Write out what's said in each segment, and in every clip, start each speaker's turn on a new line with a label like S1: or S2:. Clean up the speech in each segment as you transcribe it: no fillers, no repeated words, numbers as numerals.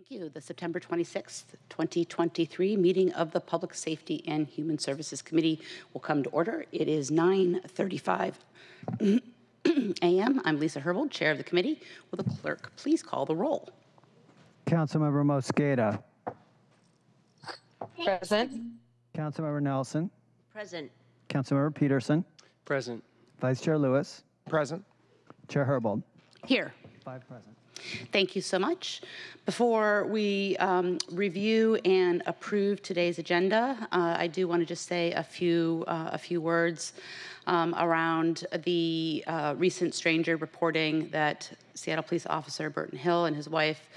S1: Thank you. The September 26th, 2023 meeting of the Public Safety and Human Services Committee will come to order. It is 9:35 a.m. I'm Lisa Herbold, chair of the committee. Will the clerk please call the roll?
S2: Councilmember Mosqueda.
S3: Present.
S2: Councilmember Nelson.
S3: Present.
S2: Councilmember Peterson.
S4: Present.
S2: Vice Chair Lewis.
S4: Present.
S2: Chair Herbold.
S1: Here.
S2: 5 present.
S1: Thank you so much. Before we review and approve today's agenda, I do want to just say a few words around the recent stranger reporting that Seattle police officer Burton Hill and his wife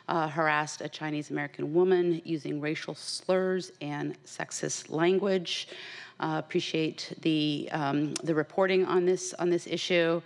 S1: harassed a Chinese American woman using racial slurs and sexist language. Appreciate the reporting on this issue.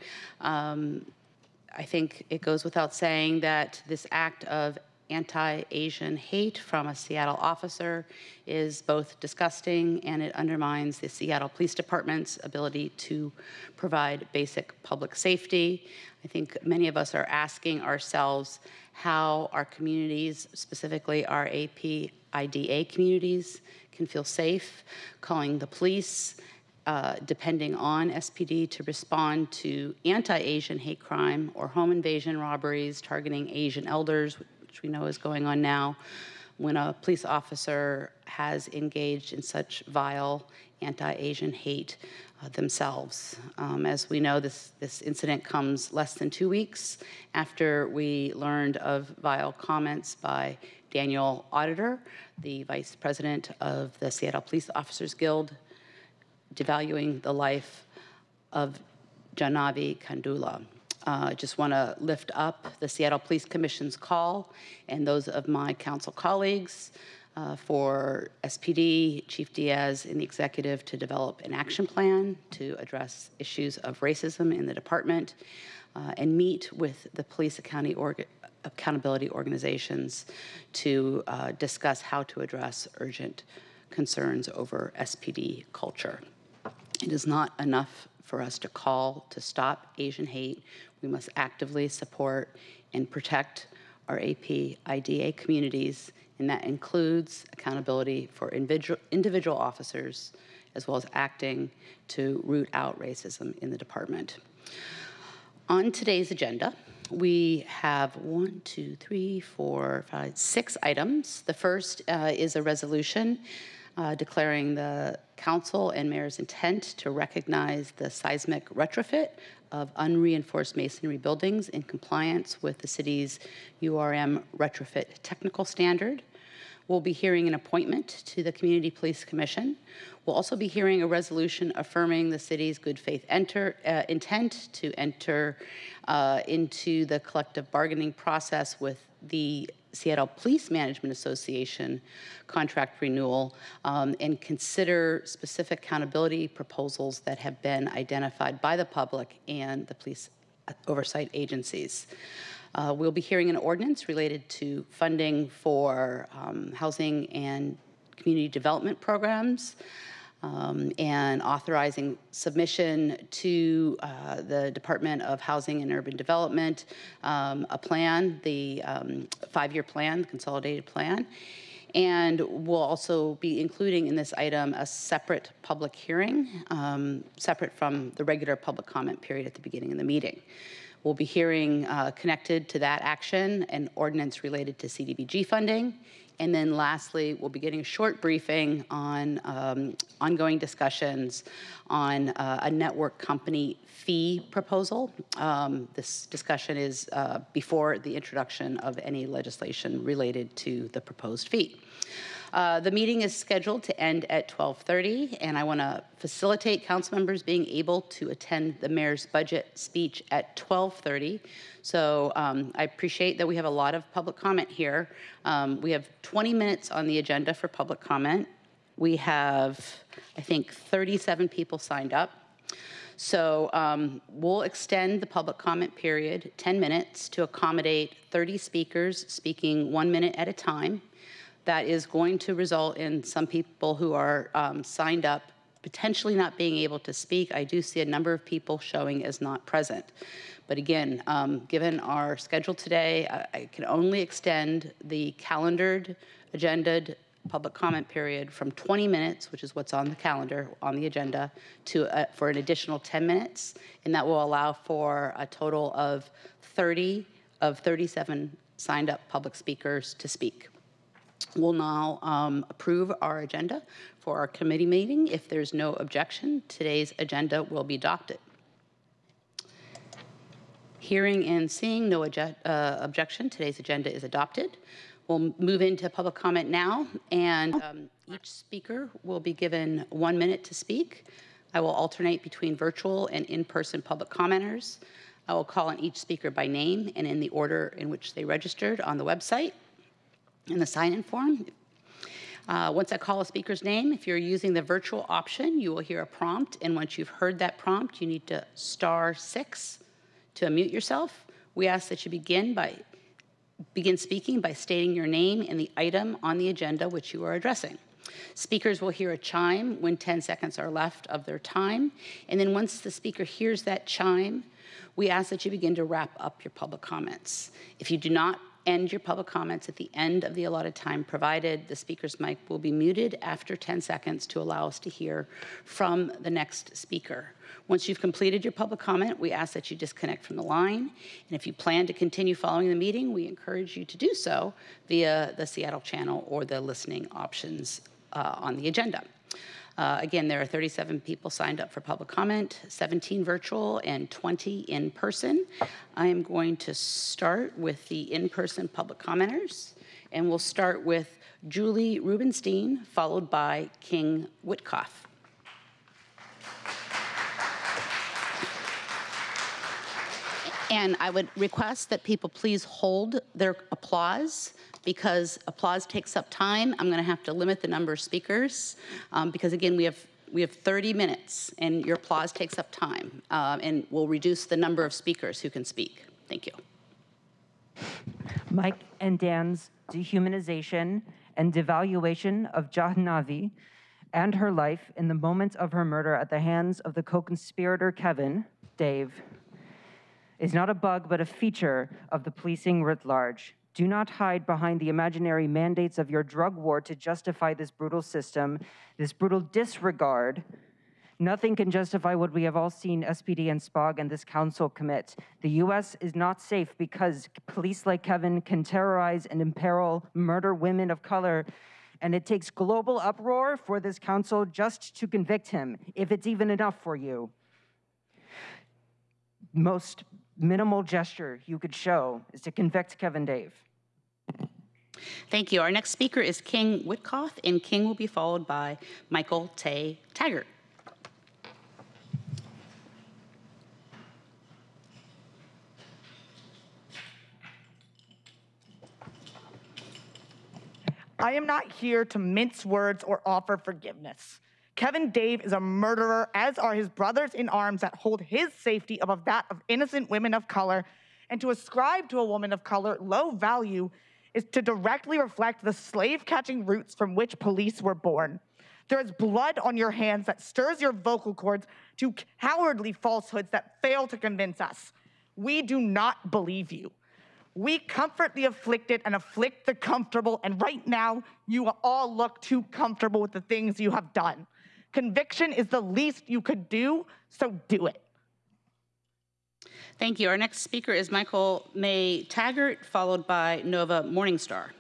S1: I think it goes without saying that this act of anti-Asian hate from a Seattle officer is both disgusting and it undermines the Seattle Police Department's ability to provide basic public safety. I think many of us are asking ourselves how our communities, specifically our APIDA communities, can feel safe calling the police, depending on SPD to respond to anti-Asian hate crime or home invasion robberies targeting Asian elders, which we know is going on now, when a police officer has engaged in such vile anti-Asian hate themselves. As we know, this incident comes less than 2 weeks after we learned of vile comments by Daniel Auditor, the vice president of the Seattle Police Officers Guild, devaluing the life of Janavi Kandula. I just want to lift up the Seattle Police Commission's call and those of my council colleagues for SPD, Chief Diaz, and the executive to develop an action plan to address issues of racism in the department and meet with the police accountability organizations to discuss how to address urgent concerns over SPD culture. It is not enough for us to call to stop Asian hate. We must actively support and protect our APIDA communities, and that includes accountability for individual officers, as well as acting to root out racism in the department. On today's agenda, we have 6 items. The first is a resolution declaring the council and mayor's intent to recognize the seismic retrofit of unreinforced masonry buildings in compliance with the city's URM retrofit technical standard. We'll be hearing an appointment to the Community Police Commission. We'll also be hearing a resolution affirming the city's good faith intent to enter into the collective bargaining process with the Seattle Police Management Association contract renewal and consider specific accountability proposals that have been identified by the public and the police oversight agencies. We'll be hearing an ordinance related to funding for housing and community development programs and authorizing submission to the Department of Housing and Urban Development, a plan, the 5-year plan, the consolidated plan. And we'll also be including in this item a separate public hearing, separate from the regular public comment period at the beginning of the meeting. We'll be hearing, connected to that action, an ordinance related to CDBG funding. And then lastly, we'll be getting a short briefing on ongoing discussions on a network company fee proposal. This discussion is before the introduction of any legislation related to the proposed fee. The meeting is scheduled to end at 12:30, and I want to facilitate council members being able to attend the mayor's budget speech at 12:30. So I appreciate that we have a lot of public comment here. We have 20 minutes on the agenda for public comment. We have, I think, 37 people signed up. So we'll extend the public comment period 10 minutes to accommodate 30 speakers speaking 1 minute at a time. That is going to result in some people who are signed up potentially not being able to speak. I do see a number of people showing as not present. But again, given our schedule today, I can only extend the calendared, agended public comment period from 20 minutes, which is what's on the calendar, on the agenda, to for an additional 10 minutes. And that will allow for a total of 30 of 37 signed up public speakers to speak. We'll now approve our agenda for our committee meeting. If there's no objection, today's agenda will be adopted. Hearing and seeing no objection, today's agenda is adopted. We'll move into public comment now, and each speaker will be given 1 minute to speak. I will alternate between virtual and in-person public commenters. I will call on each speaker by name and in the order in which they registered on the website in the sign-in form. Once I call a speaker's name, if you're using the virtual option, you will hear a prompt, and once you've heard that prompt, you need to *6 to unmute yourself. We ask that you begin speaking by stating your name and the item on the agenda which you are addressing. Speakers will hear a chime when 10 seconds are left of their time, and then once the speaker hears that chime, we ask that you begin to wrap up your public comments. If you do not end your public comments at the end of the allotted time provided, the speaker's mic will be muted after 10 seconds to allow us to hear from the next speaker. Once you've completed your public comment, we ask that you disconnect from the line. And if you plan to continue following the meeting, we encourage you to do so via the Seattle channel or the listening options on the agenda. Again, there are 37 people signed up for public comment, 17 virtual and 20 in person. I am going to start with the in-person public commenters, and we'll start with Julie Rubenstein, followed by King Witkoff. And I would request that people please hold their applause, because applause takes up time. I'm going to have to limit the number of speakers because, again, we have 30 minutes, and your applause takes up time, and we'll reduce the number of speakers who can speak. Thank you.
S3: Mike and Dan's dehumanization and devaluation of Jahnavi and her life in the moment of her murder at the hands of the co-conspirator Kevin, Dave, is not a bug but a feature of the policing writ large. Do not hide behind the imaginary mandates of your drug war to justify this brutal system, this brutal disregard. Nothing can justify what we have all seen SPD and SPOG and this council commit. The U.S. is not safe because police like Kevin can terrorize and imperil, murder women of color, and it takes global uproar for this council just to convict him, if it's even enough for you. Most minimal gesture you could show is to convict Kevin Dave.
S1: Thank you. Our next speaker is King Witkoff, and King will be followed by Michael Tay Taggart.
S4: I am not here to mince words or offer forgiveness. Kevin Dave is a murderer, as are his brothers in arms that hold his safety above that of innocent women of color, and to ascribe to a woman of color low value is to directly reflect the slave-catching roots from which police were born. There is blood on your hands that stirs your vocal cords to cowardly falsehoods that fail to convince us. We do not believe you. We comfort the afflicted and afflict the comfortable, and right now, you all look too comfortable with the things you have done. Conviction is the least you could do, so do it.
S1: Thank you. Our next speaker is Michael May Taggart, followed by Nova Morningstar.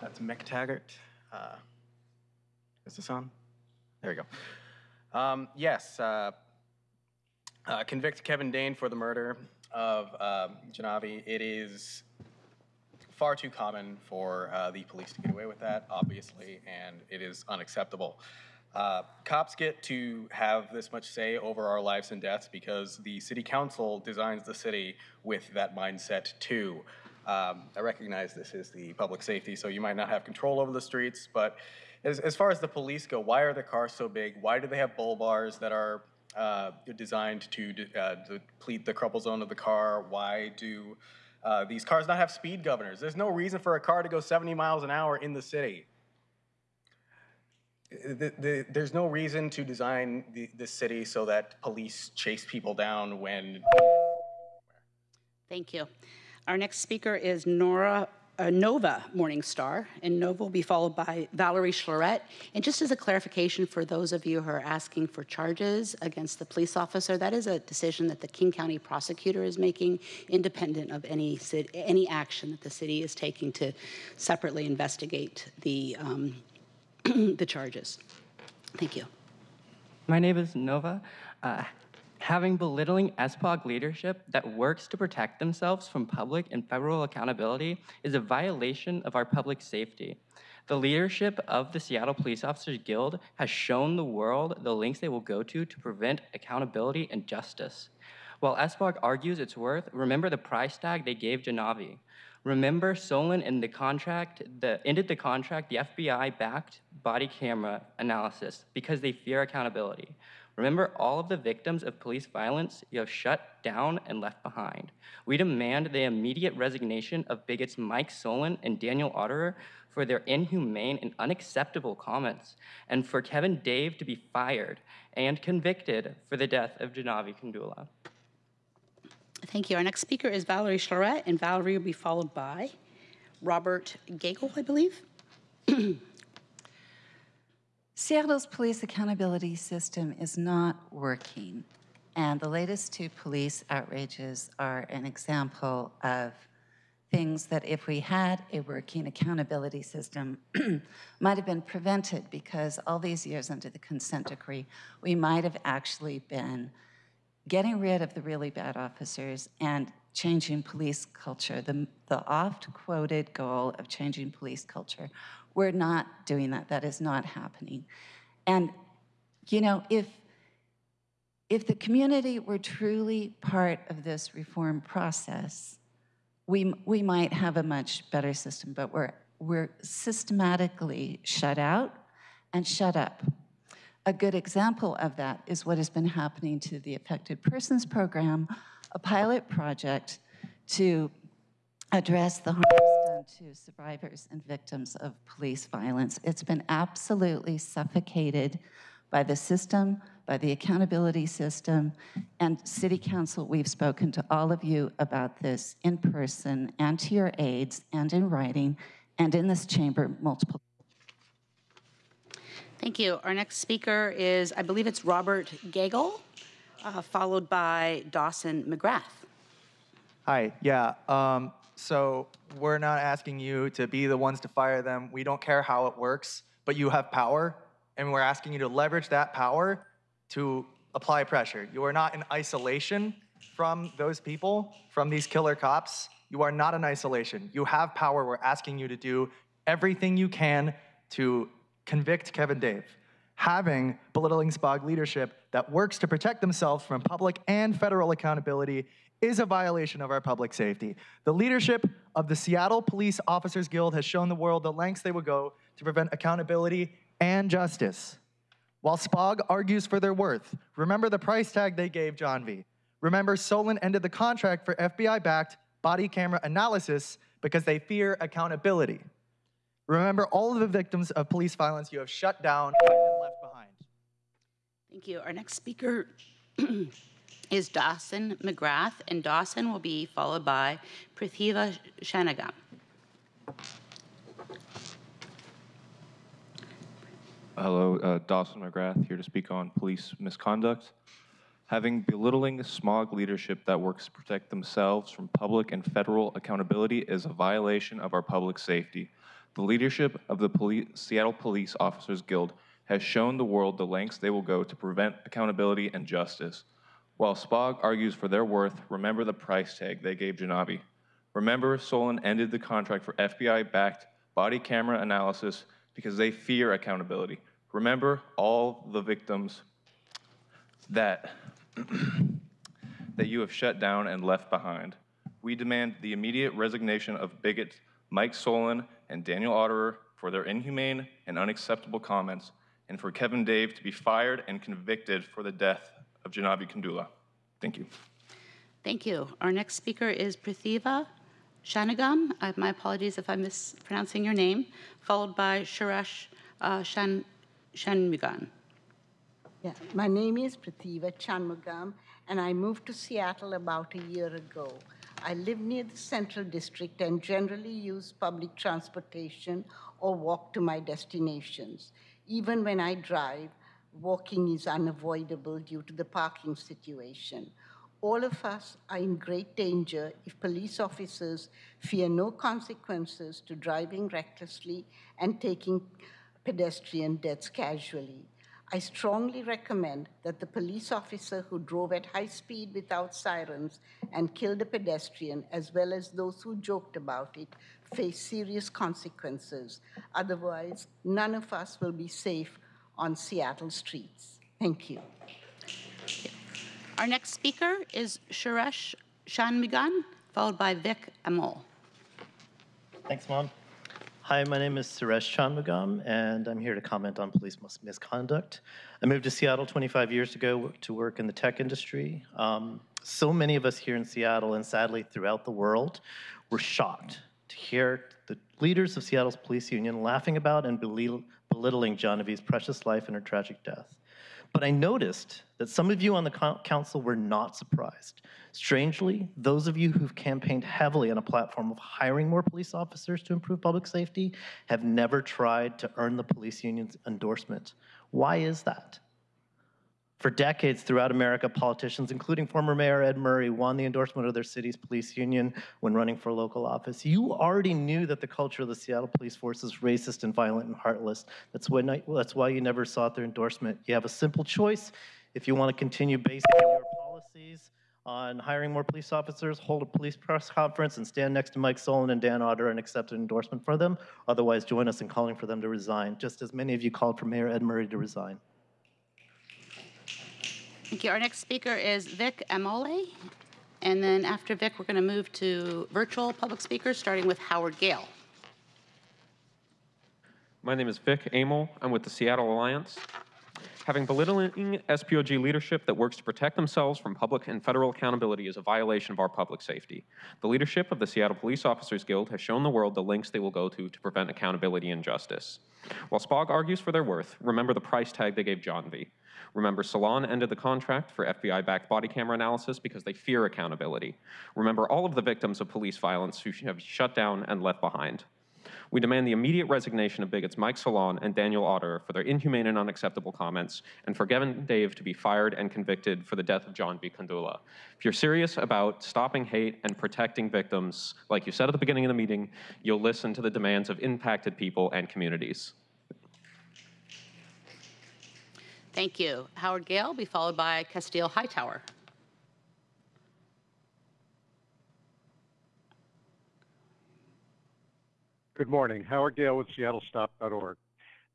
S5: That's Mick Taggart. Is this on? There we go. Yes, convict Kevin Dane for the murder of Jahnavi. It is far too common for the police to get away with that, obviously, and it is unacceptable. Cops get to have this much say over our lives and deaths because the city council designs the city with that mindset too. I recognize this is the public safety, so you might not have control over the streets, but as far as the police go, why are their cars so big? Why do they have bull bars that are designed to deplete the crumple zone of the car? Why do these cars not have speed governors? There's no reason for a car to go 70 miles an hour in the city. there's no reason to design the city so that police chase people down when.
S1: Thank you. Our next speaker is Nova Morningstar, and Nova will be followed by Valerie Schlorette. And just as a clarification for those of you who are asking for charges against the police officer, that is a decision that the King County prosecutor is making, independent of any action that the city is taking to separately investigate the the charges. Thank you.
S6: My name is Nova. Having belittling SPOG leadership that works to protect themselves from public and federal accountability is a violation of our public safety. The leadership of the Seattle Police Officers Guild has shown the world the lengths they will go to prevent accountability and justice. While SPOG argues its worth, remember the price tag they gave Janavi. Remember Solon ended the contract, the FBI-backed body camera analysis because they fear accountability. Remember all of the victims of police violence you have shut down and left behind. We demand the immediate resignation of bigots Mike Solon and Daniel Otterer for their inhumane and unacceptable comments, and for Kevin Dave to be fired and convicted for the death of Janavi Kandula.
S1: Thank you. Our next speaker is Valerie Schlorette, and Valerie will be followed by Robert Gagel, I believe.
S7: Seattle's police accountability system is not working, and the latest two police outrages are an example of things that if we had a working accountability system might have been prevented, because all these years under the consent decree, we might have actually been getting rid of the really bad officers and changing police culture, the oft-quoted goal of changing police culture. We're not doing that. That is not happening. And, you know, if the community were truly part of this reform process, we might have a much better system, but we're systematically shut out and shut up. A good example of that is what has been happening to the Affected Persons Program, a pilot project to address the harms done to survivors and victims of police violence. It's been absolutely suffocated by the system, by the accountability system, and City Council, we've spoken to all of you about this in person and to your aides and in writing and in this chamber multiple.
S1: Thank you. Our next speaker is, I believe it's Robert Gagel, followed by Dawson McGrath.
S8: Hi, yeah. So we're not asking you to be the ones to fire them. We don't care how it works, but you have power, and we're asking you to leverage that power to apply pressure. You are not in isolation from those people, from these killer cops. You are not in isolation. You have power. We're asking you to do everything you can to convict Kevin Dave. Having belittling SPOG leadership that works to protect themselves from public and federal accountability is a violation of our public safety. The leadership of the Seattle Police Officers Guild has shown the world the lengths they would go to prevent accountability and justice. While SPOG argues for their worth, remember the price tag they gave John V. Remember Solon ended the contract for FBI-backed body camera analysis because they fear accountability. Remember all of the victims of police violence you have shut down and left behind.
S1: Thank you. Our next speaker is Dawson McGrath, and Dawson will be followed by Prathiva Shanagam.
S9: Hello, Dawson McGrath, here to speak on police misconduct. Having belittling SMOG leadership that works to protect themselves from public and federal accountability is a violation of our public safety. The leadership of the Seattle Police Officers Guild has shown the world the lengths they will go to prevent accountability and justice. While SPOG argues for their worth, remember the price tag they gave Janavi. Remember Solon ended the contract for FBI-backed body camera analysis because they fear accountability. Remember all the victims that you have shut down and left behind. We demand the immediate resignation of bigots Mike Solon and Daniel Otterer for their inhumane and unacceptable comments, and for Kevin Dave to be fired and convicted for the death of Janavi Kandula. Thank you.
S1: Thank you. Our next speaker is Prathiva Shanagam. My apologies if I'm mispronouncing your name, followed by Suresh Shanmugam.
S10: Yeah, my name is Prathiva Chanmugam, and I moved to Seattle about a year ago. I live near the Central District and generally use public transportation or walk to my destinations. Even when I drive, walking is unavoidable due to the parking situation. All of us are in great danger if police officers fear no consequences to driving recklessly and taking pedestrian deaths casually. I strongly recommend that the police officer who drove at high speed without sirens and killed a pedestrian, as well as those who joked about it, face serious consequences. Otherwise, none of us will be safe on Seattle streets. Thank you.
S1: Our next speaker is Suresh Shanmugam, followed by Vic Amol.
S11: Thanks, Mom. Hi, my name is Suresh Shanmugam, and I'm here to comment on police misconduct. I moved to Seattle 25 years ago to work in the tech industry. So many of us here in Seattle, and sadly throughout the world, were shocked to hear the leaders of Seattle's police union laughing about and belittling Genevieve's precious life and her tragic death. But I noticed that some of you on the council were not surprised. Strangely, those of you who've campaigned heavily on a platform of hiring more police officers to improve public safety have never tried to earn the police union's endorsement. Why is that? For decades throughout America, politicians, including former Mayor Ed Murray, won the endorsement of their city's police union when running for local office. You already knew that the culture of the Seattle police force is racist and violent and heartless. That's why you never sought their endorsement. You have a simple choice. If you want to continue basing your policies on hiring more police officers, hold a police press conference and stand next to Mike Solon and Dan Otter and accept an endorsement for them. Otherwise, join us in calling for them to resign, just as many of you called for Mayor Ed Murray to resign.
S1: Thank you. Our next speaker is Vic Amole. And then after Vic, we're going to move to virtual public speakers, starting with Howard Gale.
S12: My name is Vic Amol. I'm with the Seattle Alliance. Having belittling SPOG leadership that works to protect themselves from public and federal accountability is a violation of our public safety. The leadership of the Seattle Police Officers Guild has shown the world the lengths they will go to prevent accountability and justice. While SPOG argues for their worth, remember the price tag they gave John V. Remember, Salon ended the contract for FBI-backed body camera analysis because they fear accountability. Remember all of the victims of police violence who have shut down and left behind. We demand the immediate resignation of bigots Mike Salon and Daniel Otter for their inhumane and unacceptable comments, and for Kevin Dave to be fired and convicted for the death of John B. Kandula. If you're serious about stopping hate and protecting victims, like you said at the beginning of the meeting, you'll listen to the demands of impacted people and communities.
S1: Thank you. Howard Gale will be followed by Castile Hightower.
S13: Good morning. Howard Gale with seattlestop.org.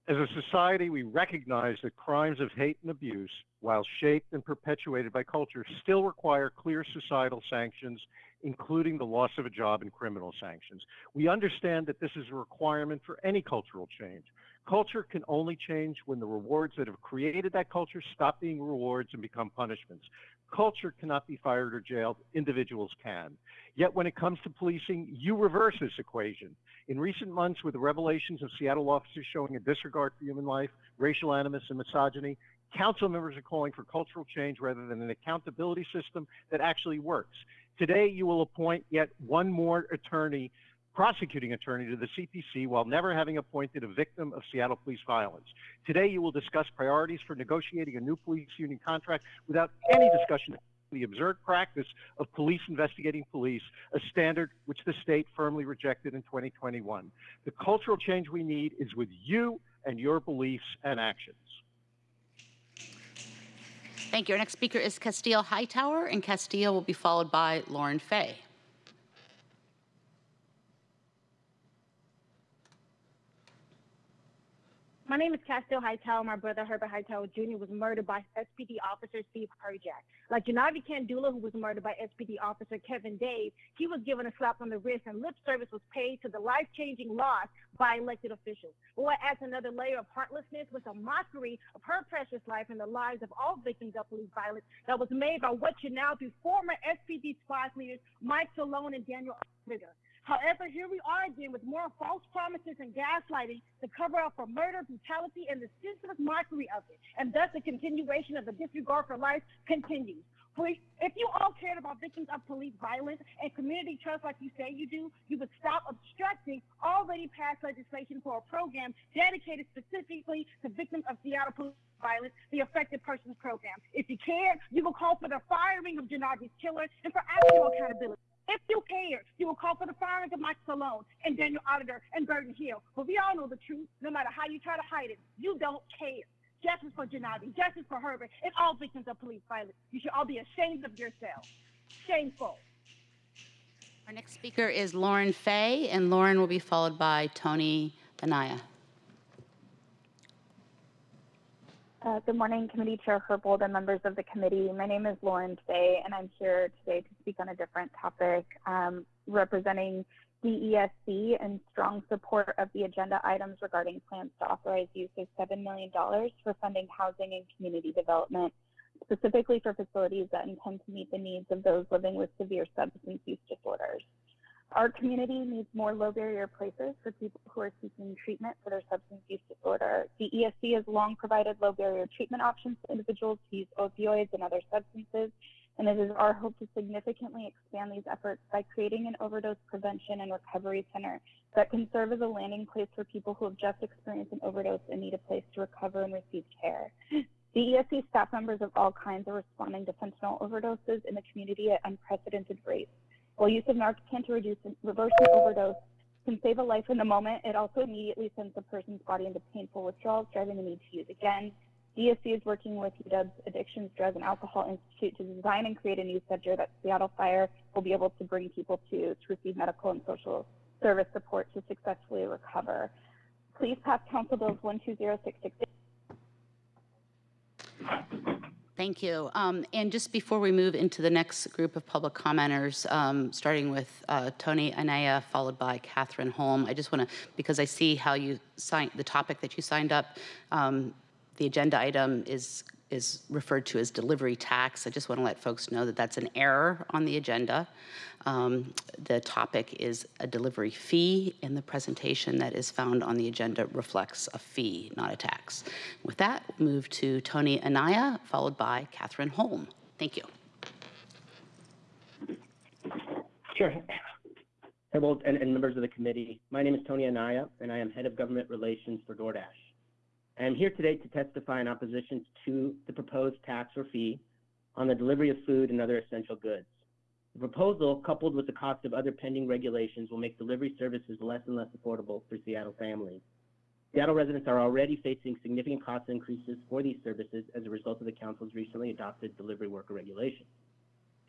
S13: As a society, we recognize that crimes of hate and abuse, while shaped and perpetuated by culture, still require clear societal sanctions, including the loss of a job and criminal sanctions. We understand that this is a requirement for any cultural change. Culture can only change when the rewards that have created that culture stop being rewards and become punishments. Culture cannot be fired or jailed, individuals can. Yet when it comes to policing, you reverse this equation. In recent months, with the revelations of Seattle officers showing a disregard for human life, racial animus, and misogyny, council members are calling for cultural change rather than an accountability system that actually works. Today, you will appoint yet one more prosecuting attorney to the CPC while never having appointed a victim of Seattle police violence. Today, you will discuss priorities for negotiating a new police union contract without any discussion of the absurd practice of police investigating police, a standard which the state firmly rejected in 2021. The cultural change we need is with you and your beliefs and actions.
S1: Thank you. Our next speaker is Castile Hightower, and Castile will be followed by Lauren Fay.
S14: My name is Castile Hightower. My brother Herbert Hightower Jr. was murdered by SPD officer Steve Herjak. Like Genevie Kandula, who was murdered by SPD officer Kevin Dave, he was given a slap on the wrist and lip service was paid to the life-changing loss by elected officials. But what adds another layer of heartlessness was a mockery of her precious life and the lives of all victims of police violence that was made by what should now be former SPD SPOG leaders Mike Solon and Daniel Otter. However, here we are again with more false promises and gaslighting to cover up for murder, brutality, and the senseless mockery of it. And thus the continuation of the disregard for life continues. If you all cared about victims of police violence and community trust like you say you do, you would stop obstructing already passed legislation for a program dedicated specifically to victims of Seattle police violence, the Affected Persons Program. If you cared, you will call for the firing of Janavi's killer and for actual accountability. If you cared, you will call for the firing of Mike Salone and Daniel Auditor and Burton Hill. But we all know the truth. No matter how you try to hide it, you don't care. Justice for Janavi, justice for Herbert, and all victims of police violence. You should all be ashamed of yourselves. Shameful.
S1: Our next speaker is Lauren Fay, and Lauren will be followed by Tony Anaya.
S15: Good morning, Committee Chair Herbold and members of the committee. My name is Lauren Fay, and I'm here today to speak on a different topic, representing DESC and strong support of the agenda items regarding plans to authorize use of $7 million for funding housing and community development, specifically for facilities that intend to meet the needs of those living with severe substance use disorders. Our community needs more low barrier places for people who are seeking treatment for their substance use disorder. DESC has long provided low barrier treatment options to individuals who use opioids and other substances, and it is our hope to significantly expand these efforts by creating an overdose prevention and recovery center that can serve as a landing place for people who have just experienced an overdose and need a place to recover and receive care. DESC staff members of all kinds are responding to fentanyl overdoses in the community at unprecedented rates. While use of Narcan to reverse an overdose can save a life in the moment, it also immediately sends the person's body into painful withdrawals, driving the need to use again. DSC is working with UW's Addictions, Drug, and Alcohol Institute to design and create a new center that Seattle Fire will be able to bring people to receive medical and social service support to successfully recover. Please pass Council Bills 120668.
S1: Thank you. And just before we move into the next group of public commenters, starting with Tony Anaya, followed by Catherine Holm, I just want to, because I see how you signed the topic that you signed up, the agenda item is referred to as delivery tax. I just want to let folks know that that's an error on the agenda. The topic is a delivery fee, and the presentation that is found on the agenda reflects a fee, not a tax. With that, we'll move to Tony Anaya, followed by Catherine Holm. Thank you.
S16: Sure. Herbold and members of the committee, my name is Tony Anaya, and I am Head of Government Relations for DoorDash. I am here today to testify in opposition to the proposed tax or fee on the delivery of food and other essential goods. The proposal, coupled with the cost of other pending regulations, will make delivery services less and less affordable for Seattle families. Seattle residents are already facing significant cost increases for these services as a result of the Council's recently adopted delivery worker regulations.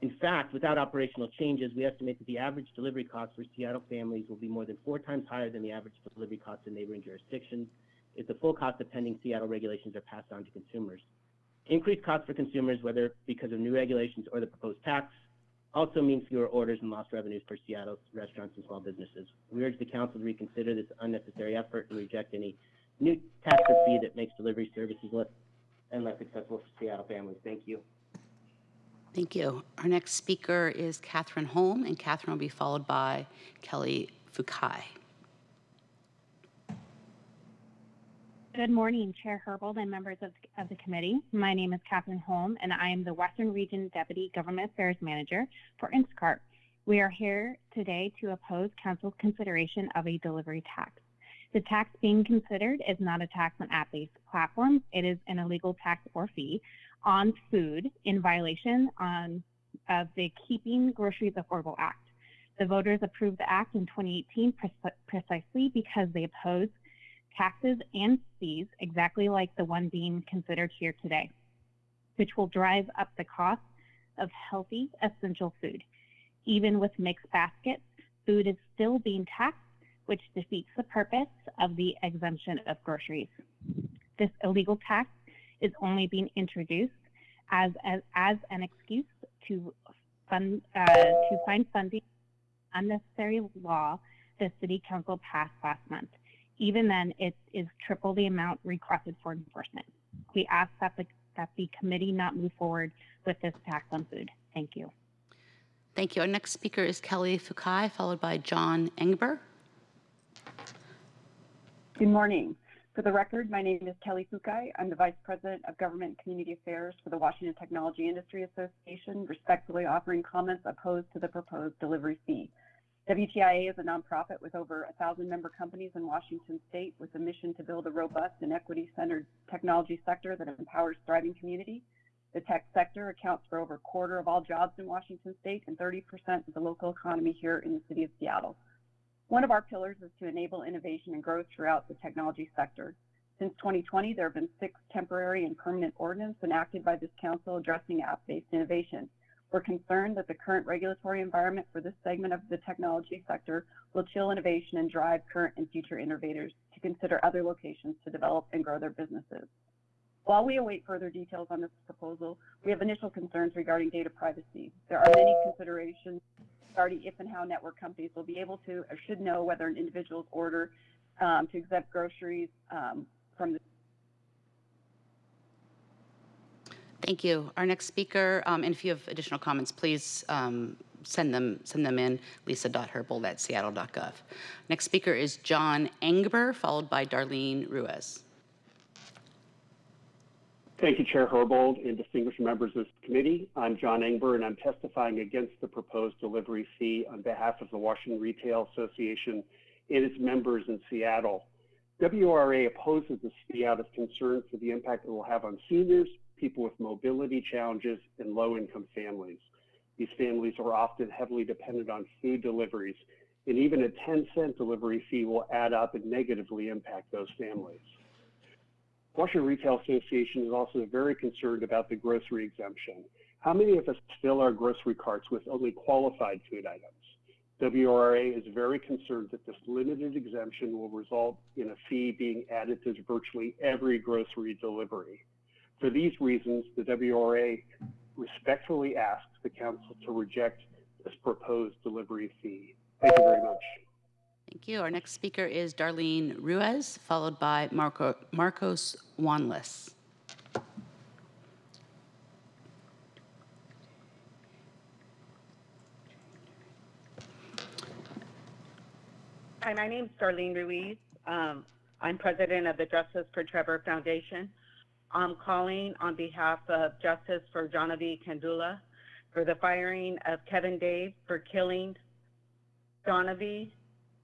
S16: In fact, without operational changes, we estimate that the average delivery cost for Seattle families will be more than 4 times higher than the average delivery cost in neighboring jurisdictions if the full cost of pending Seattle regulations are passed on to consumers. Increased costs for consumers, whether because of new regulations or the proposed tax, also means fewer orders and lost revenues for Seattle's restaurants and small businesses. We urge the Council to reconsider this unnecessary effort and reject any new tax or fee that makes delivery services less accessible for Seattle families. Thank you.
S1: Thank you. Our next speaker is Catherine Holm, and Catherine will be followed by Kelly Fukai.
S17: Good morning, Chair Herbold and members of the committee. My name is Catherine Holm, and I am the Western Region Deputy Government Affairs Manager for Instacart. We are here today to oppose Council's consideration of a delivery tax. The tax being considered is not a tax on app-based platforms. It is an illegal tax or fee on food in violation of the Keeping Groceries Affordable Act. The voters approved the act in 2018 precisely because they opposed taxes and fees exactly like the one being considered here today, which will drive up the cost of healthy, essential food. Even with mixed baskets, food is still being taxed, which defeats the purpose of the exemption of groceries. This illegal tax is only being introduced as an excuse to find funding unnecessary law the City Council passed last month. Even then, it is triple the amount requested for enforcement. We ask that the committee not move forward with this tax on food. Thank you.
S1: Thank you. Our next speaker is Kelly Fukai, followed by John Engber.
S18: Good morning. For the record, my name is Kelly Fukai. I'm the Vice President of Government and Community Affairs for the Washington Technology Industry Association, respectfully offering comments opposed to the proposed delivery fee. WTIA is a nonprofit with over 1,000 member companies in Washington state with a mission to build a robust and equity-centered technology sector that empowers thriving community. The tech sector accounts for over a quarter of all jobs in Washington state and 30% of the local economy here in the city of Seattle. One of our pillars is to enable innovation and growth throughout the technology sector. Since 2020, there have been 6 temporary and permanent ordinances enacted by this council addressing app-based innovation. We're concerned that the current regulatory environment for this segment of the technology sector will chill innovation and drive current and future innovators to consider other locations to develop and grow their businesses. While we await further details on this proposal, we have initial concerns regarding data privacy. There are many considerations regarding if and how network companies will be able to or should know whether an individual's order to accept groceries from the.
S1: Thank you. Our next speaker, and if you have additional comments, please send them in, lisa.herbold@seattle.gov. Next speaker is John Engber, followed by Darlene Ruiz.
S19: Thank you, Chair Herbold and distinguished members of the committee. I'm John Engber, and I'm testifying against the proposed delivery fee on behalf of the Washington Retail Association and its members in Seattle. WRA opposes this fee out of concern for the impact it will have on seniors, people with mobility challenges, and low-income families. These families are often heavily dependent on food deliveries, and even a 10-cent delivery fee will add up and negatively impact those families. Washington Retail Association is also very concerned about the grocery exemption. How many of us fill our grocery carts with only qualified food items? WRA is very concerned that this limited exemption will result in a fee being added to virtually every grocery delivery. For these reasons, the WRA respectfully asks the council to reject this proposed delivery fee. Thank you very much.
S1: Thank you. Our next speaker is Darlene Ruiz, followed by Marcos Wanless.
S20: Hi, my name is Darlene Ruiz. I'm president of the Justice for Trevor Foundation. I'm calling on behalf of Justice for Jonavi Kandula for the firing of Kevin Dave for killing Jonavi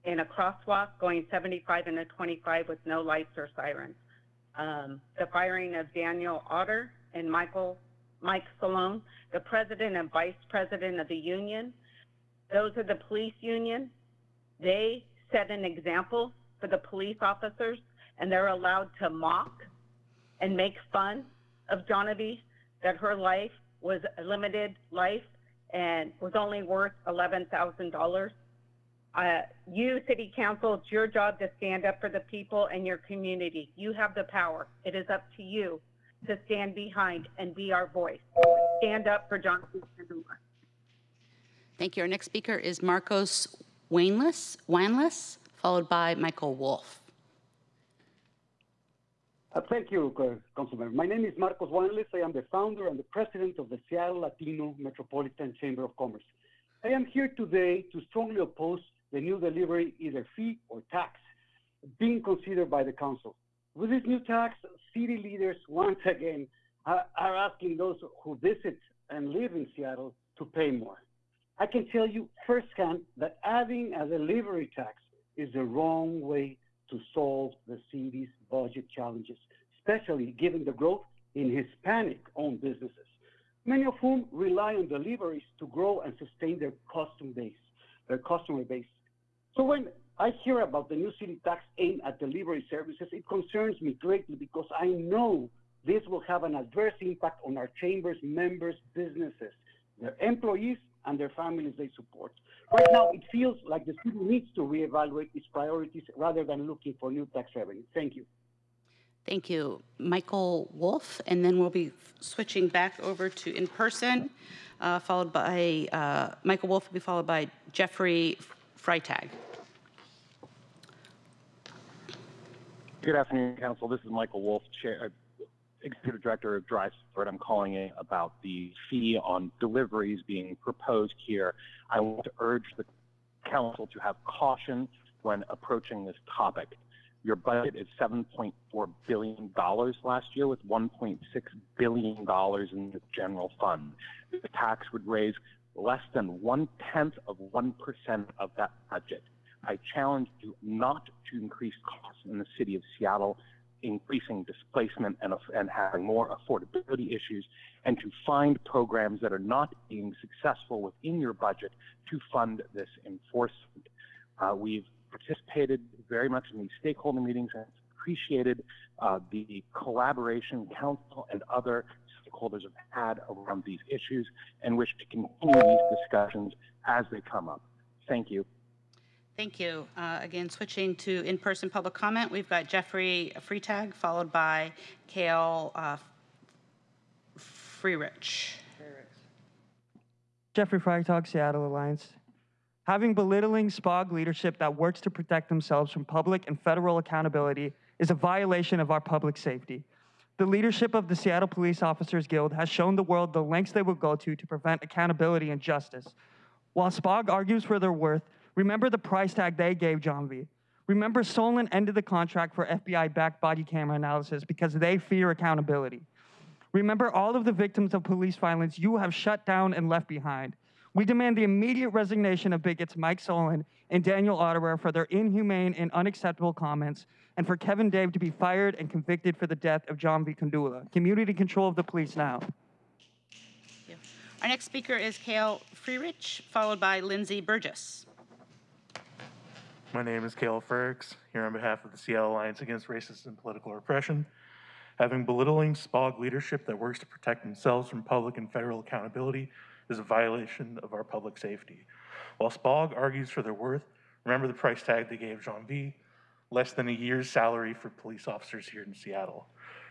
S20: in a crosswalk going 75 and a 25 with no lights or sirens. The firing of Daniel Otter and Mike Salone, the president and vice president of the union. Those are the police union. They set an example for the police officers, and they're allowed to mock and make fun of Jonavi, that her life was a limited life and was only worth $11,000. You, City Council, it's your job to stand up for the people and your community. You have the power. It is up to you to stand behind and be our voice. Stand up for Jonavi Kandula.
S1: Thank you. Our next speaker is Marcos Wanless, followed by Michael Wolf.
S21: Thank you, Councilmember. My name is Marcos Wanless. I am the founder and the president of the Seattle Latino Metropolitan Chamber of Commerce. I am here today to strongly oppose the new delivery, either fee or tax, being considered by the council. With this new tax, city leaders once again are asking those who visit and live in Seattle to pay more. I can tell you firsthand that adding a delivery tax is the wrong way to solve the city's budget challenges, especially given the growth in Hispanic-owned businesses, many of whom rely on deliveries to grow and sustain their customer base. So when I hear about the new city tax aimed at delivery services, it concerns me greatly because I know this will have an adverse impact on our chamber's members' businesses, their employees, and their families they support. Right now, it feels like the city needs to reevaluate its priorities rather than looking for new tax revenue. Thank you.
S1: Thank you, Michael Wolf. And then we'll be switching back over to in-person, followed by, Michael Wolf will be followed by Jeffrey Freitag.
S22: Good afternoon, Council. This is Michael Wolf,
S2: Executive Director of Dry Sport. I'm calling in about the fee on deliveries being proposed here. I want to urge the Council to have caution when approaching this topic. Your budget is $7.4 billion last year, with $1.6 billion in the general fund. The tax would raise less than 0.1% of that budget. I challenge you not to increase costs in the city of Seattle, increasing displacement and having more affordability issues, and to find programs that are not being successful within your budget to fund this enforcement. We've participated very much in these stakeholder meetings and appreciated the collaboration Council and other stakeholders have had around these issues, and wish to continue these discussions as they come up. Thank you.
S1: Thank you. Again, switching to in-person public comment, we've got Jeffrey Freitag, followed by Kale Freerich.
S22: Jeffrey Freitag, Seattle Alliance. Having belittling SPOG leadership that works to protect themselves from public and federal accountability is a violation of our public safety. The leadership of the Seattle Police Officers Guild has shown the world the lengths they will go to prevent accountability and justice. While SPOG argues for their worth, remember the price tag they gave John V. Remember Solon ended the contract for FBI-backed body camera analysis because they fear accountability. Remember all of the victims of police violence you have shut down and left behind. We demand the immediate resignation of bigots Mike Solon and Daniel Otterer for their inhumane and unacceptable comments, and for Kevin Dave to be fired and convicted for the death of John V. Kandula. Community control of the police now.
S1: Thank you. Our next speaker is Kale Freerich, followed by Lindsay Burgess.
S23: My name is Kale Ferricks, here on behalf of the Seattle Alliance Against Racist and Political Repression. Having belittling SPOG leadership that works to protect themselves from public and federal accountability is a violation of our public safety. While SPOG argues for their worth, remember the price tag they gave Jean V, less than a year's salary for police officers here in Seattle.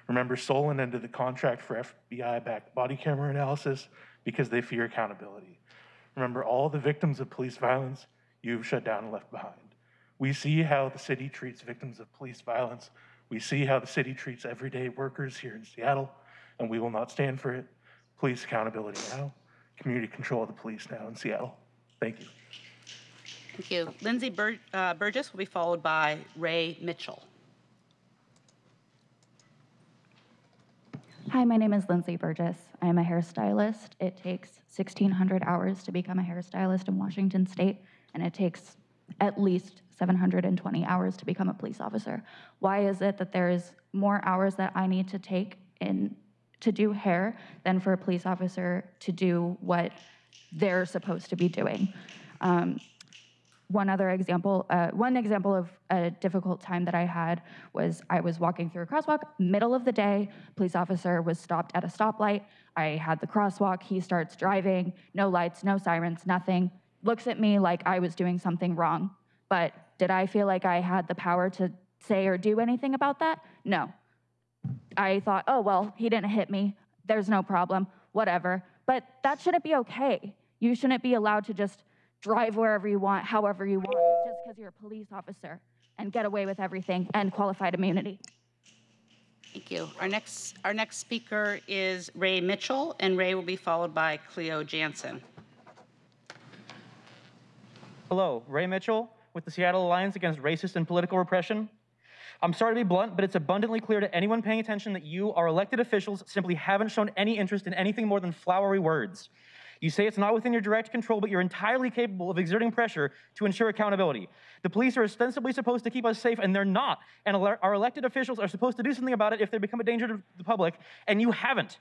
S23: Remember Solon ended the contract for FBI-backed body camera analysis because they fear accountability. Remember all the victims of police violence you've shut down and left behind. We see how the city treats victims of police violence. We see how the city treats everyday workers here in Seattle, and we will not stand for it. Police accountability now. Community control of the police now in Seattle. Thank you.
S1: Thank you. Lindsay Burgess will be followed by Ray Mitchell.
S24: Hi, my name is Lindsay Burgess. I am a hairstylist. It takes 1,600 hours to become a hairstylist in Washington State, and it takes at least 720 hours to become a police officer. Why is it that there is more hours that I need to take to do hair than for a police officer to do what they're supposed to be doing? One example of a difficult time that I had was I was walking through a crosswalk, middle of the day, police officer was stopped at a stoplight. I had the crosswalk, he starts driving, no lights, no sirens, nothing, looks at me like I was doing something wrong. But did I feel like I had the power to say or do anything about that? No. I thought, oh, well, he didn't hit me, there's no problem, whatever. But that shouldn't be okay. You shouldn't be allowed to just drive wherever you want, however you want, just because you're a police officer and get away with everything and qualified immunity.
S1: Thank you. Our next speaker is Ray Mitchell, and Ray will be followed by Cleo Jansen.
S25: Hello, Ray Mitchell with the Seattle Alliance Against Racist and Political Repression. I'm sorry to be blunt, but it's abundantly clear to anyone paying attention that you, our elected officials, simply haven't shown any interest in anything more than flowery words. You say it's not within your direct control, but you're entirely capable of exerting pressure to ensure accountability. The police are ostensibly supposed to keep us safe, and they're not. And our elected officials are supposed to do something about it if they become a danger to the public, and you haven't.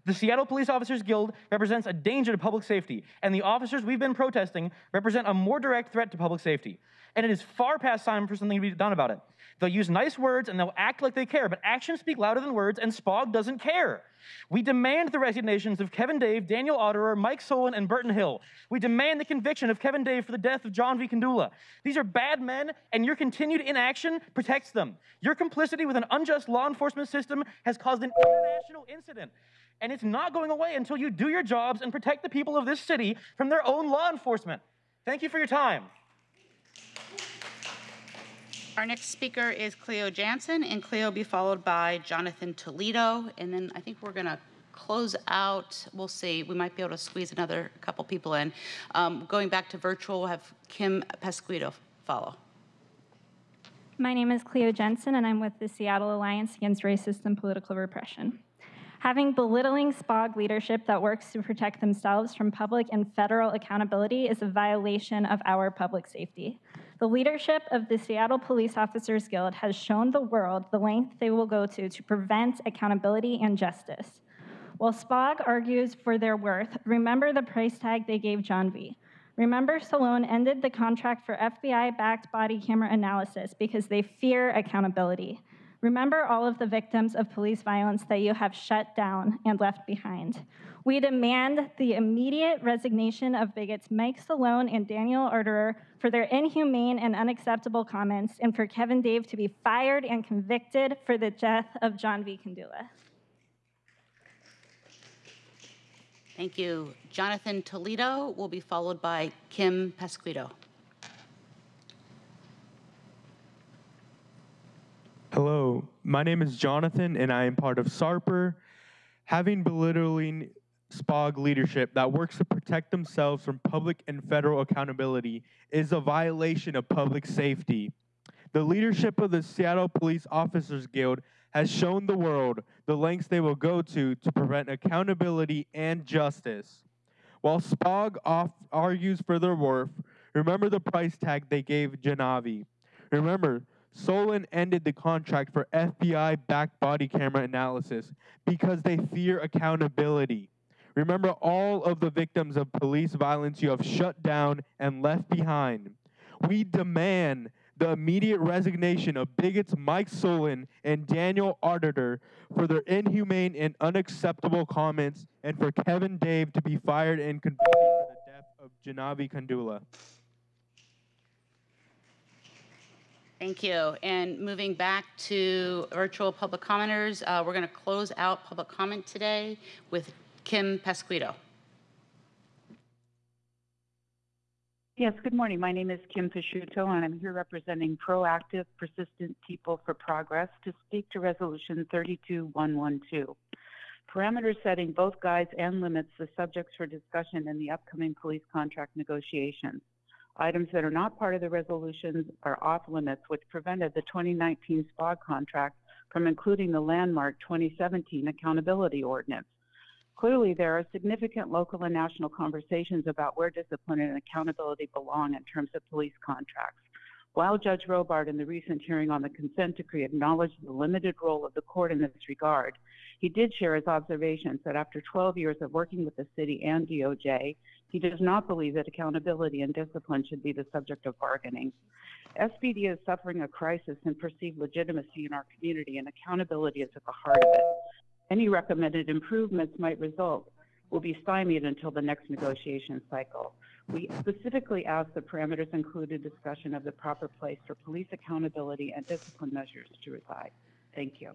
S25: The Seattle Police Officers Guild represents a danger to public safety, and the officers we've been protesting represent a more direct threat to public safety. And it is far past time for something to be done about it. They'll use nice words and they'll act like they care, but actions speak louder than words, and SPOG doesn't care. We demand the resignations of Kevin Dave, Daniel Otterer, Mike Solon, and Burton Hill. We demand the conviction of Kevin Dave for the death of John V. Kandula. These are bad men, and your continued inaction protects them. Your complicity with an unjust law enforcement system has caused an international incident, and it's not going away until you do your jobs and protect the people of this city from their own law enforcement. Thank you for your time.
S1: Our next speaker is Cleo Jansen, and Cleo will be followed by Jonathan Toledo. And then I think we're going to close out. We'll see. We might be able to squeeze another couple people in. Going back to virtual, we'll have Kim Pasquito follow.
S3: My name is Cleo Jensen, and I'm with the Seattle Alliance Against Racist and Political Repression. Having belittling SPOG leadership that works to protect themselves from public and federal accountability is a violation of our public safety. The leadership of the Seattle Police Officers Guild has shown the world the length they will go to prevent accountability and justice. While SPOG argues for their worth, remember the price tag they gave John V. Remember Salone ended the contract for FBI-backed body camera analysis because they fear accountability. Remember all of the victims of police violence that you have shut down and left behind. We demand the immediate resignation of bigots Mike Salone and Daniel Arterer for their inhumane and unacceptable comments, and for Kevin Dave to be fired and convicted for the death of John V. Kandula.
S1: Thank you. Jonathan Toledo will be followed by Kim Pasquito.
S4: Hello, my name is Jonathan, and I am part of SARPR. Having belittling SPOG leadership that works to protect themselves from public and federal accountability is a violation of public safety. The leadership of the Seattle Police Officers Guild has shown the world the lengths they will go to prevent accountability and justice. While SPOG argues for their worth, remember the price tag they gave Janavi. Remember, Solon ended the contract for FBI-backed body camera analysis because they fear accountability. Remember all of the victims of police violence you have shut down and left behind. We demand the immediate resignation of bigots Mike Solon and Daniel Arterer for their inhumane and unacceptable comments, and for Kevin Dave to be fired and convicted for the death of Janavi Kandula.
S1: Thank you. And moving back to virtual public commenters, we're going to close out public comment today with Kim Pasquito.
S5: Yes, good morning. My name is Kim Pasciuto, and I'm here representing Proactive Persistent People for Progress to speak to Resolution 32112. Parameters setting both guides and limits the subjects for discussion in the upcoming police contract negotiations. Items that are not part of the resolutions are off limits, which prevented the 2019 SPOG contract from including the landmark 2017 accountability ordinance. Clearly, there are significant local and national conversations about where discipline and accountability belong in terms of police contracts. While Judge Robart in the recent hearing on the consent decree acknowledged the limited role of the court in this regard, he did share his observations that after 12 years of working with the city and DOJ, he does not believe that accountability and discipline should be the subject of bargaining. SPD is suffering a crisis in perceived legitimacy in our community, and accountability is at the heart of it. Any recommended improvements will be stymied until the next negotiation cycle. We specifically ask the parameters include a discussion of the proper place for police accountability and discipline measures to reside. Thank you.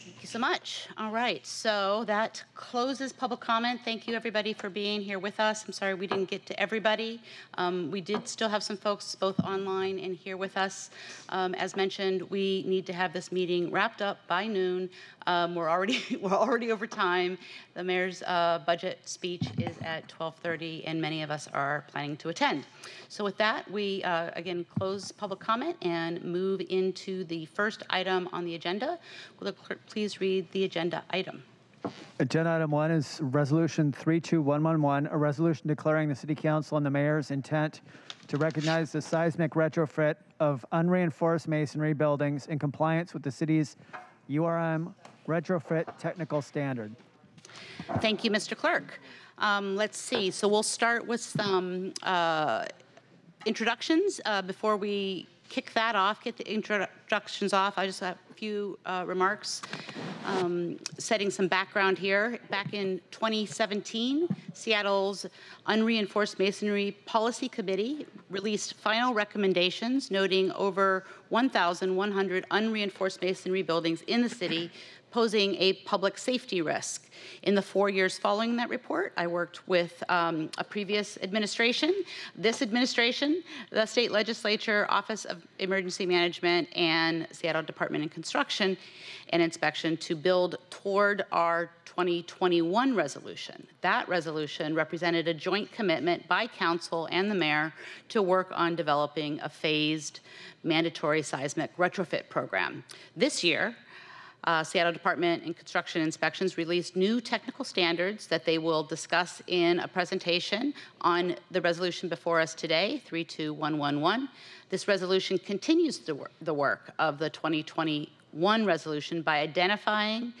S1: Thank you so much. All right, so that closes public comment. Thank you everybody for being here with us. I'm sorry we didn't get to everybody. We did still have some folks both online and here with us. As mentioned, we need to have this meeting wrapped up by noon. We're already over time. The mayor's budget speech is at 12:30, and many of us are planning to attend. So with that, we again close public comment and move into the first item on the agenda. Will the clerk please read the agenda item?
S6: Agenda item 1 is resolution 32111, a resolution declaring the city council and the mayor's intent to recognize the seismic retrofit of unreinforced masonry buildings in compliance with the city's URM retrofit technical standard.
S1: Thank you, Mr. Clerk. Let's see. So we'll start with some introductions before we kick that off, get the introductions off. I just have a few remarks, setting some background here. Back in 2017, Seattle's Unreinforced Masonry Policy Committee released final recommendations noting over 1,100 unreinforced masonry buildings in the city posing a public safety risk. In the 4 years following that report, I worked with a previous administration, this administration, the state legislature, Office of Emergency Management, and Seattle Department of Construction and Inspection to build toward our 2021 resolution. That resolution represented a joint commitment by council and the mayor to work on developing a phased mandatory seismic retrofit program. This year, Seattle Department of Construction Inspections released new technical standards that they will discuss in a presentation on the resolution before us today, 32111. This resolution continues the work of the 2021 resolution by identifying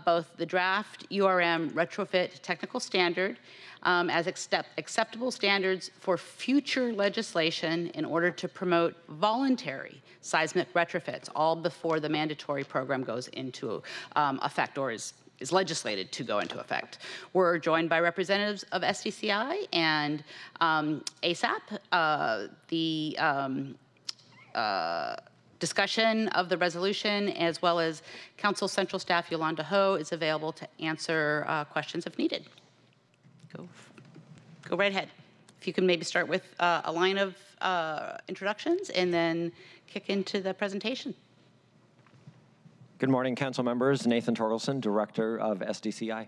S1: both the draft URM retrofit technical standard as acceptable standards for future legislation in order to promote voluntary seismic retrofits, all before the mandatory program goes into effect or is legislated to go into effect. We're joined by representatives of SDCI and ASAP. Discussion of the resolution, as well as Council Central Staff Yolanda Ho, is available to answer questions if needed. Go right ahead. If you can maybe start with a line of introductions and then kick into the presentation.
S7: Good morning, council members. Nathan Torgelson, Director of SDCI.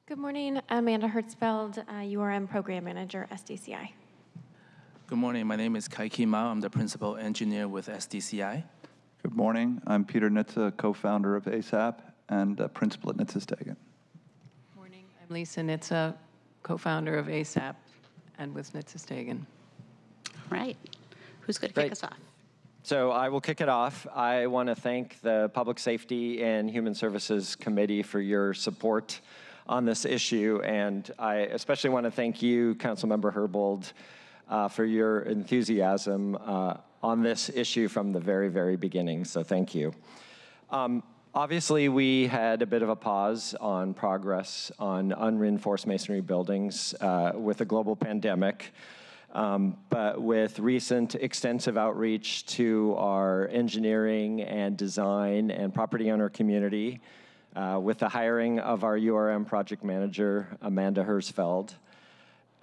S8: Good morning, Amanda Hertzfeld, URM Program Manager, SDCI.
S9: Good morning, my name is Kai-Ki Mao. I'm the Principal Engineer with SDCI.
S10: Good morning, I'm Peter Nitze, co-founder of ASAP and Principal at Nitze Stegen.
S11: Morning, I'm Lisa Nitze, co-founder of ASAP and with Nitze Stegen.
S1: Right, who's going to kick us off?
S7: So I will kick it off. I want to thank the Public Safety and Human Services Committee for your support on this issue, and I especially want to thank you, Councilmember Herbold, for your enthusiasm on this issue from the very, very beginning, so thank you. Obviously, we had a bit of a pause on progress on unreinforced masonry buildings with the global pandemic, but with recent extensive outreach to our engineering and design and property owner community, with the hiring of our URM project manager, Amanda Hertzfeld,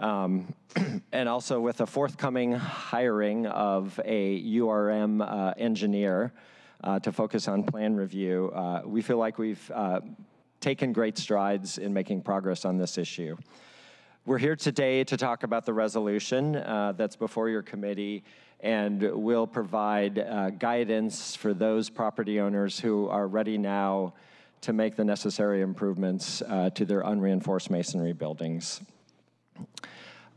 S7: and also with a forthcoming hiring of a URM engineer to focus on plan review, we feel like we've taken great strides in making progress on this issue. We're here today to talk about the resolution that's before your committee, and we'll provide guidance for those property owners who are ready now to make the necessary improvements to their unreinforced masonry buildings.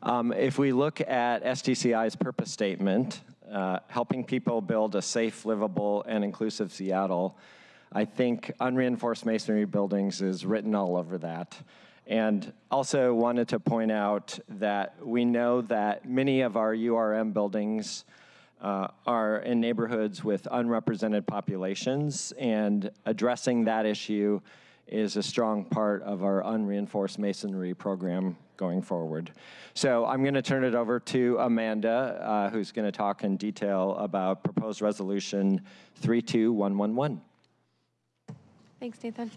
S7: If we look at SDCI's purpose statement, helping people build a safe, livable, and inclusive Seattle, I think unreinforced masonry buildings is written all over that. And also wanted to point out that we know that many of our URM buildings are in neighborhoods with unrepresented populations, and addressing that issue is a strong part of our unreinforced masonry program going forward. So I'm going to turn it over to Amanda, who's going to talk in detail about proposed resolution 32111.
S8: Thanks, Nathan.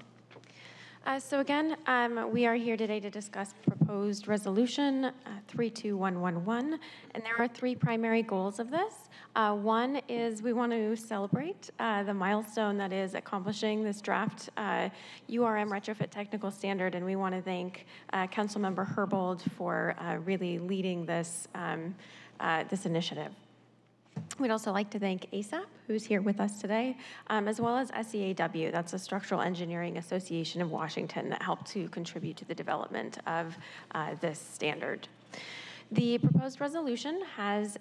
S8: So again, we are here today to discuss proposed resolution 32111, and there are three primary goals of this. One is we want to celebrate the milestone that is accomplishing this draft URM retrofit technical standard, and we want to thank Councilmember Herbold for really leading this, this initiative. We'd also like to thank ASAP, who's here with us today, as well as SEAW, that's the Structural Engineering Association of Washington, that helped to contribute to the development of this standard. The proposed resolution has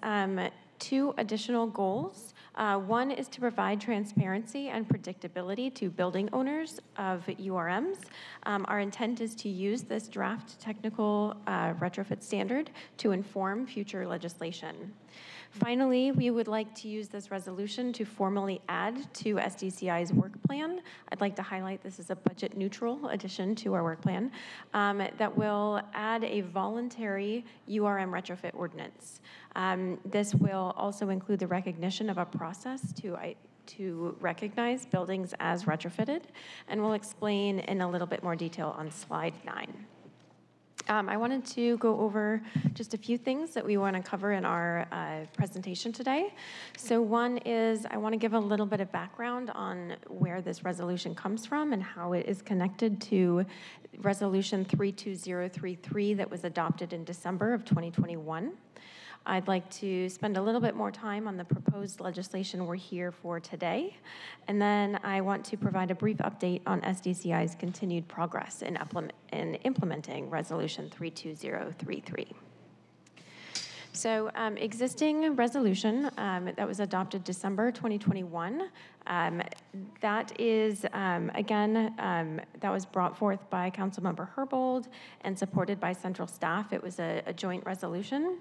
S8: two additional goals. One is to provide transparency and predictability to building owners of URMs. Our intent is to use this draft technical retrofit standard to inform future legislation. Finally, we would like to use this resolution to formally add to SDCI's work plan. I'd like to highlight this is a budget neutral addition to our work plan that will add a voluntary URM retrofit ordinance. This will also include the recognition of a process to recognize buildings as retrofitted, and we'll explain in a little bit more detail on slide 9. I wanted to go over just a few things that we want to cover in our presentation today. So one is I want to give a little bit of background on where this resolution comes from and how it is connected to Resolution 32033 that was adopted in December of 2021. I'd like to spend a little bit more time on the proposed legislation we're here for today. And then I want to provide a brief update on SDCI's continued progress in implementing Resolution 32033. So existing resolution that was adopted December 2021, that is, again, that was brought forth by Councilmember Herbold and supported by central staff. It was a joint resolution.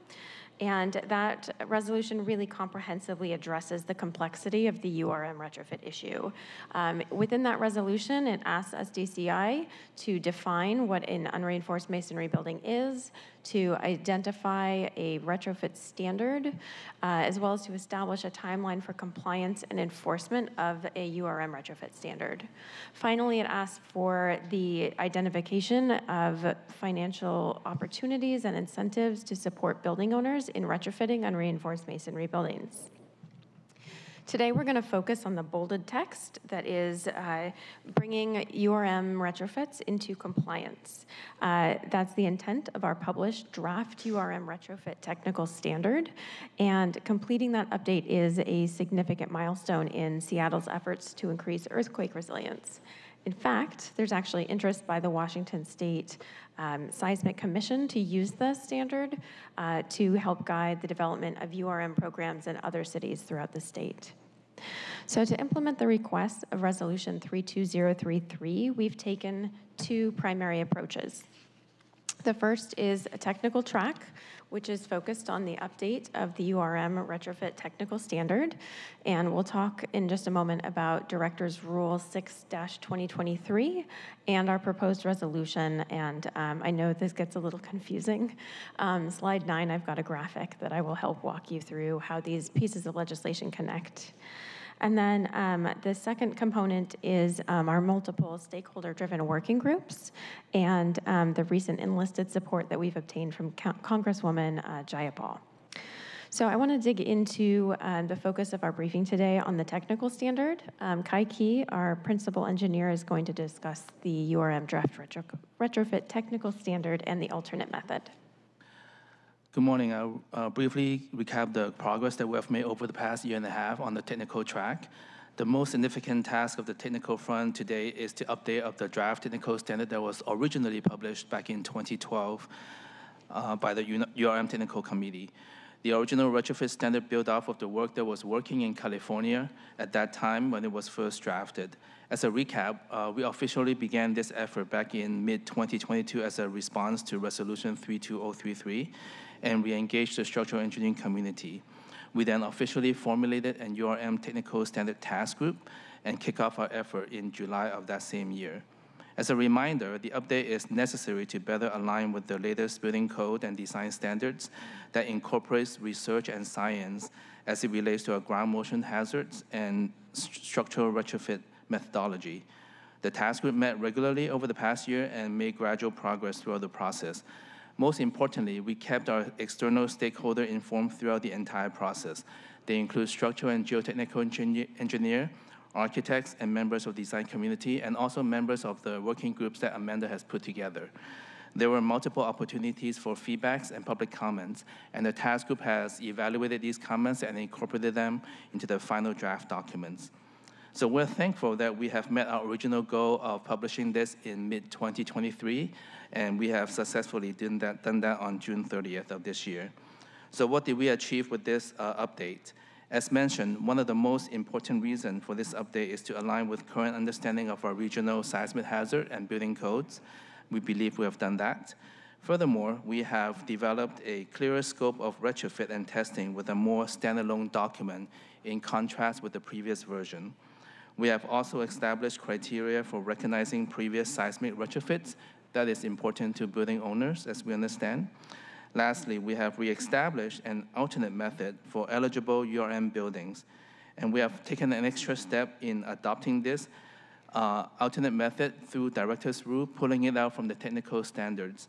S8: And that resolution really comprehensively addresses the complexity of the URM retrofit issue. Within that resolution, it asks SDCI to define what an unreinforced masonry building is, to identify a retrofit standard, as well as to establish a timeline for compliance and enforcement of a URM retrofit standard. Finally, it asks for the identification of financial opportunities and incentives to support building owners in retrofitting unreinforced masonry buildings. Today, we're going to focus on the bolded text that is bringing URM retrofits into compliance. That's the intent of our published draft URM retrofit technical standard, and completing that update is a significant milestone in Seattle's efforts to increase earthquake resilience. In fact, there's actually interest by the Washington State Seismic Commission to use the standard to help guide the development of URM programs in other cities throughout the state. So to implement the request of Resolution 32033, we've taken two primary approaches. The first is a technical track, which is focused on the update of the URM retrofit technical standard. And we'll talk in just a moment about Director's Rule 6-2023 and our proposed resolution. And I know this gets a little confusing. Slide 9, I've got a graphic that I will help walk you through how these pieces of legislation connect. And then the second component is our multiple stakeholder-driven working groups and the recent enlisted support that we've obtained from Congresswoman Jayapal. So I want to dig into the focus of our briefing today on the technical standard. Kai Key, our principal engineer, is going to discuss the URM draft retrofit technical standard and the alternate method.
S9: Good morning. I'll briefly recap the progress that we have made over the past year and a half on the technical track. The most significant task of the technical front today is the update of the draft technical standard that was originally published back in 2012 by the URM Technical Committee. The original retrofit standard built off of the work that was working in California at that time when it was first drafted. As a recap, we officially began this effort back in mid-2022 as a response to Resolution 32033, and we engaged the structural engineering community. We then officially formulated an URM technical standard task group and kicked off our effort in July of that same year. As a reminder, the update is necessary to better align with the latest building code and design standards that incorporates research and science as it relates to our ground motion hazards and structural retrofit methodology. The task group met regularly over the past year and made gradual progress throughout the process. Most importantly, we kept our external stakeholder informed throughout the entire process. They include structural and geotechnical engineer, architects, and members of the design community, and also members of the working groups that Amanda has put together. There were multiple opportunities for feedbacks and public comments, and the task group has evaluated these comments and incorporated them into the final draft documents. So we're thankful that we have met our original goal of publishing this in mid-2023, and we have successfully done that on June 30th of this year. So what did we achieve with this update? As mentioned, one of the most important reasons for this update is to align with current understanding of our regional seismic hazard and building codes. We believe we have done that. Furthermore, we have developed a clearer scope of retrofit and testing with a more standalone document in contrast with the previous version. We have also established criteria for recognizing previous seismic retrofits. That is important to building owners, as we understand. Lastly, we have reestablished an alternate method for eligible URM buildings. And we have taken an extra step in adopting this alternate method through director's rule, pulling it out from the technical standards.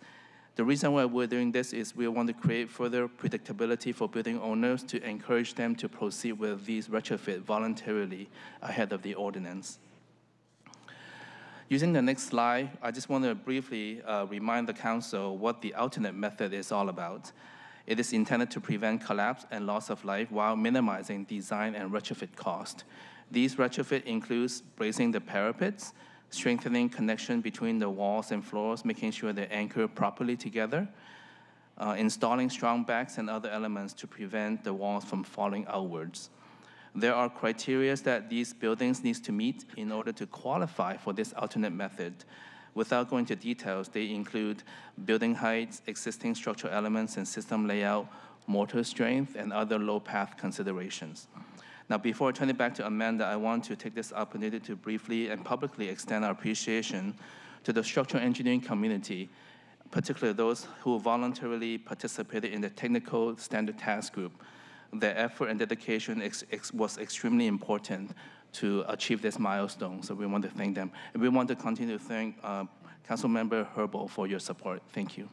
S9: The reason why we're doing this is we want to create further predictability for building owners to encourage them to proceed with these retrofit voluntarily ahead of the ordinance. Using the next slide, I just want to briefly remind the council what the alternate method is all about. It is intended to prevent collapse and loss of life while minimizing design and retrofit cost. These retrofit includes bracing the parapets, strengthening connection between the walls and floors, making sure they're anchored properly together, installing strong backs and other elements to prevent the walls from falling outwards. There are criteria that these buildings need to meet in order to qualify for this alternate method. Without going into details, they include building heights, existing structural elements and system layout, mortar strength, and other low-path considerations. Now, before I turn it back to Amanda, I want to take this opportunity to briefly and publicly extend our appreciation to the structural engineering community, particularly those who voluntarily participated in the technical standard task group. Their effort and dedication was extremely important to achieve this milestone, so we want to thank them. And we want to continue to thank Councilmember Herbold for your support. Thank you.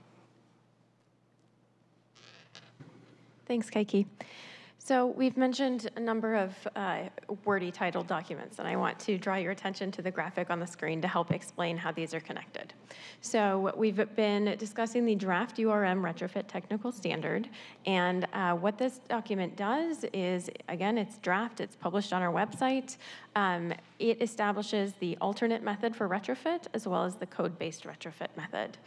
S8: Thanks, Keiki. So we've mentioned a number of wordy titled documents, and I want to draw your attention to the graphic on the screen to help explain how these are connected. So we've been discussing the draft URM retrofit technical standard, and what this document does is, again, it's draft, it's published on our website. It establishes the alternate method for retrofit as well as the code-based retrofit method.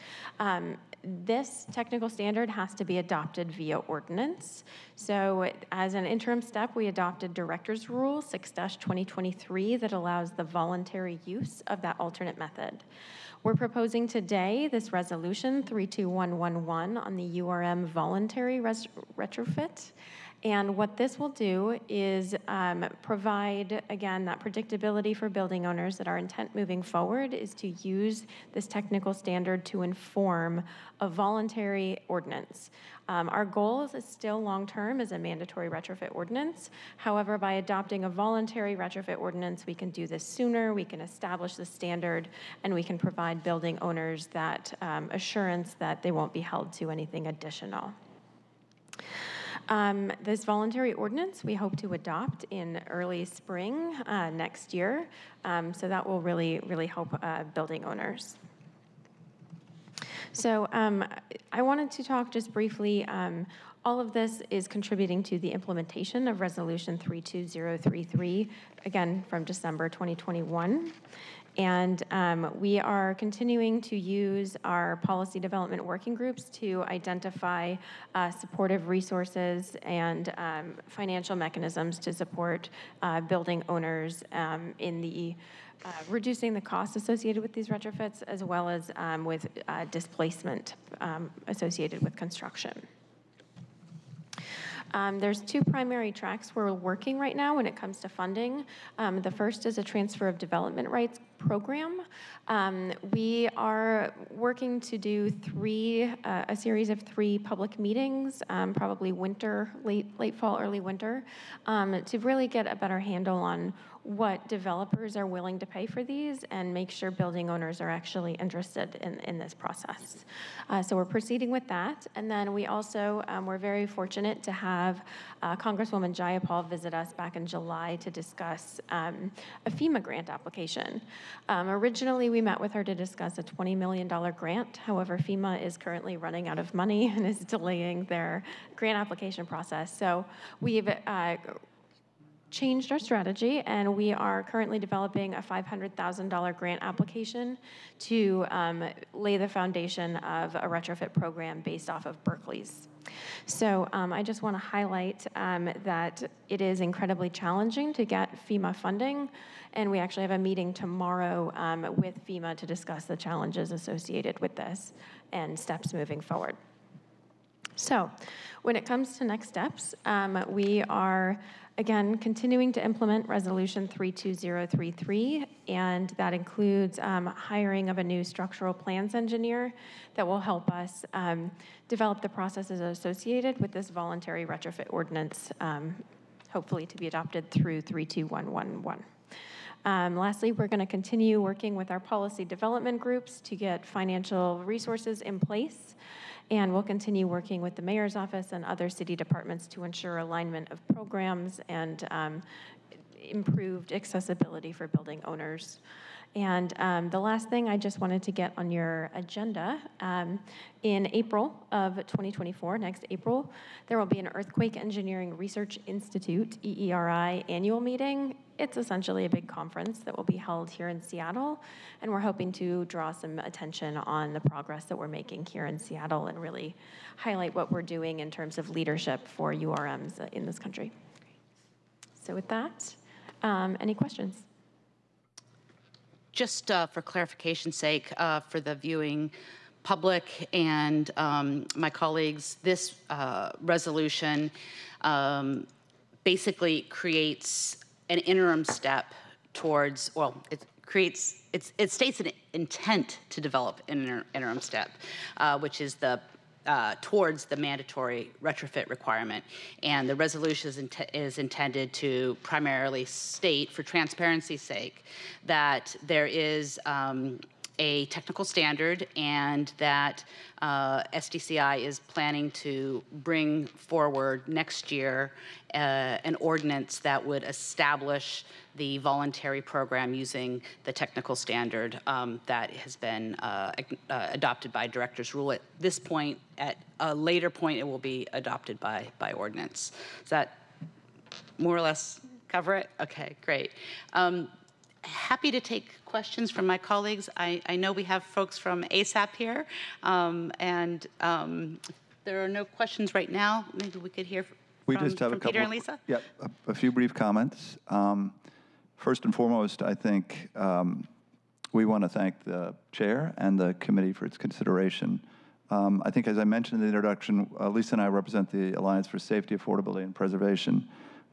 S8: This technical standard has to be adopted via ordinance. So as an interim step, we adopted Director's Rule 6-2023 that allows the voluntary use of that alternate method. We're proposing today this resolution 32111 on the URM voluntary retrofit. And what this will do is provide, again, that predictability for building owners that our intent moving forward is to use this technical standard to inform a voluntary ordinance. Our goal is still long-term as a mandatory retrofit ordinance. However, by adopting a voluntary retrofit ordinance, we can do this sooner, we can establish the standard, and we can provide building owners that assurance that they won't be held to anything additional. This voluntary ordinance we hope to adopt in early spring next year, so that will really help building owners. So I wanted to talk just briefly, all of this is contributing to the implementation of Resolution 32033, again from December 2021. And we are continuing to use our policy development working groups to identify supportive resources and financial mechanisms to support building owners in the reducing the costs associated with these retrofits, as well as with displacement associated with construction. There's two primary tracks we're working right now when it comes to funding. The first is a transfer of development rights program. We are working to do a series of 3 public meetings, probably winter, late fall, early winter, to really get a better handle on what developers are willing to pay for these and make sure building owners are actually interested in this process. So we're proceeding with that. And then we also we're very fortunate to have Congresswoman Jayapal visit us back in July to discuss a FEMA grant application. Originally, we met with her to discuss a $20 million grant. However, FEMA is currently running out of money and is delaying their grant application process. So we've changed our strategy, and we are currently developing a $500,000 grant application to lay the foundation of a retrofit program based off of Berkeley's. So I just want to highlight that it is incredibly challenging to get FEMA funding, and we actually have a meeting tomorrow with FEMA to discuss the challenges associated with this and steps moving forward. So when it comes to next steps, we are again, continuing to implement Resolution 32033, and that includes hiring of a new structural plans engineer that will help us develop the processes associated with this voluntary retrofit ordinance hopefully to be adopted through 32111. Lastly, we're going to continue working with our policy development groups to get financial resources in place, and we'll continue working with the mayor's office and other city departments to ensure alignment of programs and improved accessibility for building owners. And the last thing I just wanted to get on your agenda, in April of 2024, next April, there will be an Earthquake Engineering Research Institute, EERI, annual meeting. It's essentially a big conference that will be held here in Seattle, and we're hoping to draw some attention on the progress that we're making here in Seattle and really highlight what we're doing in terms of leadership for URMs in this country. So with that, any questions?
S1: Just for clarification's sake, for the viewing public and my colleagues, this resolution basically creates an interim step towards, well, it states an intent to develop an interim step, which is the towards the mandatory retrofit requirement. And the resolution is intended to primarily state, for transparency's sake, that there is a technical standard and that SDCI is planning to bring forward next year an ordinance that would establish the voluntary program using the technical standard that has been adopted by director's rule at this point. At a later point, it will be adopted by ordinance. Does that more or less cover it? Okay, great. Happy to take questions from my colleagues. I know we have folks from ASAP here, and there are no questions right now. Maybe we could hear from Peter and Lisa?
S10: Yeah, a few brief comments. First and foremost, I think we want to thank the chair and the committee for its consideration. I think, as I mentioned in the introduction, Lisa and I represent the Alliance for Safety, Affordability, and Preservation,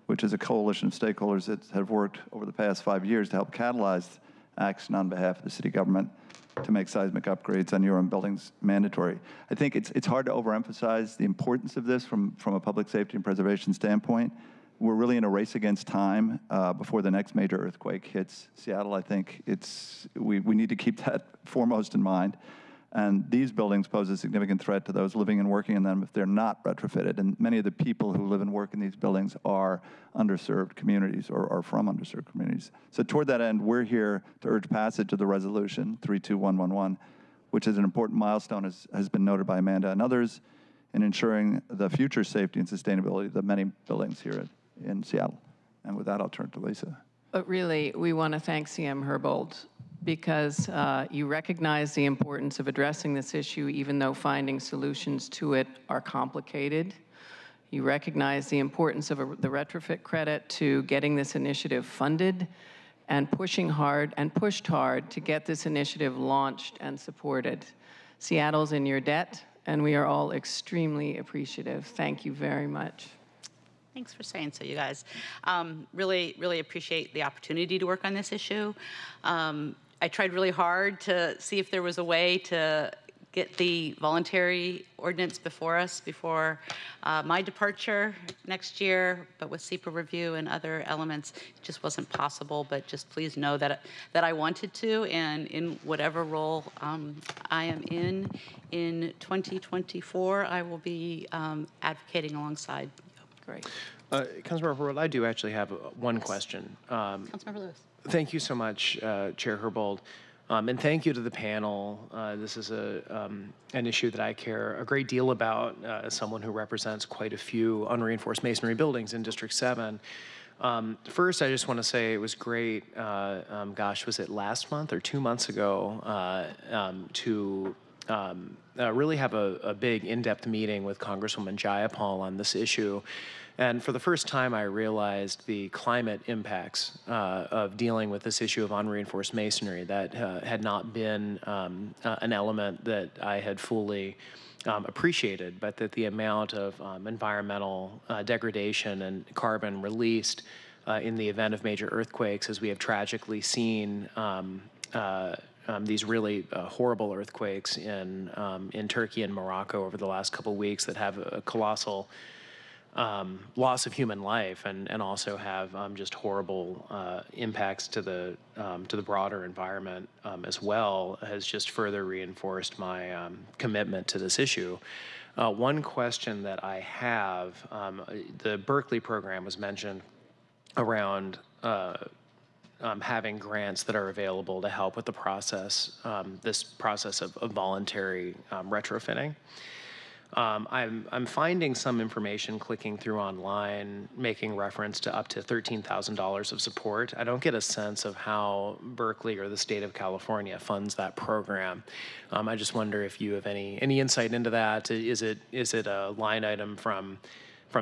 S10: which is a coalition of stakeholders that have worked over the past 5 years to help catalyze action on behalf of the city government to make seismic upgrades on URM buildings mandatory. I think it's hard to overemphasize the importance of this from a public safety and preservation standpoint. We're really in a race against time before the next major earthquake hits Seattle. I think we need to keep that foremost in mind. And these buildings pose a significant threat to those living and working in them if they're not retrofitted. And many of the people who live and work in these buildings are underserved communities or are from underserved communities. So toward that end, we're here to urge passage of the resolution 32111, which is an important milestone, as has been noted by Amanda and others, in ensuring the future safety and sustainability of the many buildings here in Seattle. And with that, I'll turn to Lisa.
S11: But really, we want to thank CM Herbold because you recognize the importance of addressing this issue, even though finding solutions to it are complicated. You recognize the importance of the retrofit credit to getting this initiative funded and pushed hard to get this initiative launched and supported. Seattle's in your debt, and we are all extremely appreciative. Thank you very much.
S1: Thanks for saying so, you guys. Really appreciate the opportunity to work on this issue. I tried really hard to see if there was a way to get the voluntary ordinance before us before my departure next year, but with SEPA review and other elements, it just wasn't possible. But just please know that I wanted to, and in whatever role I am in 2024, I will be advocating alongside.
S11: Great.
S12: Councilmember Herbold, I do actually have one question.
S1: Councilmember Lewis.
S12: Thank you so much, Chair Herbold, and thank you to the panel. This is an issue that I care a great deal about as someone who represents quite a few unreinforced masonry buildings in District 7. First, I just want to say it was great, gosh, was it last month or 2 months ago, to really have a big in-depth meeting with Congresswoman Jayapal on this issue. And for the first time, I realized the climate impacts of dealing with this issue of unreinforced masonry. That had not been an element that I had fully appreciated, but that the amount of environmental degradation and carbon released in the event of major earthquakes, as we have tragically seen these really horrible earthquakes in Turkey and Morocco over the last couple of weeks that have a colossal loss of human life and also have just horrible impacts to the broader environment as well, has just further reinforced my commitment to this issue. One question that I have, the Berkeley program was mentioned around having grants that are available to help with the process, this process of voluntary retrofitting. I'm finding some information clicking through online making reference to up to $13,000 of support. I don't get a sense of how Berkeley or the state of California funds that program. I just wonder if you have any insight into that. Is it a line item from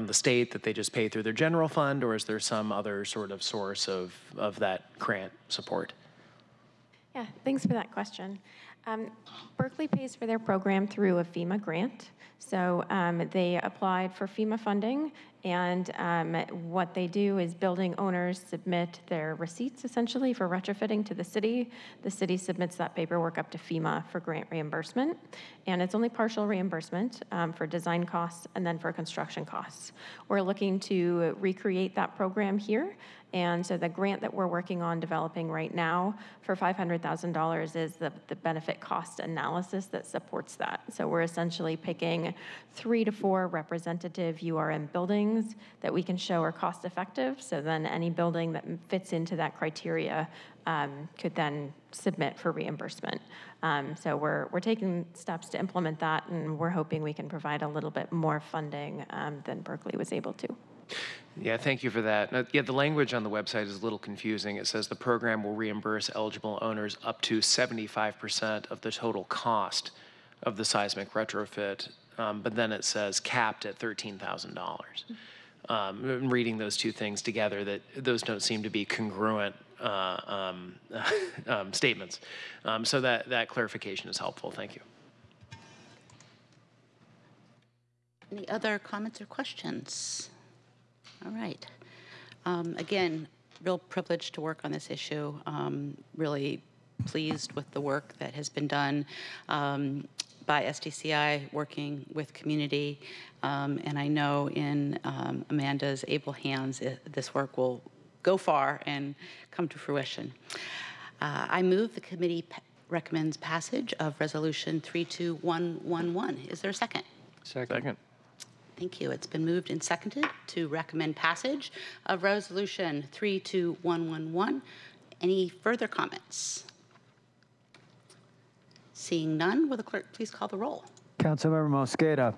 S12: the state that they just pay through their general fund, or is there some other sort of source of that grant support?
S8: Yeah, thanks for that question. Berkeley pays for their program through a FEMA grant. So they applied for FEMA funding, and what they do is building owners submit their receipts essentially for retrofitting to the city. The city submits that paperwork up to FEMA for grant reimbursement, and it's only partial reimbursement for design costs and then for construction costs. We're looking to recreate that program here. And so the grant that we're working on developing right now for $500,000 is the benefit cost analysis that supports that. So we're essentially picking 3 to 4 representative URM buildings that we can show are cost effective. So then any building that fits into that criteria could then submit for reimbursement. So we're taking steps to implement that, and we're hoping we can provide a little bit more funding than Berkeley was able to.
S12: Yeah, thank you for that. Yeah, the language on the website is a little confusing. It says the program will reimburse eligible owners up to 75% of the total cost of the seismic retrofit, but then it says capped at $13,000. Reading those two things together, that those don't seem to be congruent statements. So that clarification is helpful. Thank you.
S1: Any other comments or questions? All right. Again, real privilege to work on this issue. Really pleased with the work that has been done by SDCI working with community. And I know in Amanda's able hands, this work will go far and come to fruition. I move the committee recommends passage of Resolution 32111. Is there a second?
S12: Second.
S1: Thank you. It's been moved and seconded to recommend passage of Resolution 32111. Any further comments? Seeing none, will the clerk please call the roll?
S6: Councilmember Mosqueda.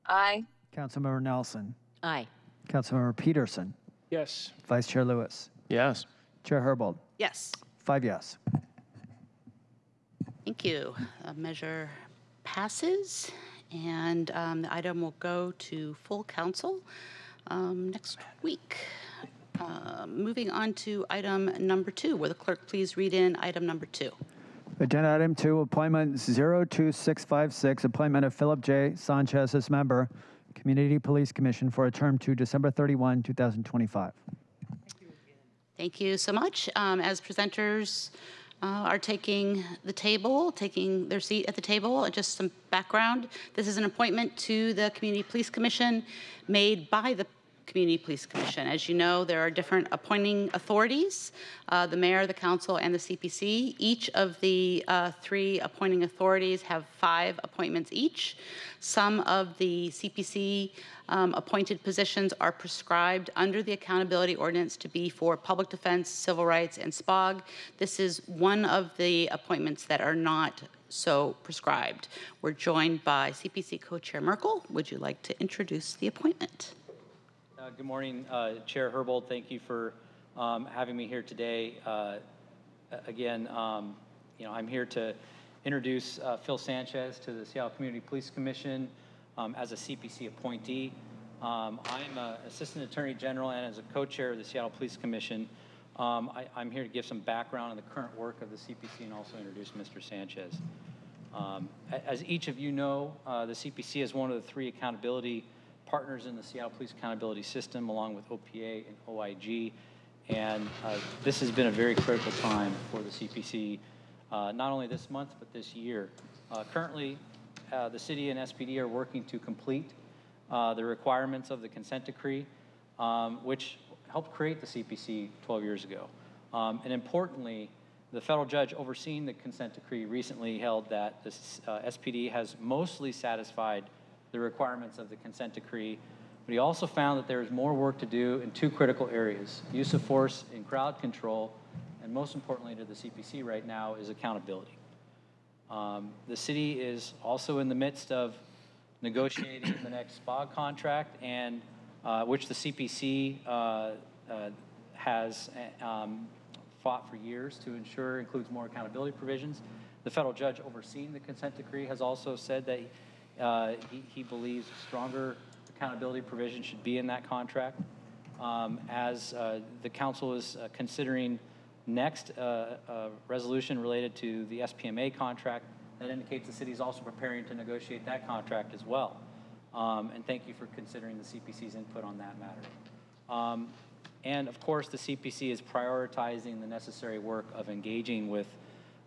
S13: Aye.
S6: Councilmember Nelson.
S13: Aye.
S6: Councilmember Peterson.
S12: Yes.
S6: Vice Chair Lewis.
S12: Yes.
S6: Chair Herbold.
S1: Yes.
S6: 5 yes.
S1: Thank you. The measure passes, and the item will go to full council next week. Moving on to item number 2. Will the clerk please read in item number 2?
S6: Agenda item 2, appointment 02656, appointment of Philip J. Sanchez as member, Community Police Commission for a term to December 31, 2025.
S1: Thank you so much. As presenters are taking their seat at the table, just some background. This is an appointment to the Community Police Commission made by the Community Police Commission. As you know, there are different appointing authorities, the mayor, the council, and the CPC. Each of the 3 appointing authorities have 5 appointments each. Some of the CPC appointed positions are prescribed under the accountability ordinance to be for public defense, civil rights, and SPOG. This is one of the appointments that are not so prescribed. We're joined by CPC Co-Chair Merkel. Would you like to introduce the appointment?
S14: Good morning, Chair Herbold. Thank you for having me here today. Again, I'm here to introduce Phil Sanchez to the Seattle Community Police Commission as a CPC appointee. I'm an Assistant Attorney General and as a co-chair of the Seattle Police Commission. I'm here to give some background on the current work of the CPC and also introduce Mr. Sanchez. As each of you know, the CPC is one of the 3 accountability partners in the Seattle Police Accountability System, along with OPA and OIG. And this has been a very critical time for the CPC, not only this month, but this year. Currently, the city and SPD are working to complete the requirements of the consent decree, which helped create the CPC 12 years ago. And importantly, the federal judge overseeing the consent decree recently held that the SPD has mostly satisfied the requirements of the consent decree, but he also found that there is more work to do in two critical areas: use of force and crowd control, and most importantly to the CPC right now is accountability. The city is also in the midst of negotiating the next SPOG contract, and which the CPC has fought for years to ensure includes more accountability provisions. The federal judge overseeing the consent decree has also said that he believes stronger accountability provision should be in that contract. As the council is considering next resolution related to the SPMA contract, that indicates the city is also preparing to negotiate that contract as well. And thank you for considering the CPC's input on that matter. And of course, the CPC is prioritizing the necessary work of engaging with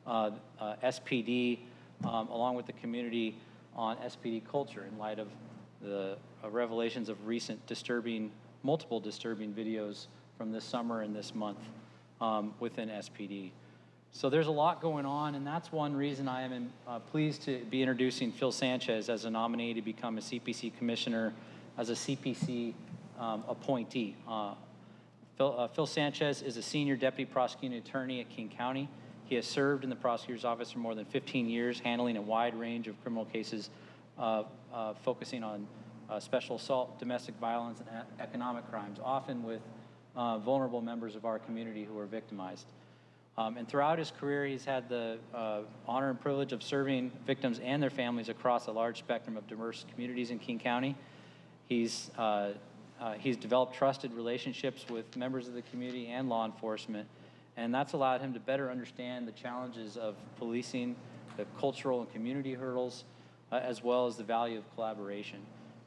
S14: SPD along with the community on SPD culture in light of the revelations of recent multiple disturbing videos from this summer and this month within SPD. So there's a lot going on, and that's one reason I am pleased to be introducing Phil Sanchez as a nominee to become a CPC commissioner as a CPC appointee. Phil Sanchez is a senior deputy prosecuting attorney at King County. He has served in the prosecutor's office for more than 15 years, handling a wide range of criminal cases, focusing on special assault, domestic violence, and economic crimes, often with vulnerable members of our community who are victimized. And throughout his career, he's had the honor and privilege of serving victims and their families across a large spectrum of diverse communities in King County. He's developed trusted relationships with members of the community and law enforcement, and that's allowed him to better understand the challenges of policing, the cultural and community hurdles, as well as the value of collaboration.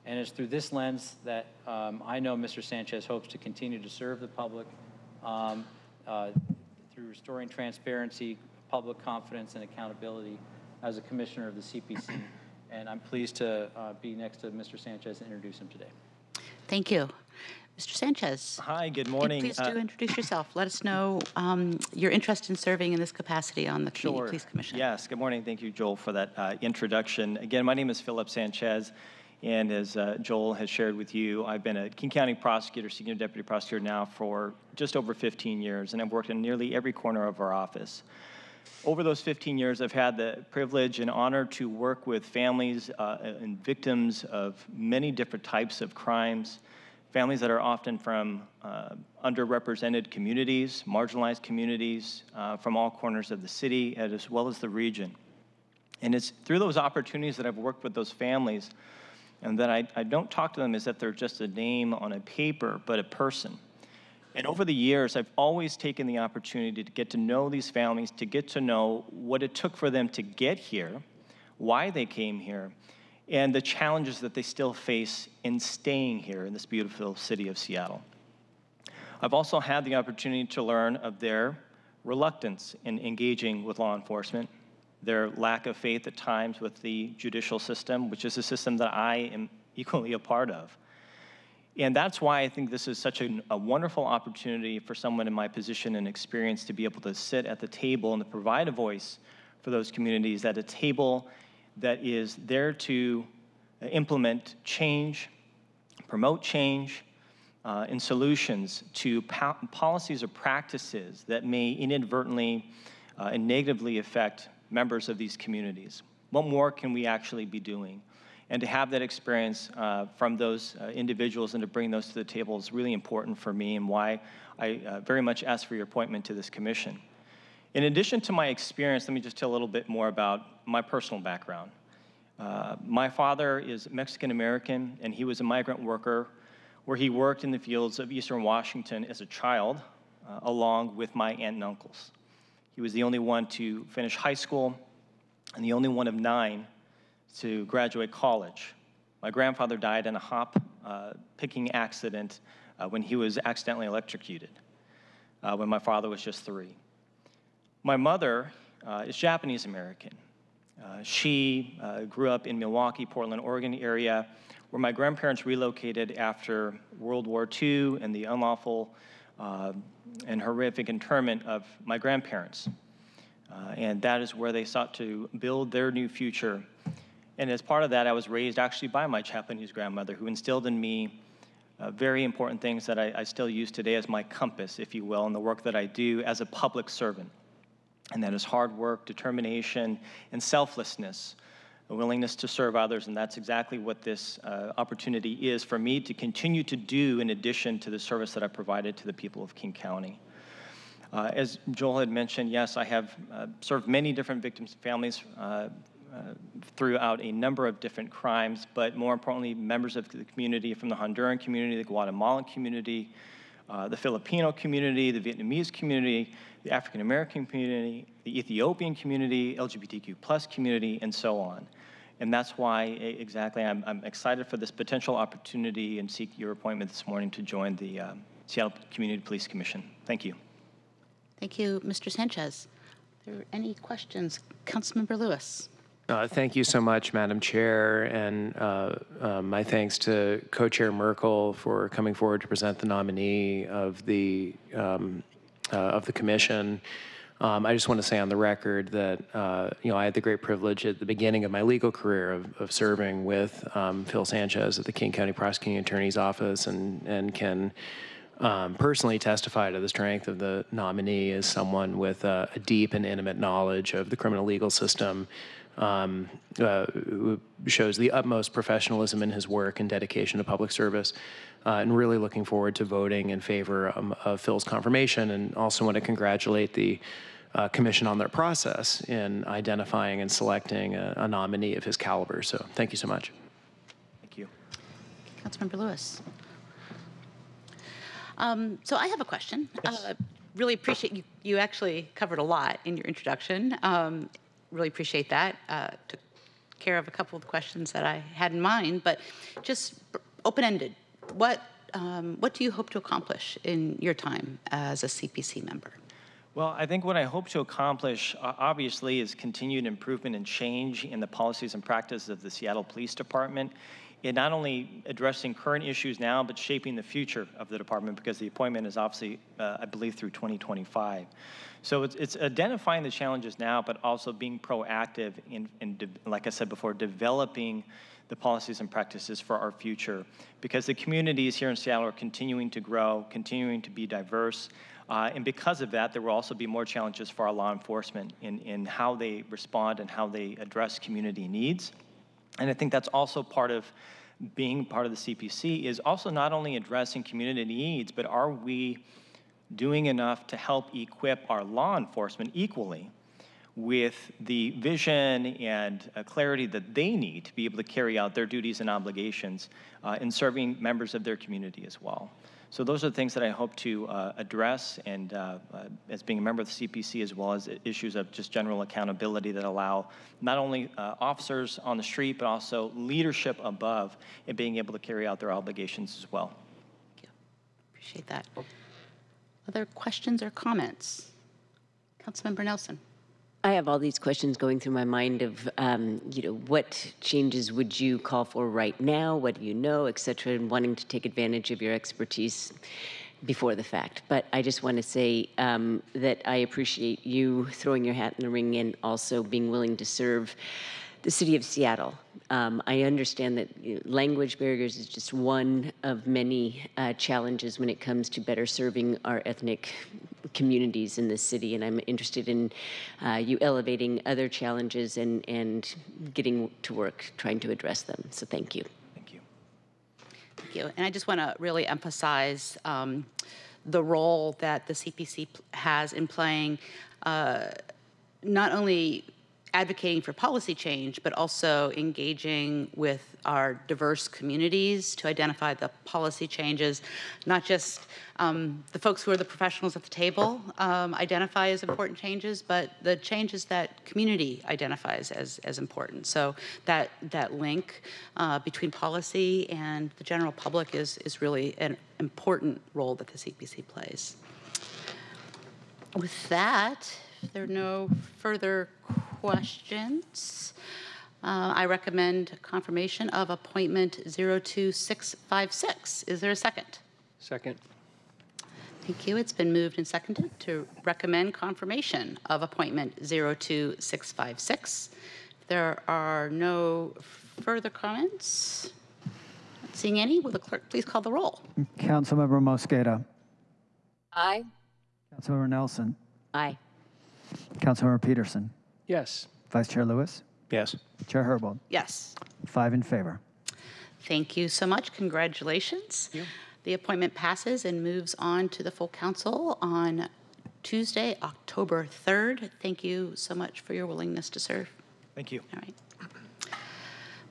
S14: And it's through this lens that I know Mr. Sanchez hopes to continue to serve the public through restoring transparency, public confidence, and accountability as a commissioner of the CPC. And I'm pleased to be next to Mr. Sanchez and introduce him today.
S1: Thank you. Mr. Sanchez.
S7: Hi, good morning.
S1: Please do introduce yourself. Let us know your interest in serving in this capacity on the Community Police Commission.
S7: Yes, good morning. Thank you, Joel, for that introduction. Again, my name is Philip Sanchez, and as Joel has shared with you, I've been a King County prosecutor, senior deputy prosecutor now for just over 15 years, and I've worked in nearly every corner of our office. Over those 15 years, I've had the privilege and honor to work with families and victims of many different types of crimes, families that are often from underrepresented communities, marginalized communities from all corners of the city as well as the region. And it's through those opportunities that I've worked with those families and that I don't talk to them as if they're just a name on a paper, but a person. And over the years, I've always taken the opportunity to get to know these families, to get to know what it took for them to get here, why they came here, and the challenges that they still face in staying here in this beautiful city of Seattle. I've also had the opportunity to learn of their reluctance in engaging with law enforcement, their lack of faith at times with the judicial system, which is a system that I am equally a part of. And that's why I think this is such a wonderful opportunity for someone in my position and experience to be able to sit at the table and to provide a voice for those communities at a table that is there to implement change, promote change, and solutions to policies or practices that may inadvertently and negatively affect members of these communities. What more can we actually be doing? And to have that experience from those individuals and to bring those to the table is really important for me and why I very much ask for your appointment to this commission. In addition to my experience, let me just tell a little bit more about my personal background. My father is Mexican-American, and he was a migrant worker where he worked in the fields of Eastern Washington as a child, along with my aunt and uncles. He was the only one to finish high school and the only one of 9 to graduate college. My grandfather died in a hop picking accident when he was accidentally electrocuted when my father was just 3. My mother is Japanese American. She grew up in Milwaukee, Portland, Oregon area,
S15: where my grandparents relocated after World War II and the unlawful and horrific internment of my grandparents. And that is where they sought to build their new future. And as part of that, I was raised actually by my Japanese grandmother, who instilled in me very important things that I still use today as my compass, if you will, in the work that I do as a public servant. And that is hard work, determination, and selflessness, a willingness to serve others. And that's exactly what this opportunity is for me to continue to do in addition to the service that I provided to the people of King County. As Joel had mentioned, yes, I have served many different victims' families throughout a number of different crimes, but more importantly, members of the community from the Honduran community, the Guatemalan community, the Filipino community, the Vietnamese community, the African American community, the Ethiopian community, LGBTQ plus community, and so on. And that's why exactly I'm excited for this potential opportunity and seek your appointment this morning to join the Seattle Community Police Commission. Thank you.
S1: Thank you, Mr. Sanchez. Are there any questions? Councilmember Lewis.
S12: Thank you so much, Madam Chair, and my thanks to Co-Chair Merkel for coming forward to present the nominee of the commission. I just want to say on the record that I had the great privilege at the beginning of my legal career of serving with Phil Sanchez at the King County Prosecuting Attorney's Office, and can personally testify to the strength of the nominee as someone with a deep and intimate knowledge of the criminal legal system, who shows the utmost professionalism in his work and dedication to public service, and really looking forward to voting in favor of Phil's confirmation, and also want to congratulate the commission on their process in identifying and selecting a nominee of his caliber. So thank you so much.
S15: Thank you.
S1: Councilmember Lewis. So I have a question.
S15: Yes.
S1: Really appreciate you actually covered a lot in your introduction. Really appreciate that. Took care of a couple of questions that I had in mind, but just open-ended. What do you hope to accomplish in your time as a CPC member?
S15: Well, I think what I hope to accomplish, obviously, is continued improvement and change in the policies and practices of the Seattle Police Department, in not only addressing current issues now, but shaping the future of the department, because the appointment is obviously, I believe, through 2025. So it's identifying the challenges now, but also being proactive in, like I said before, developing the policies and practices for our future, because the communities here in Seattle are continuing to grow, continuing to be diverse, and because of that, there will also be more challenges for our law enforcement in how they respond and how they address community needs. And I think that's also part of being part of the CPC, is also not only addressing community needs, but are we doing enough to help equip our law enforcement equally with the vision and clarity that they need to be able to carry out their duties and obligations in serving members of their community as well. So those are the things that I hope to address, and as being a member of the CPC, as well as issues of just general accountability that allow not only officers on the street, but also leadership above in being able to carry out their obligations as well.
S1: Thank you. Appreciate that. Other questions or comments? Councilmember Nelson.
S16: I have all these questions going through my mind of, what changes would you call for right now? What do you know, et cetera, and wanting to take advantage of your expertise before the fact. But I just want to say that I appreciate you throwing your hat in the ring and also being willing to serve the city of Seattle. I understand that language barriers is just one of many challenges when it comes to better serving our ethnic communities in this city, and I'm interested in you elevating other challenges and getting to work trying to address them. So thank you.
S15: Thank you.
S1: Thank you. And I just want to really emphasize the role that the CPC has in playing not only advocating for policy change, but also engaging with our diverse communities to identify the policy changes, not just the folks who are the professionals at the table identify as important changes, but the changes that community identifies as important. So that link between policy and the general public is really an important role that the CPC plays. With that, if there are no further questions, I recommend confirmation of appointment 02656. Is there a second?
S12: Second.
S1: Thank you. It's been moved and seconded to recommend confirmation of appointment 02656. If there are no further comments, not seeing any, will the clerk please call the roll?
S6: Councilmember Mosqueda.
S13: Aye.
S6: Councilmember Nelson.
S16: Aye.
S6: Councilmember Peterson.
S12: Yes.
S6: Vice Chair Lewis.
S12: Yes.
S6: Chair Herbold.
S1: Yes.
S6: 5 in favor.
S1: Thank you so much. Congratulations.
S12: Thank you.
S1: The appointment passes and moves on to the full council on Tuesday, October 3rd. Thank you so much for your willingness to serve.
S12: Thank you.
S1: All right.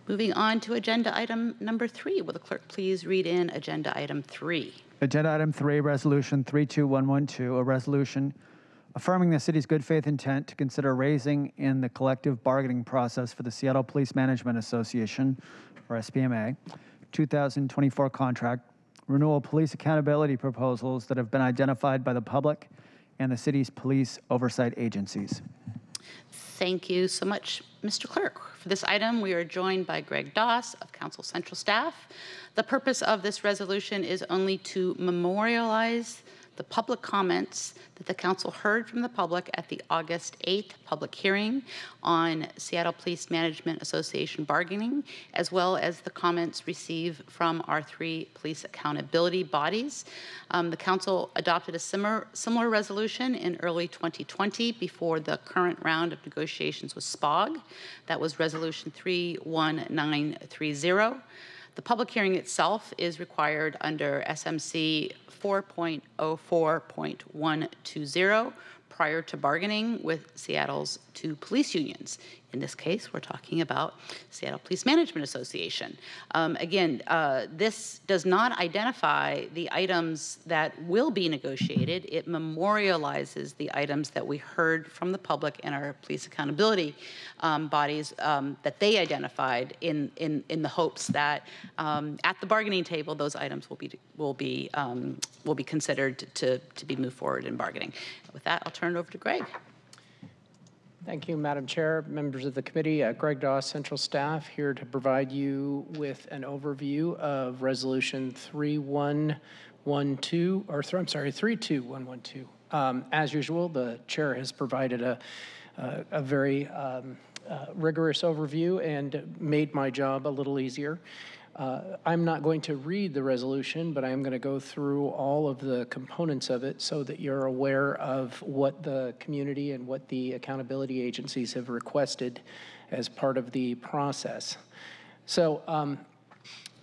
S1: Moving on to agenda item number 3. Will the clerk please read in agenda item 3?
S6: Agenda item 3, resolution 32112, a resolution affirming the city's good faith intent to consider raising in the collective bargaining process for the Seattle Police Management Association, or SPMA, 2024 contract renewal police accountability proposals that have been identified by the public and the city's police oversight agencies.
S1: Thank you so much, Mr. Clerk. For this item, we are joined by Greg Doss of Council Central staff. The purpose of this resolution is only to memorialize the public comments that the council heard from the public at the August 8th public hearing on Seattle Police Management Association bargaining, as well as the comments received from our 3 police accountability bodies. The council adopted a similar resolution in early 2020 before the current round of negotiations with SPOG. That was resolution 31930. The public hearing itself is required under SMC 4.04.120 prior to bargaining with Seattle's 2 police unions. In this case, we're talking about Seattle Police Management Association. This does not identify the items that will be negotiated. It memorializes the items that we heard from the public and our police accountability bodies that they identified in the hopes that at the bargaining table, those items will be considered to be moved forward in bargaining. With that, I'll turn it over to Greg.
S11: Thank you, Madam Chair, members of the committee. Greg Doss, Central staff, here to provide you with an overview of Resolution 32112. As usual, the chair has provided a very rigorous overview and made my job a little easier. I'm not going to read the resolution, but I'm going to go through all of the components of it so that you're aware of what the community and what the accountability agencies have requested as part of the process. So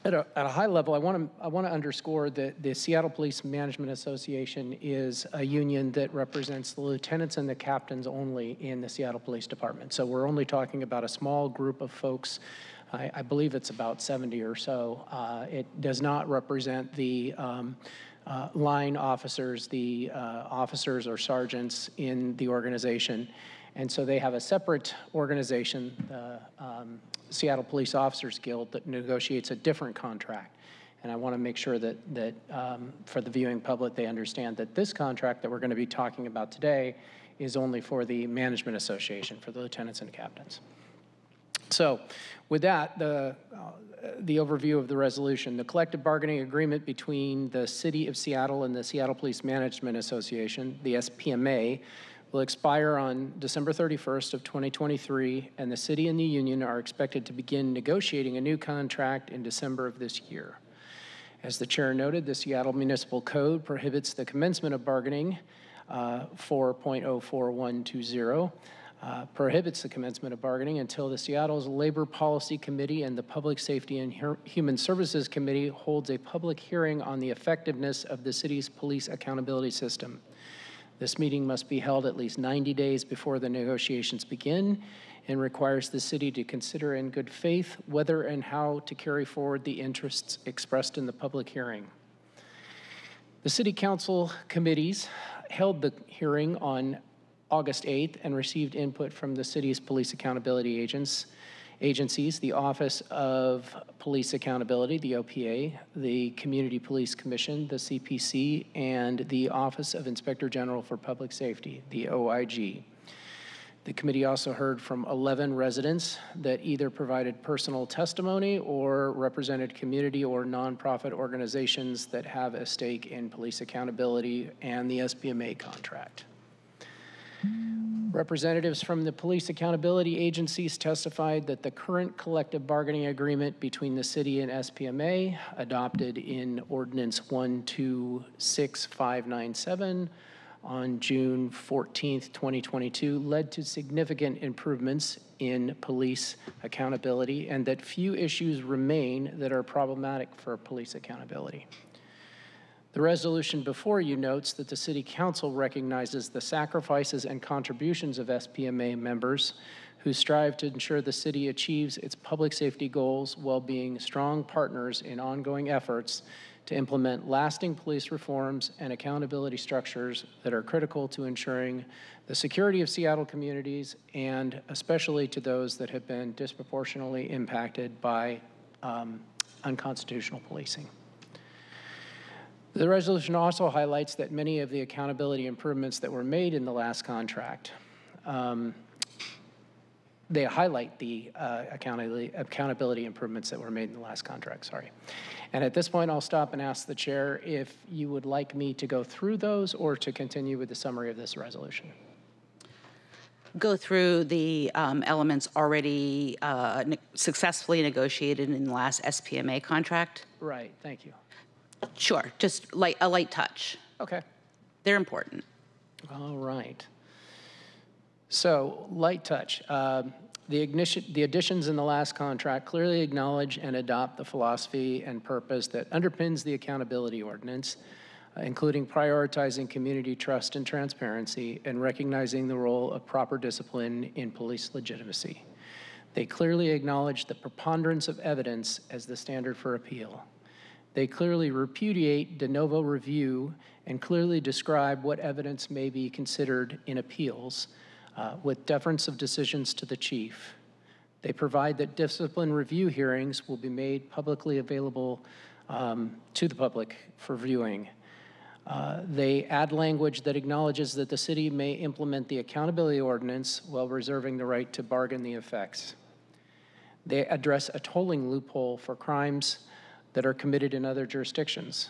S11: at a high level, I want to underscore that the Seattle Police Management Association is a union that represents the lieutenants and the captains only in the Seattle Police Department. So we're only talking about a small group of folks. I believe it's about 70 or so. It does not represent the line officers, the officers or sergeants in the organization. And so they have a separate organization, the Seattle Police Officers Guild, that negotiates a different contract. And I want to make sure that for the viewing public, they understand that this contract that we're going to be talking about today is only for the Management Association, for the lieutenants and captains. So with that, the overview of the resolution, the collective bargaining agreement between the City of Seattle and the Seattle Police Management Association, the SPMA, will expire on December 31st of 2023, and the city and the union are expected to begin negotiating a new contract in December of this year. As the chair noted, the Seattle Municipal Code prohibits the commencement of bargaining, 4.04120, prohibits the commencement of bargaining until the Seattle's Labor Policy Committee and the Public Safety and Human Services Committee holds a public hearing on the effectiveness of the city's police accountability system. This meeting must be held at least 90 days before the negotiations begin and requires the city to consider in good faith whether and how to carry forward the interests expressed in the public hearing. The City Council committees held the hearing on August 8th and received input from the city's police accountability agencies, the Office of Police Accountability, the OPA, the Community Police Commission, the CPC, and the Office of Inspector General for Public Safety, the OIG.
S12: The committee also heard from 11 residents that either provided personal testimony or represented community or nonprofit organizations that have a stake in police accountability and the SPMA contract. Representatives from the police accountability agencies testified that the current collective bargaining agreement between the city and SPMA, adopted in Ordinance 126597 on June 14th, 2022, led to significant improvements in police accountability, and that few issues remain that are problematic for police accountability. The resolution before you notes that the City Council recognizes the sacrifices and contributions of SPMA members who strive to ensure the city achieves its public safety goals while being strong partners in ongoing efforts to implement lasting police reforms and accountability structures that are critical to ensuring the security of Seattle communities, and especially to those that have been disproportionately impacted by unconstitutional policing. The resolution also highlights that many of the accountability improvements that were made in the last contract, they highlight the accountability improvements that were made in the last contract, sorry. And at this point, I'll stop and ask the chair if you would like me to go through those or to continue with the summary of this resolution.
S1: Go through the elements already successfully negotiated in the last SPMA contract?
S12: Right, thank you.
S1: Sure, just a light touch.
S12: Okay.
S1: They're important.
S12: All right. So, light touch. The additions in the last contract clearly acknowledge and adopt the philosophy and purpose that underpins the accountability ordinance, including prioritizing community trust and transparency and recognizing the role of proper discipline in police legitimacy. They clearly acknowledge the preponderance of evidence as the standard for appeal. They clearly repudiate de novo review and clearly describe what evidence may be considered in appeals with deference of decisions to the chief. They provide that discipline review hearings will be made publicly available to the public for viewing. They add language that acknowledges that the city may implement the accountability ordinance while reserving the right to bargain the effects. They address a tolling loophole for crimes that are committed in other jurisdictions.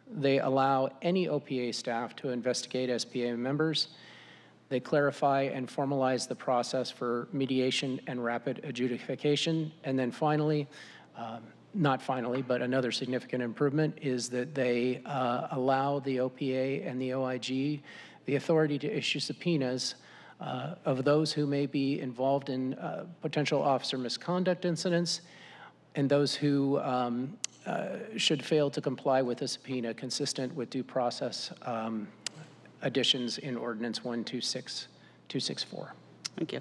S12: They allow any OPA staff to investigate SPA members. They clarify and formalize the process for mediation and rapid adjudication. And then finally, not finally, but another significant improvement is that they allow the OPA and the OIG the authority to issue subpoenas of those who may be involved in potential officer misconduct incidents and those who should fail to comply with a subpoena consistent with due process additions in Ordinance 126264.
S1: Thank you.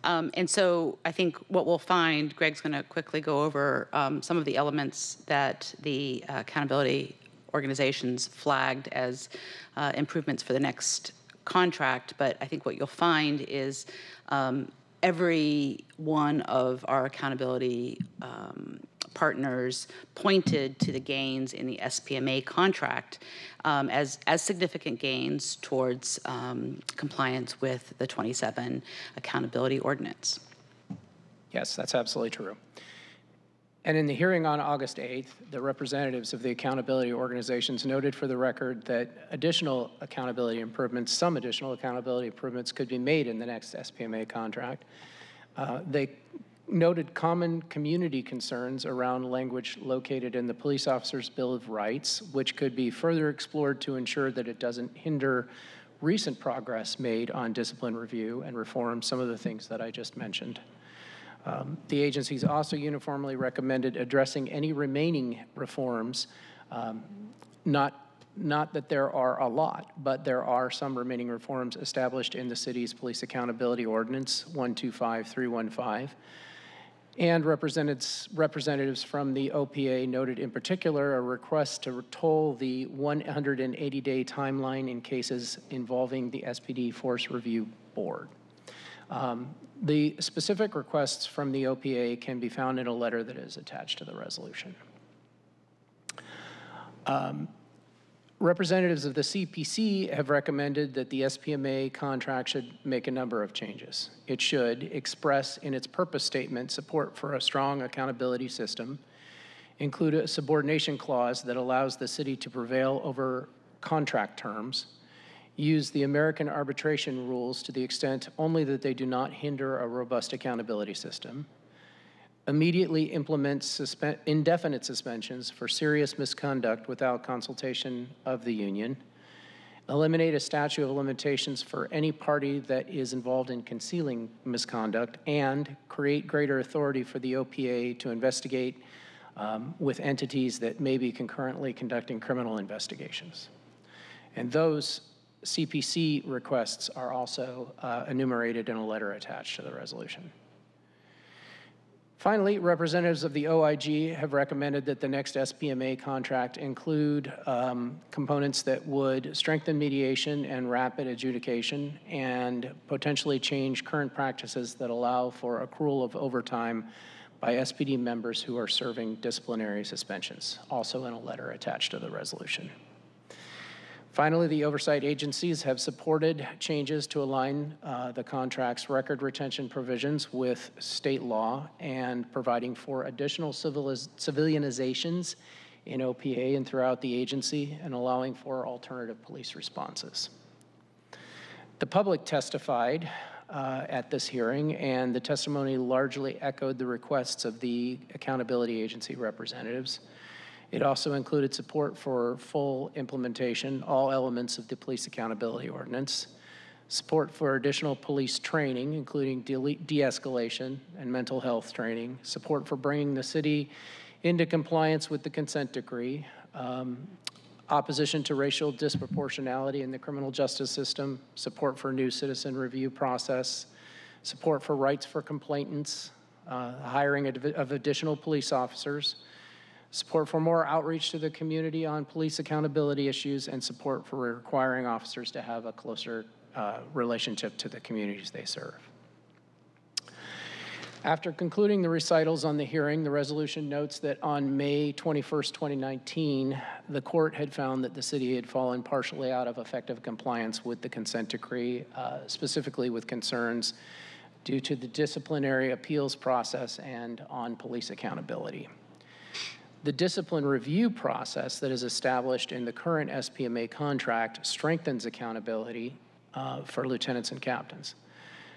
S1: And so I think what we'll find, Greg's going to quickly go over some of the elements that the accountability organizations flagged as improvements for the next contract, but I think what you'll find is every one of our accountability partners pointed to the gains in the SPMA contract as significant gains towards compliance with the 27 accountability ordinance.
S12: Yes, that's absolutely true. And in the hearing on August 8th, the representatives of the accountability organizations noted for the record that additional accountability improvements, some additional accountability improvements could be made in the next SPMA contract. They noted common community concerns around language located in the Police Officers' Bill of Rights, which could be further explored to ensure that it doesn't hinder recent progress made on discipline review and reform, some of the things that I just mentioned. The agencies also uniformly recommended addressing any remaining reforms, not that there are a lot, but there are some remaining reforms established in the city's Police Accountability Ordinance 125315. And representatives from the OPA noted in particular a request to toll the 180-day timeline in cases involving the SPD Force Review Board. The specific requests from the OPA can be found in a letter that is attached to the resolution. Representatives of the CPC have recommended that the SPMA contract should make a number of changes. It should express in its purpose statement support for a strong accountability system, include a subordination clause that allows the city to prevail over contract terms, use the American arbitration rules to the extent only that they do not hinder a robust accountability system, immediately implement indefinite suspensions for serious misconduct without consultation of the union, eliminate a statute of limitations for any party that is involved in concealing misconduct, and create greater authority for the OPA to investigate with entities that may be concurrently conducting criminal investigations. And those CPC requests are also enumerated in a letter attached to the resolution. Finally, representatives of the OIG have recommended that the next SPMA contract include components that would strengthen mediation and rapid adjudication and potentially change current practices that allow for accrual of overtime by SPD members who are serving disciplinary suspensions, also in a letter attached to the resolution. Finally, the oversight agencies have supported changes to align the contract's record retention provisions with state law and providing for additional civilianizations in OPA and throughout the agency and allowing for alternative police responses. The public testified at this hearing, and the testimony largely echoed the requests of the accountability agency representatives. It also included support for full implementation, all elements of the police accountability ordinance, support for additional police training, including de-escalation and mental health training, support for bringing the city into compliance with the consent decree, opposition to racial disproportionality in the criminal justice system, support for a new citizen review process, support for rights for complainants, hiring of additional police officers, support for more outreach to the community on police accountability issues, and support for requiring officers to have a closer relationship to the communities they serve. After concluding the recitals on the hearing, the resolution notes that on May 21st, 2019, the court had found that the city had fallen partially out of effective compliance with the consent decree, specifically with concerns due to the disciplinary appeals process and on police accountability. The discipline review process that is established in the current SPMA contract strengthens accountability for lieutenants and captains.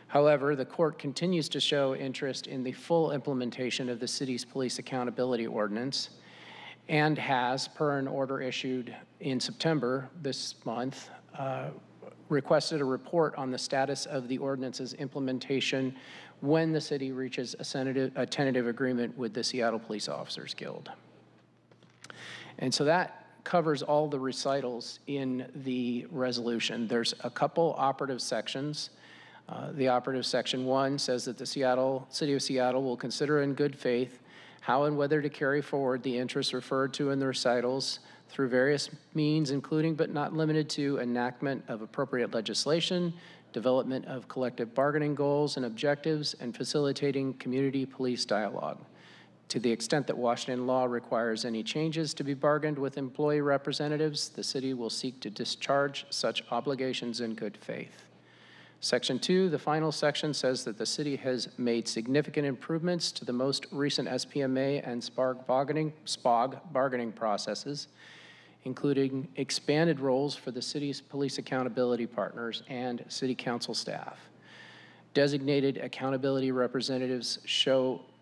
S12: However, the court continues to show interest in the full implementation of the city's police accountability ordinance and has, per an order issued in September this month, requested a report on the status of the ordinance's implementation when the city reaches a tentative agreement with the Seattle Police Officers Guild. And so that covers all the recitals in the resolution. There's a couple operative sections. The operative section 1 says that the City of Seattle will consider in good faith how and whether to carry forward the interests referred to in the recitals through various means, including but not limited to enactment of appropriate legislation, development of collective bargaining goals and objectives, and facilitating community police dialogue. To the extent that Washington law requires any changes to be bargained with employee representatives, the city will seek to discharge such obligations in good faith. Section 2, the final section, says that the city has made significant improvements to the most recent SPMA and SPOG bargaining processes, including expanded roles for the city's police accountability partners and city council staff. Designated accountability representatives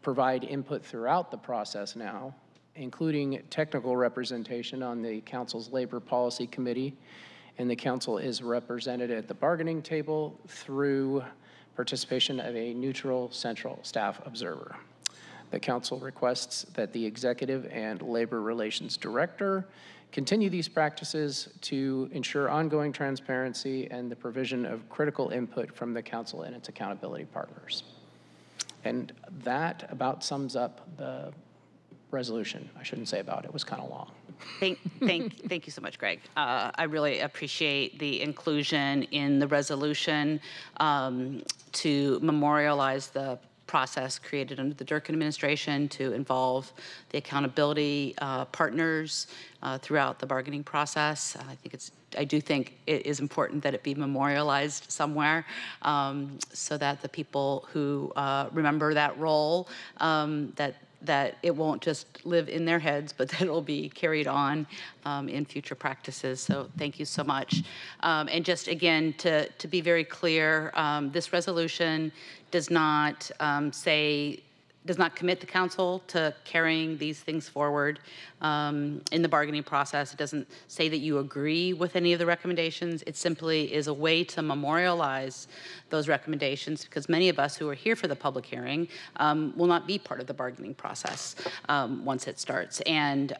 S12: provide input throughout the process now, including technical representation on the council's labor policy committee, and the council is represented at the bargaining table through participation of a neutral central staff observer. The council requests that the executive and labor relations director continue these practices to ensure ongoing transparency and the provision of critical input from the council and its accountability partners. And that about sums up the resolution. I shouldn't say about, it was kind of long.
S1: Thank you so much, Greg. I really appreciate the inclusion in the resolution to memorialize the process created under the Durkin administration to involve the accountability partners throughout the bargaining process. I do think it is important that it be memorialized somewhere so that the people who remember that role, that it won't just live in their heads, but that it'll be carried on in future practices. So thank you so much. And just again, to be very clear, this resolution does not does not commit the council to carrying these things forward in the bargaining process. It doesn't say that you agree with any of the recommendations. It simply is a way to memorialize those recommendations, because many of us who are here for the public hearing will not be part of the bargaining process once it starts. And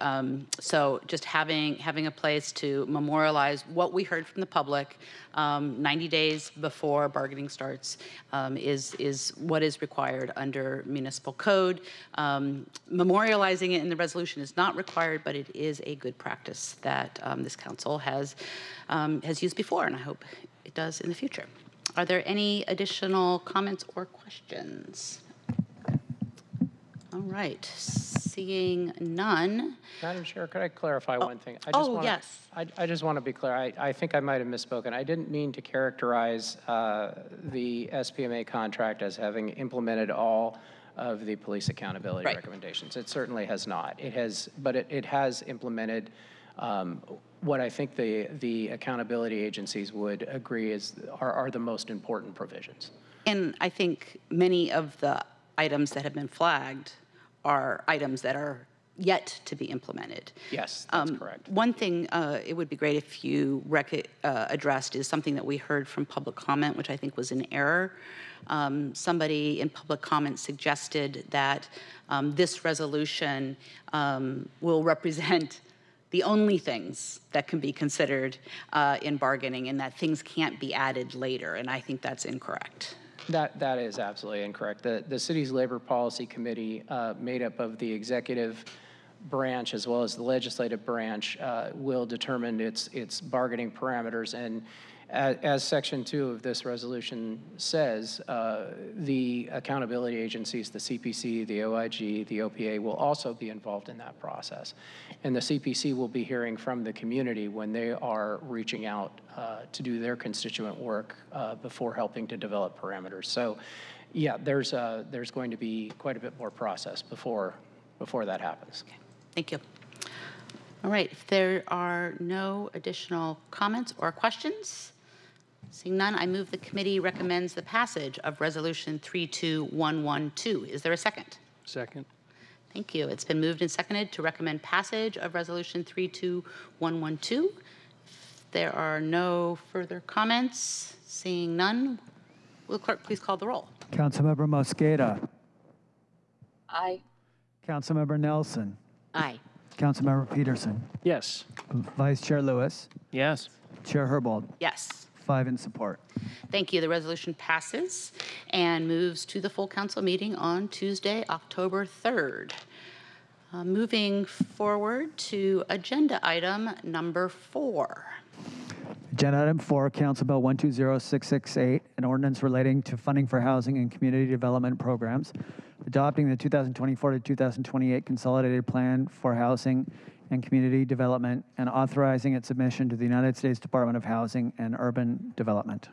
S1: so just having a place to memorialize what we heard from the public 90 days before bargaining starts is what is required under municipal code. Memorializing it in the resolution is not required, but it is a good practice that this council has used before, and I hope it does in the future. Are there any additional comments or questions? All right, seeing none.
S12: Madam Chair, could I clarify one thing?
S1: Yes.
S12: I just want to be clear. I think I might have misspoken. I didn't mean to characterize the SPMA contract as having implemented all of the police accountability recommendations. It certainly has not. It has, but it has implemented what I think the accountability agencies would agree are the most important provisions. And I think many of the items that have been flagged are items that are yet to be implemented. Yes, that's correct. One thing it would be great if you addressed is something that we heard from public comment, which I think was an error. Somebody in public comment suggested that this resolution will represent the only things that can be considered in bargaining, and that things can't be added later, and I think that's incorrect. That is absolutely incorrect. The city's labor policy committee, made up of the executive branch as well as the legislative branch, will determine its bargaining parameters. And as Section 2 of this resolution says, the accountability agencies, the CPC, the OIG, the OPA, will also be involved in that process. And the CPC will be hearing from the community when they are reaching out to do their constituent work before helping to develop parameters. So, yeah, there's going to be quite a bit more process before that happens. Okay. Thank you. All right, if there are no additional comments or questions, seeing none, I move the committee recommends the passage of Resolution 32112. Is there a second?
S17: Second.
S1: Thank you. It's been moved and seconded to recommend passage of Resolution 32112. If there are no further comments, seeing none, will the clerk please call the roll?
S6: Councilmember Mosqueda.
S13: Aye.
S6: Councilmember Nelson.
S16: Aye.
S6: Councilmember Peterson.
S17: Yes.
S6: Vice Chair Lewis.
S17: Yes.
S6: Chair Herbold.
S1: Yes.
S6: 5 in support.
S1: Thank you. The resolution passes and moves to the full council meeting on Tuesday, October 3rd. Moving forward to agenda item number 4.
S6: Agenda item 4, Council Bill 120668, an ordinance relating to funding for housing and community development programs, adopting the 2024 to 2028 Consolidated Plan for Housing and Community Development, and authorizing its submission to the United States Department of Housing and Urban Development.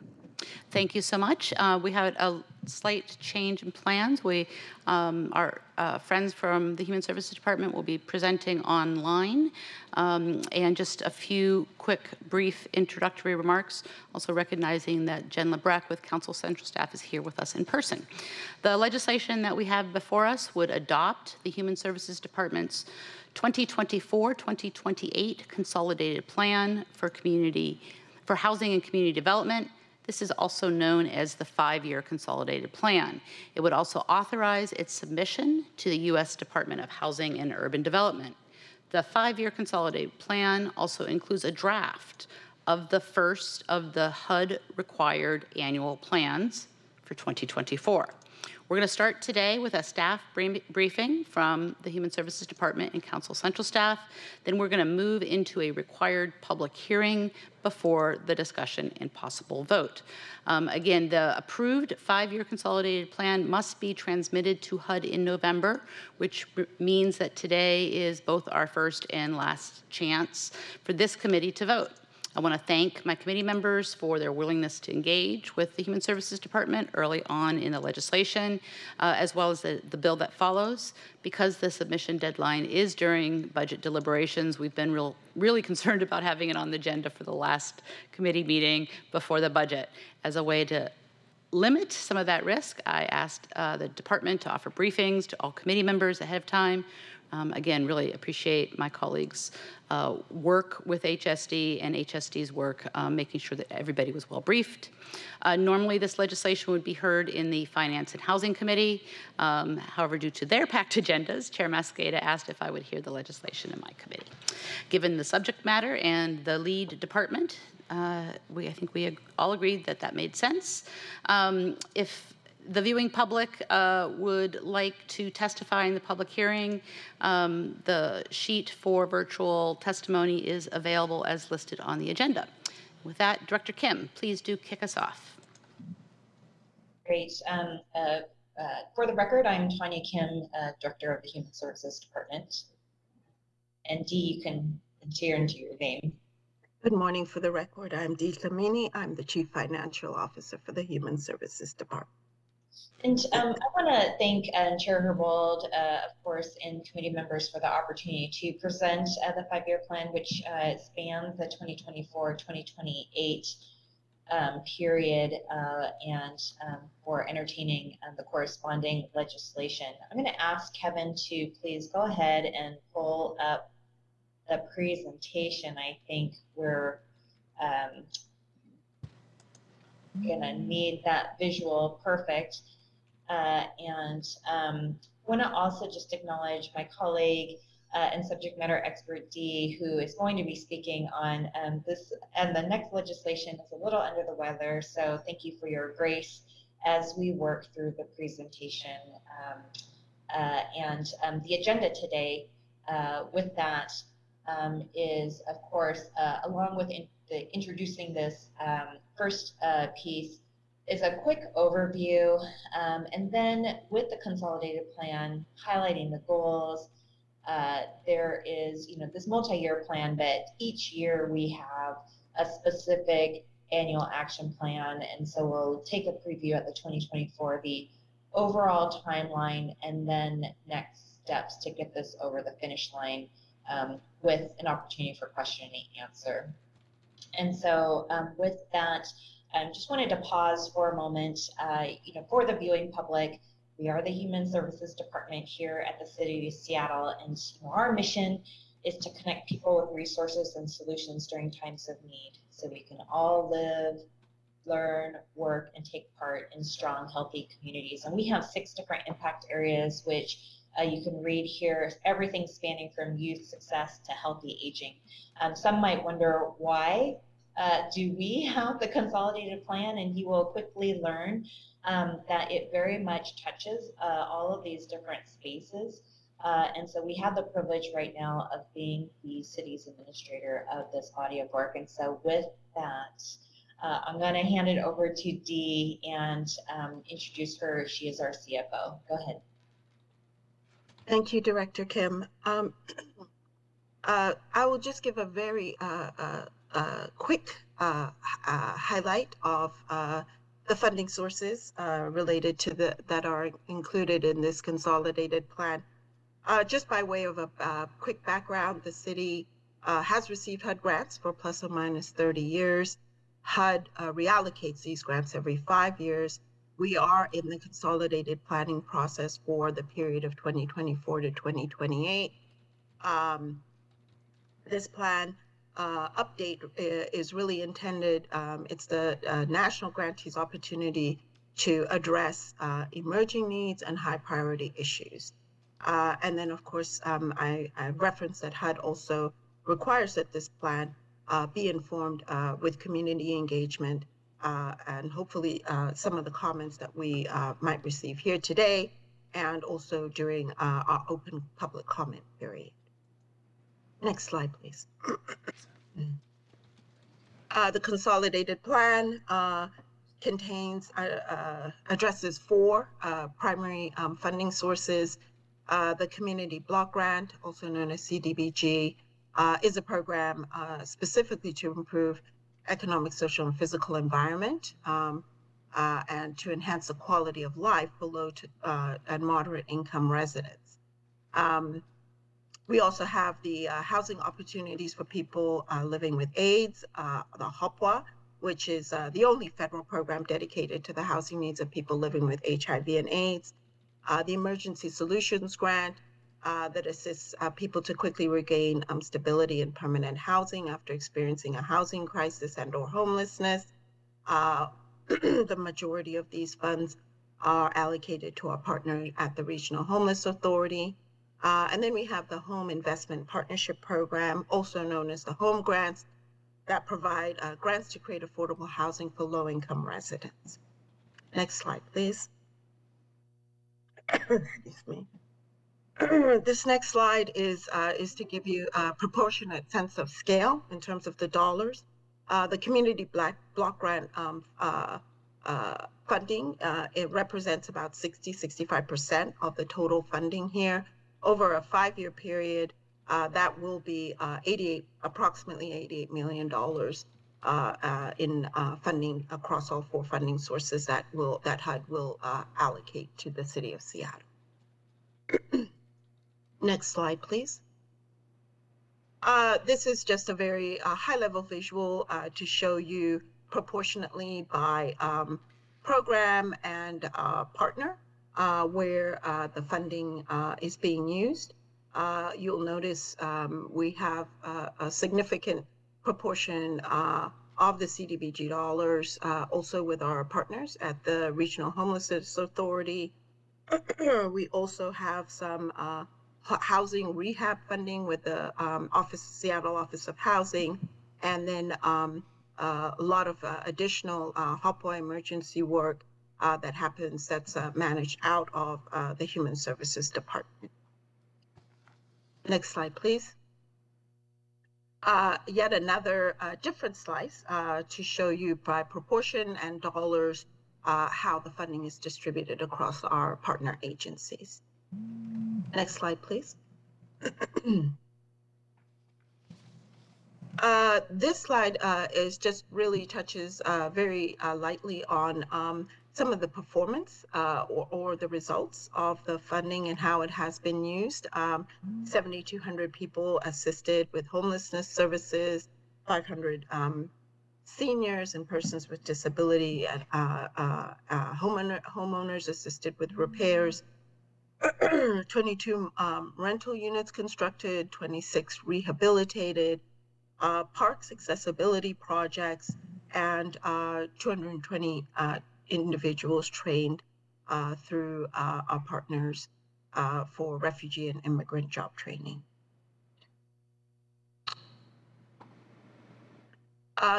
S1: Thank you so much. We had a slight change in plans. Our friends from the Human Services Department will be presenting online. And just a few quick, brief introductory remarks, also recognizing that Jen Lebrecht with Council Central staff is here with us in person. The legislation that we have before us would adopt the Human Services Department's 2024-2028 Consolidated Plan for Housing and Community Development. This is also known as the 5-year Consolidated Plan. It would also authorize its submission to the U.S. Department of Housing and Urban Development. The 5-year Consolidated Plan also includes a draft of the first of the HUD-required annual plans for 2024. We're going to start today with a staff briefing from the Human Services Department and Council Central staff. Then we're going to move into a required public hearing before the discussion and possible vote. Again, the approved 5-year consolidated plan must be transmitted to HUD in November, which means that today is both our first and last chance for this committee to vote. I want to thank my committee members for their willingness to engage with the Human Services Department early on in the legislation, as well as the bill that follows. Because the submission deadline is during budget deliberations, we've been really concerned about having it on the agenda for the last committee meeting before the budget. As a way to limit some of that risk, I asked the department to offer briefings to all committee members ahead of time. Again, really appreciate my colleagues' work with HSD and HSD's work making sure that everybody was well briefed. Normally, this legislation would be heard in the Finance and Housing Committee. However, due to their packed agendas, Chair Mascada asked if I would hear the legislation in my committee. Given the subject matter and the lead department, I think we all agreed that that made sense. If the viewing public would like to testify in the public hearing, the sheet for virtual testimony is available as listed on the agenda. With that, Director Kim, please do kick us off.
S17: Great. For the record, I'm Tanya Kim, Director of the Human Services Department. And Dee, you can enter into your name.
S18: Good morning. For the record, I'm Dee Kamini. I'm the Chief Financial Officer for the Human Services Department.
S17: And I want to thank Chair Herbold, of course, and committee members for the opportunity to present the 5-year plan, which spans the 2024-2028 period, and for entertaining the corresponding legislation. I'm going to ask Kevin to please go ahead and pull up the presentation. I think we're going to need that visual perfect. And want to also just acknowledge my colleague and subject matter expert Dee, who is going to be speaking on this, and the next legislation is a little under the weather, so thank you for your grace as we work through the presentation. And the agenda today with that is, of course, along with introducing this first piece, is a quick overview, and then with the consolidated plan, highlighting the goals. There is, this multi-year plan, but each year we have a specific annual action plan, and so we'll take a preview at the 2024, the overall timeline, and then next steps to get this over the finish line with an opportunity for question and answer. And so with that, just wanted to pause for a moment, for the viewing public. We are the Human Services Department here at the City of Seattle, and our mission is to connect people with resources and solutions during times of need, so we can all live, learn, work, and take part in strong, healthy communities. And we have 6 different impact areas, which you can read here, everything spanning from youth success to healthy aging. Some might wonder why do we have the consolidated plan, and you will quickly learn that it very much touches all of these different spaces. And so we have the privilege right now of being the city's administrator of this body of work. And so with that, I'm going to hand it over to Dee and introduce her. She is our CFO. Go ahead.
S18: Thank you, Director Kim. I will just give a very quick highlight of the funding sources related to that are included in this consolidated plan. Just by way of a quick background, the city has received HUD grants for plus or minus 30 years. HUD reallocates these grants every 5 years. We are in the consolidated planning process for the period of 2024 to 2028. This plan update is really intended, it's the national grantee's opportunity to address emerging needs and high priority issues. And then, of course, I referenced that HUD also requires that this plan be informed with community engagement and hopefully some of the comments that we might receive here today and also during our open public comment period. Next slide, please. The consolidated plan contains, addresses four primary funding sources. The Community Block Grant, also known as CDBG, is a program specifically to improve economic, social, and physical environment and to enhance the quality of life for low to and moderate income residents. We also have the housing opportunities for people living with AIDS, the HOPWA, which is the only federal program dedicated to the housing needs of people living with HIV and AIDS. The Emergency Solutions Grant that assists people to quickly regain stability and permanent housing after experiencing a housing crisis and or homelessness. The majority of these funds are allocated to our partner at the Regional Homeless Authority. And then we have the Home Investment Partnership Program, also known as the Home Grants, that provide grants to create affordable housing for low-income residents. Next slide, please. Excuse me. This next slide is to give you a proportionate sense of scale in terms of the dollars. The Community Block Grant funding, it represents about 60–65% of the total funding here. Over a 5-year period, that will be approximately $88 million in funding across all four funding sources that HUD will allocate to the City of Seattle. Next slide, please. This is just a very high-level visual to show you proportionately by program and partner where the funding is being used. You'll notice we have a significant proportion of the CDBG dollars also with our partners at the Regional Homelessness Authority. We also have some housing rehab funding with the Seattle Office of Housing, and then a lot of additional HOPWA emergency work that happens that's managed out of the Human Services Department. Next slide, please. Yet another different slice to show you by proportion and dollars how the funding is distributed across our partner agencies. Next slide, please. This slide is just really touches very lightly on some of the performance or the results of the funding and how it has been used. 7,200 people assisted with homelessness services, 500 seniors and persons with disability, and homeowners assisted with repairs, 22 rental units constructed, 26 rehabilitated, parks accessibility projects, and 220 individuals trained through our partners for refugee and immigrant job training.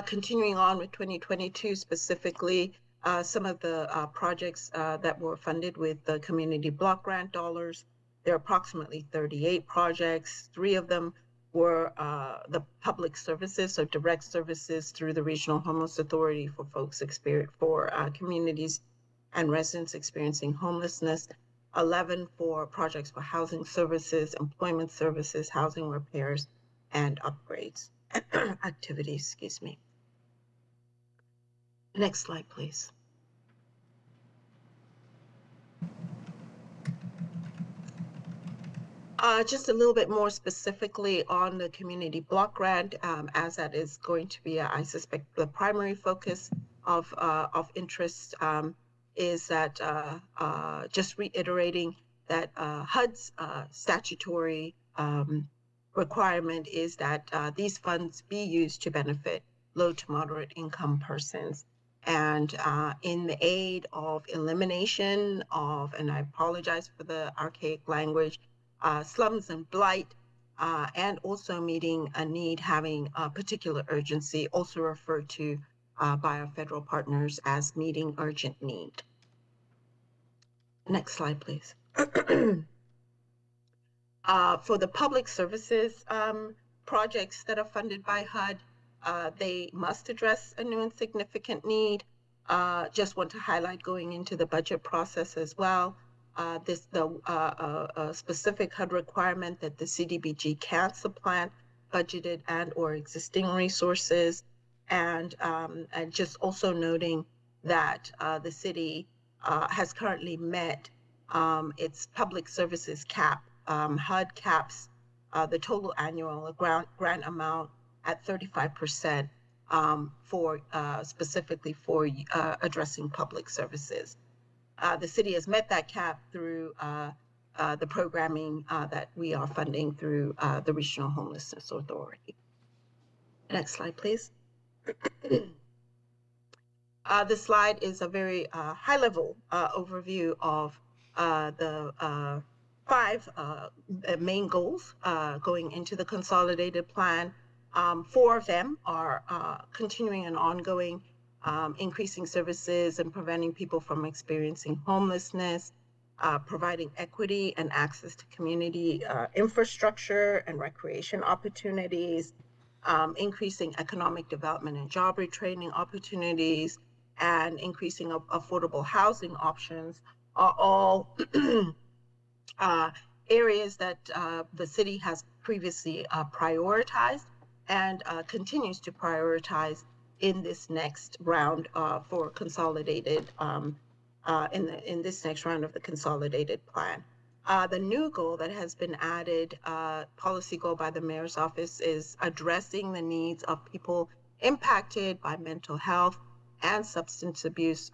S18: Continuing on with 2022 specifically, some of the projects that were funded with the Community Block Grant dollars, there are approximately 38 projects. 3 of them were the public services, so direct services through the Regional Homeless Authority for folks for communities and residents experiencing homelessness. 11 for projects for housing services, employment services, housing repairs, and upgrades activities. Excuse me. Next slide, please. Just a little bit more specifically on the Community Block Grant, as that is going to be, I suspect, the primary focus of interest, is that just reiterating that HUD's statutory requirement is that these funds be used to benefit low to moderate income persons. And in the aid of elimination of, and I apologize for the archaic language, slums and blight, and also meeting a need having a particular urgency, also referred to by our federal partners as meeting urgent need. Next slide, please. For the public services projects that are funded by HUD, they must address a new and significant need. Just want to highlight going into the budget process as well, the specific HUD requirement that the CDBG can supplant budgeted and or existing resources, and just also noting that the city has currently met its public services cap. HUD caps the total annual grant amount at 35% for specifically for addressing public services. The city has met that cap through the programming that we are funding through the Regional Homelessness Authority. Next slide, please. This slide is a very high-level overview of the 5 main goals going into the consolidated plan. 4 of them are continuing and ongoing, increasing services and preventing people from experiencing homelessness, providing equity and access to community infrastructure and recreation opportunities, increasing economic development and job retraining opportunities, and increasing affordable housing options are all areas that the city has previously prioritized and continues to prioritize in this next round for consolidated, in this next round of the consolidated plan. The new goal that has been added, policy goal by the mayor's office, is addressing the needs of people impacted by mental health and substance abuse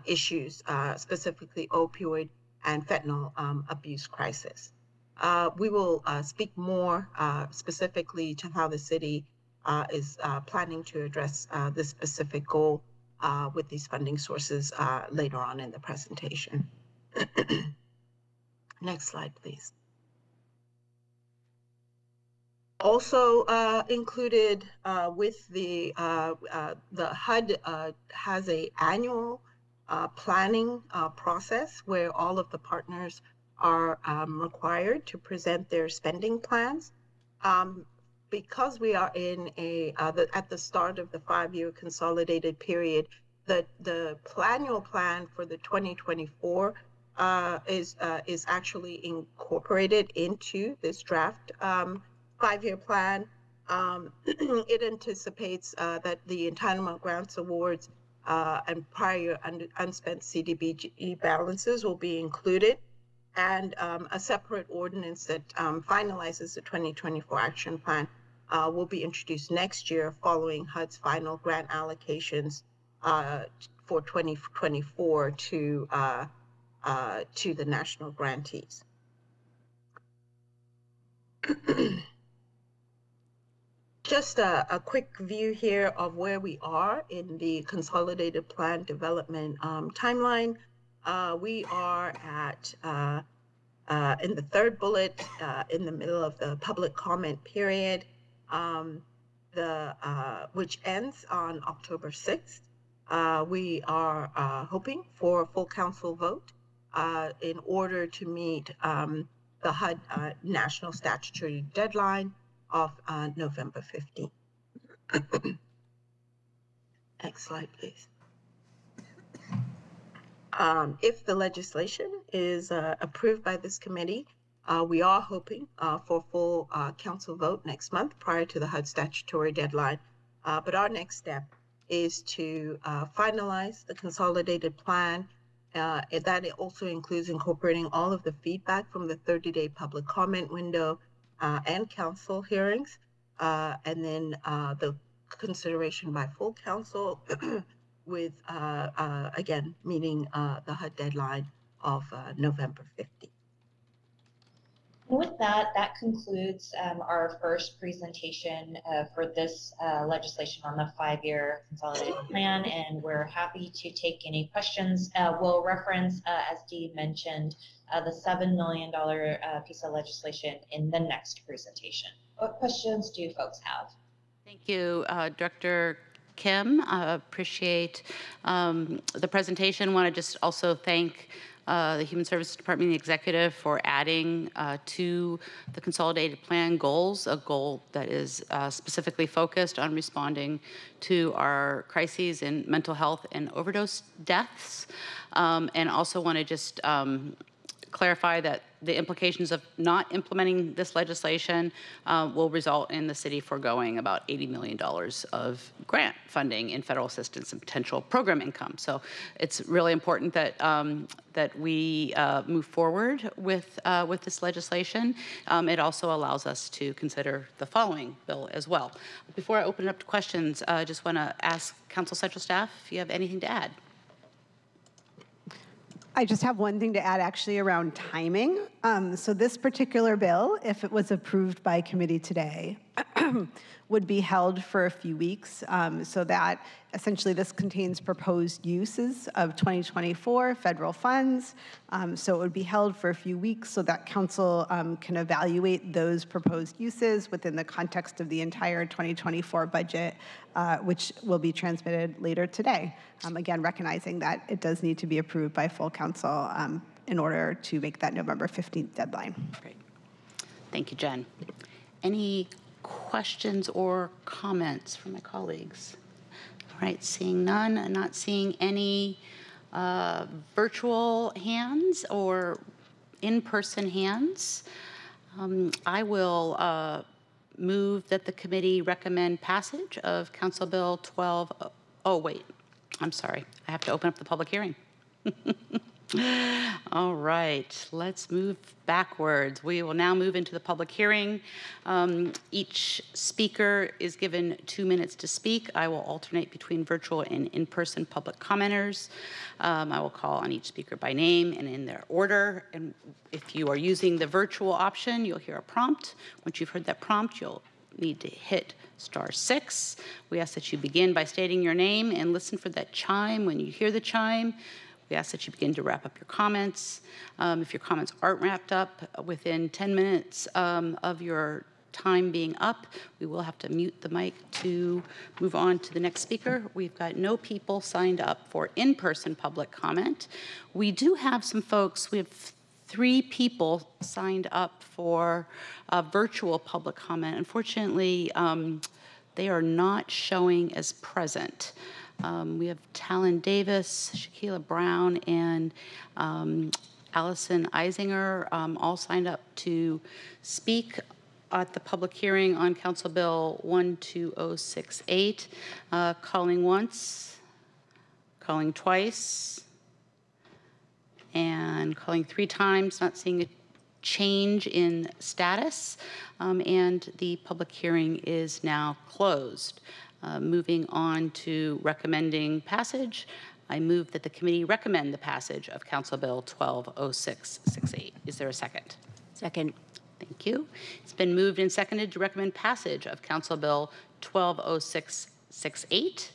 S18: issues, specifically opioid and fentanyl abuse crisis. We will speak more specifically to how the city is planning to address this specific goal with these funding sources later on in the presentation. Next slide, please. Also included with the HUD has an annual planning process where all of the partners are required to present their spending plans. Because we are in at the start of the 5-year consolidated period, the annual plan for the 2024 is actually incorporated into this draft 5-year plan. It anticipates that the entitlement grants awards and prior unspent CDBG balances will be included, and a separate ordinance that finalizes the 2024 action plan will be introduced next year following HUD's final grant allocations for 2024 to the national grantees. Just a quick view here of where we are in the consolidated plan development timeline. We are at, in the 3rd bullet, in the middle of the public comment period, which ends on October 6th. We are hoping for a full council vote in order to meet the HUD national statutory deadline of November 15th. Next slide, please. If the legislation is approved by this committee, we are hoping for full council vote next month prior to the HUD statutory deadline. But our next step is to finalize the consolidated plan. That also includes incorporating all of the feedback from the 30-day public comment window and council hearings, and then the consideration by full council with, again, meeting the HUD deadline of November 15th.
S17: With that, that concludes our first presentation for this legislation on the 5-year consolidated plan, and we're happy to take any questions. We'll reference, as Dee mentioned, the $7 million piece of legislation in the next presentation. What questions do folks have?
S1: Thank you, Director Kim. Appreciate the presentation. Want to just also thank the Human Services Department and the executive for adding to the consolidated plan goals, a goal that is specifically focused on responding to our crises in mental health and overdose deaths. And also want to just clarify that the implications of not implementing this legislation will result in the city foregoing about $80 million of grant funding in federal assistance and potential program income. So it's really important that that we move forward with this legislation. It also allows us to consider the following bill as well. Before I open it up to questions, I just want to ask Council Central staff if you have anything to add.
S2: I just have one thing to add actually around timing. So this particular bill, if it was approved by committee today, would be held for a few weeks, so that essentially this contains proposed uses of 2024 federal funds. So it would be held for a few weeks so that council can evaluate those proposed uses within the context of the entire 2024 budget, which will be transmitted later today. Again, recognizing that it does need to be approved by full council in order to make that November 15th deadline.
S1: Great. Thank you, Jen. Any questions or comments from my colleagues? All right, seeing none, and not seeing any virtual hands or in-person hands, I will move that the committee recommend passage of Council Bill 12. Oh, wait, I'm sorry. I have to open up the public hearing. All right, let's move backwards. We will now move into the public hearing. Each speaker is given 2 minutes to speak. I will alternate between virtual and in-person public commenters. I will call on each speaker by name and in their order. And if you are using the virtual option, you'll hear a prompt. Once you've heard that prompt, you'll need to hit *6. We ask that you begin by stating your name and listen for that chime. When you hear the chime, we ask that you begin to wrap up your comments. If your comments aren't wrapped up within 10 minutes of your time being up, we will have to mute the mic to move on to the next speaker. We've got no people signed up for in-person public comment. We do have some folks, we have 3 people signed up for virtual public comment. Unfortunately, they are not showing as present. We have Talon Davis, Shaquila Brown, and Allison Eisinger all signed up to speak at the public hearing on Council Bill 12068. Calling once, calling twice, and calling 3 times, not seeing a change in status, and the public hearing is now closed. Moving on to recommending passage, I move that the committee recommend the passage of Council Bill 120668. Is there a second?
S16: Second.
S1: Thank you. It's been moved and seconded to recommend passage of Council Bill 120668.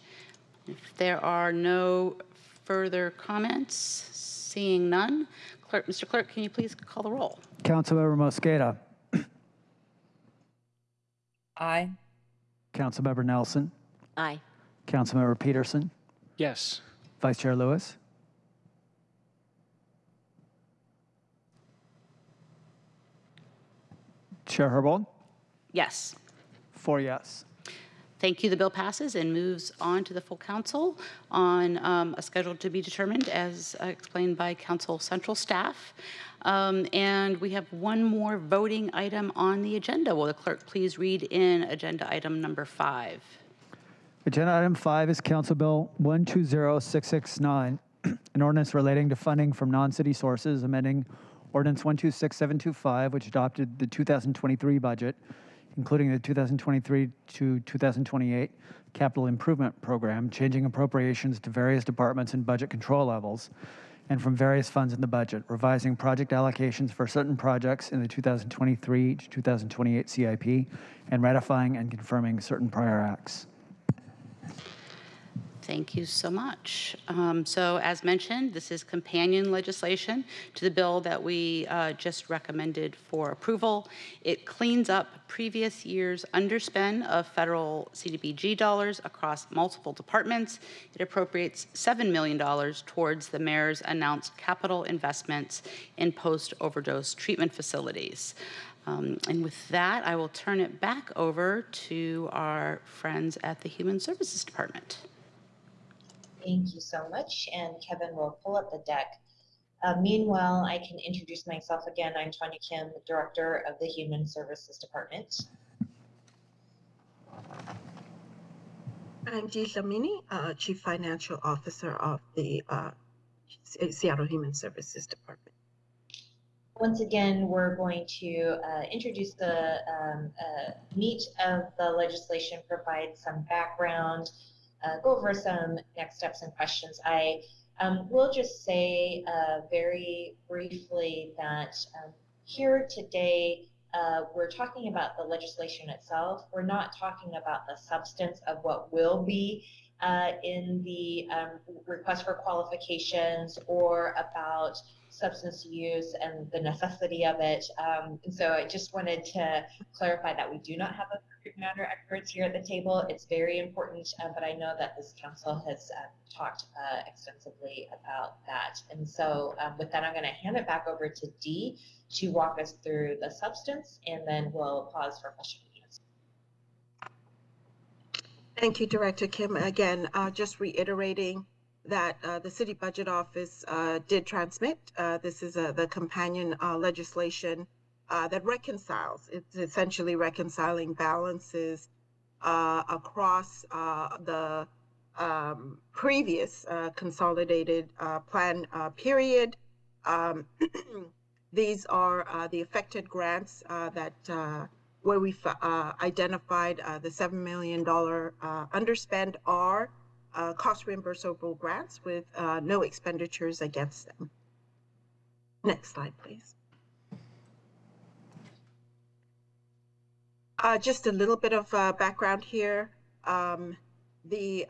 S1: If there are no further comments, seeing none, Mr. Clerk, can you please call the roll?
S6: Councilmember Mosqueda.
S13: Aye.
S6: Councilmember Nelson.
S16: Aye.
S6: Councilmember Peterson.
S12: Yes.
S6: Vice Chair Lewis. Chair Herbold.
S1: Yes.
S6: 4 yes.
S1: Thank you. The bill passes and moves on to the full council on a schedule to be determined as explained by Council Central staff. And we have one more voting item on the agenda. Will the clerk please read in agenda item number 5?
S6: Agenda item 5 is Council Bill 120669, an ordinance relating to funding from non-city sources, amending Ordinance 126725, which adopted the 2023 budget, including the 2023 to 2028 capital improvement program, changing appropriations to various departments and budget control levels, and from various funds in the budget, revising project allocations for certain projects in the 2023 to 2028 CIP, and ratifying and confirming certain prior acts.
S1: Thank you so much. So as mentioned, this is companion legislation to the bill that we just recommended for approval. It cleans up previous year's underspend of federal CDBG dollars across multiple departments. It appropriates $7 million towards the mayor's announced capital investments in post-overdose treatment facilities. And with that, I will turn it back over to our friends at the Human Services Department.
S17: Thank you so much. And Kevin will pull up the deck. Meanwhile, I can introduce myself again. I'm Tanya Kim, Director of the Human Services Department.
S18: I'm Dee Lamini, Chief Financial Officer of the Seattle Human Services Department.
S17: Once again, we're going to introduce the meat of the legislation, provide some background, go over some next steps and questions. I will just say very briefly that here today, we're talking about the legislation itself. We're not talking about the substance of what will be in the request for qualifications or about substance use and the necessity of it. And so I just wanted to clarify that we do not have a subject matter experts here at the table. It's very important, but I know that this council has talked extensively about that. And so with that, I'm going to hand it back over to Dee to walk us through the substance, and then we'll pause for questions.
S18: Thank you, Director Kim. Again, just reiterating that the City Budget Office did transmit. This is the companion legislation that reconciles. It's essentially reconciling balances across the previous consolidated plan period. These are the affected grants that where we've identified the $7 million underspend are cost reimbursable grants with no expenditures against them. Next slide, please. Just a little bit of background here. Meeting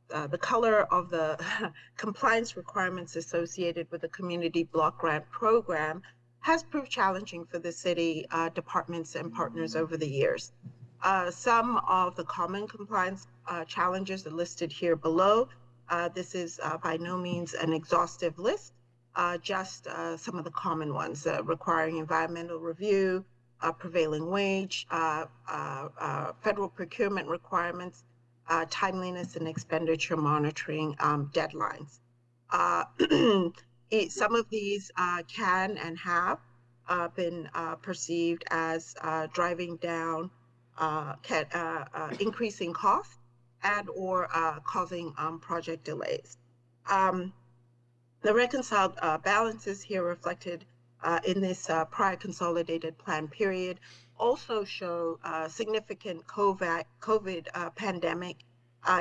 S18: the color of the compliance requirements associated with the Community Block Grant Program has proved challenging for the city departments and partners over the years. Some of the common compliance challenges are listed here below. This is by no means an exhaustive list, just some of the common ones requiring environmental review, prevailing wage, federal procurement requirements, timeliness and expenditure monitoring deadlines. Some of these can and have been perceived as driving down increasing costs and or causing project delays. The reconciled balances here reflected in this prior consolidated plan period also show significant COVID pandemic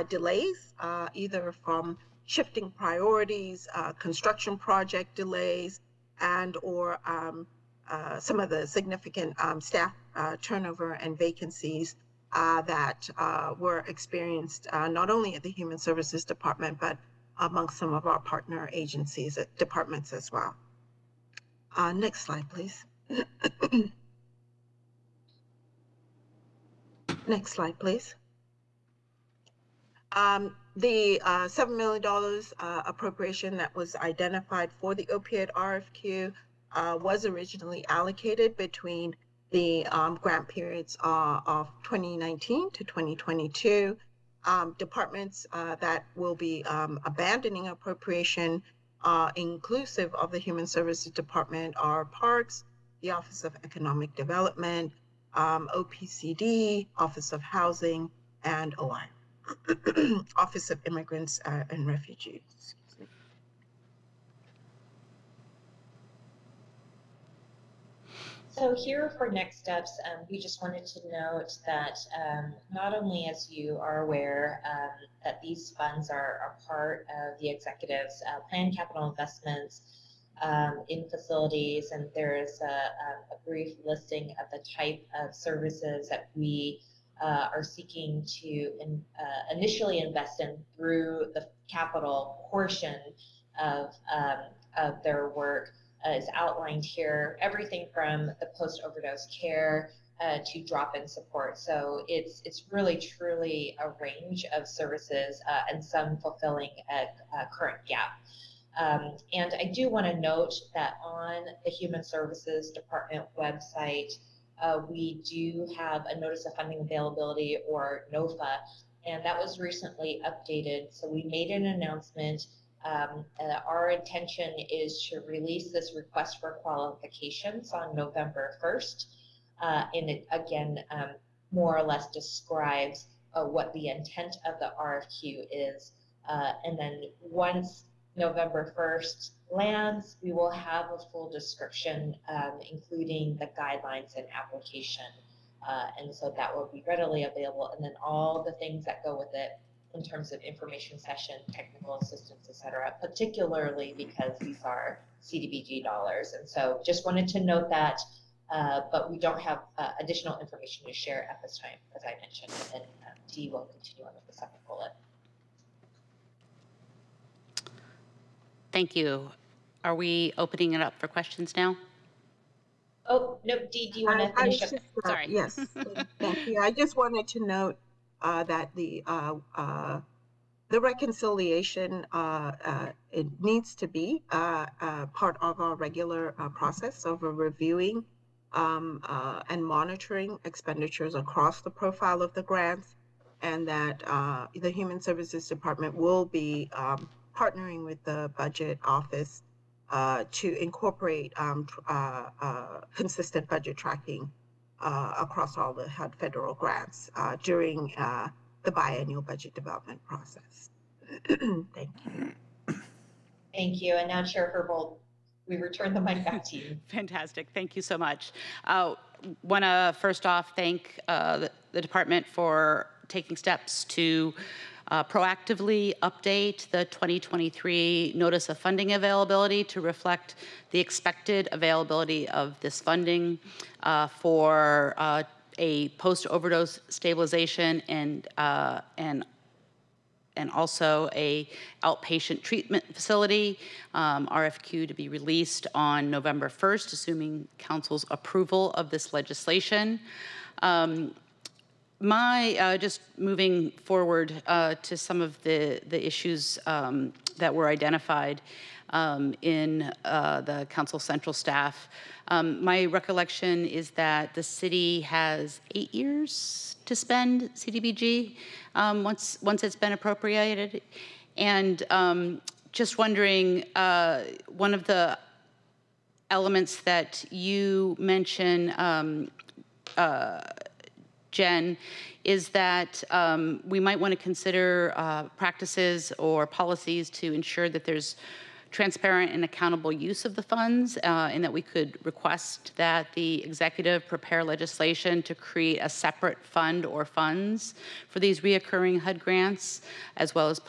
S18: delays, either from shifting priorities, construction project delays, and or some of the significant staff turnover and vacancies that were experienced not only at the Human Services Department, but amongst some of our partner agencies, departments as well. Next slide, please. Next slide, please. The $7 million appropriation that was identified for the opioid RFQ was originally allocated between the grant periods of 2019 to 2022. Departments that will be abandoning appropriation, inclusive of the Human Services Department, are Parks, the Office of Economic Development, OPCD, Office of Housing, and OI, Office of Immigrants and Refugees.
S17: So here for next steps, we just wanted to note that not only, as you are aware, that these funds are part of the executive's planned capital investments in facilities, and there is a brief listing of the type of services that we are seeking to initially invest in through the capital portion of their work is outlined here. Everything from the post-overdose care to drop-in support. So it's really truly a range of services and some fulfilling a current gap. And I do want to note that on the Human Services Department website, we do have a Notice of Funding Availability, or NOFA, and that was recently updated. So we made an announcement. Our intention is to release this request for qualifications on November 1st. And it, again, more or less describes what the intent of the RFQ is. And then once November 1st lands, we will have a full description, including the guidelines and application. And so that will be readily available. And then all the things that go with it in terms of information session, technical assistance, et cetera, particularly because these are CDBG dollars. And so just wanted to note that, but we don't have additional information to share at this time, as I mentioned, and Dee will continue on with the second bullet.
S1: Thank you. Are we opening it up for questions now?
S17: Oh, no, Dee, do you want to finish up?
S1: Sorry.
S18: Yes, thank you. I just wanted to note that the reconciliation, it needs to be part of our regular process of reviewing and monitoring expenditures across the profile of the grants, and that the Human Services Department will be partnering with the Budget Office to incorporate consistent budget tracking across all the HUD federal grants during the biannual budget development process. Thank you.
S17: Thank you. And now, Chair Herbold, we return the mic back to you.
S1: Fantastic. Thank you so much. Want to first off thank the department for taking steps to proactively update the 2023 Notice of Funding Availability to reflect the expected availability of this funding for a post-overdose stabilization and also a outpatient treatment facility, RFQ to be released on November 1st, assuming council's approval of this legislation. Just moving forward to some of the issues that were identified in the council central staff. My recollection is that the city has 8 years to spend CDBG once it's been appropriated. And just wondering, one of the elements that you mention, Jen, is that we might want to consider practices or policies to ensure that there's transparent and accountable use of the funds, and that we could request that the executive prepare legislation to create a separate fund or funds for these reoccurring HUD grants, as well as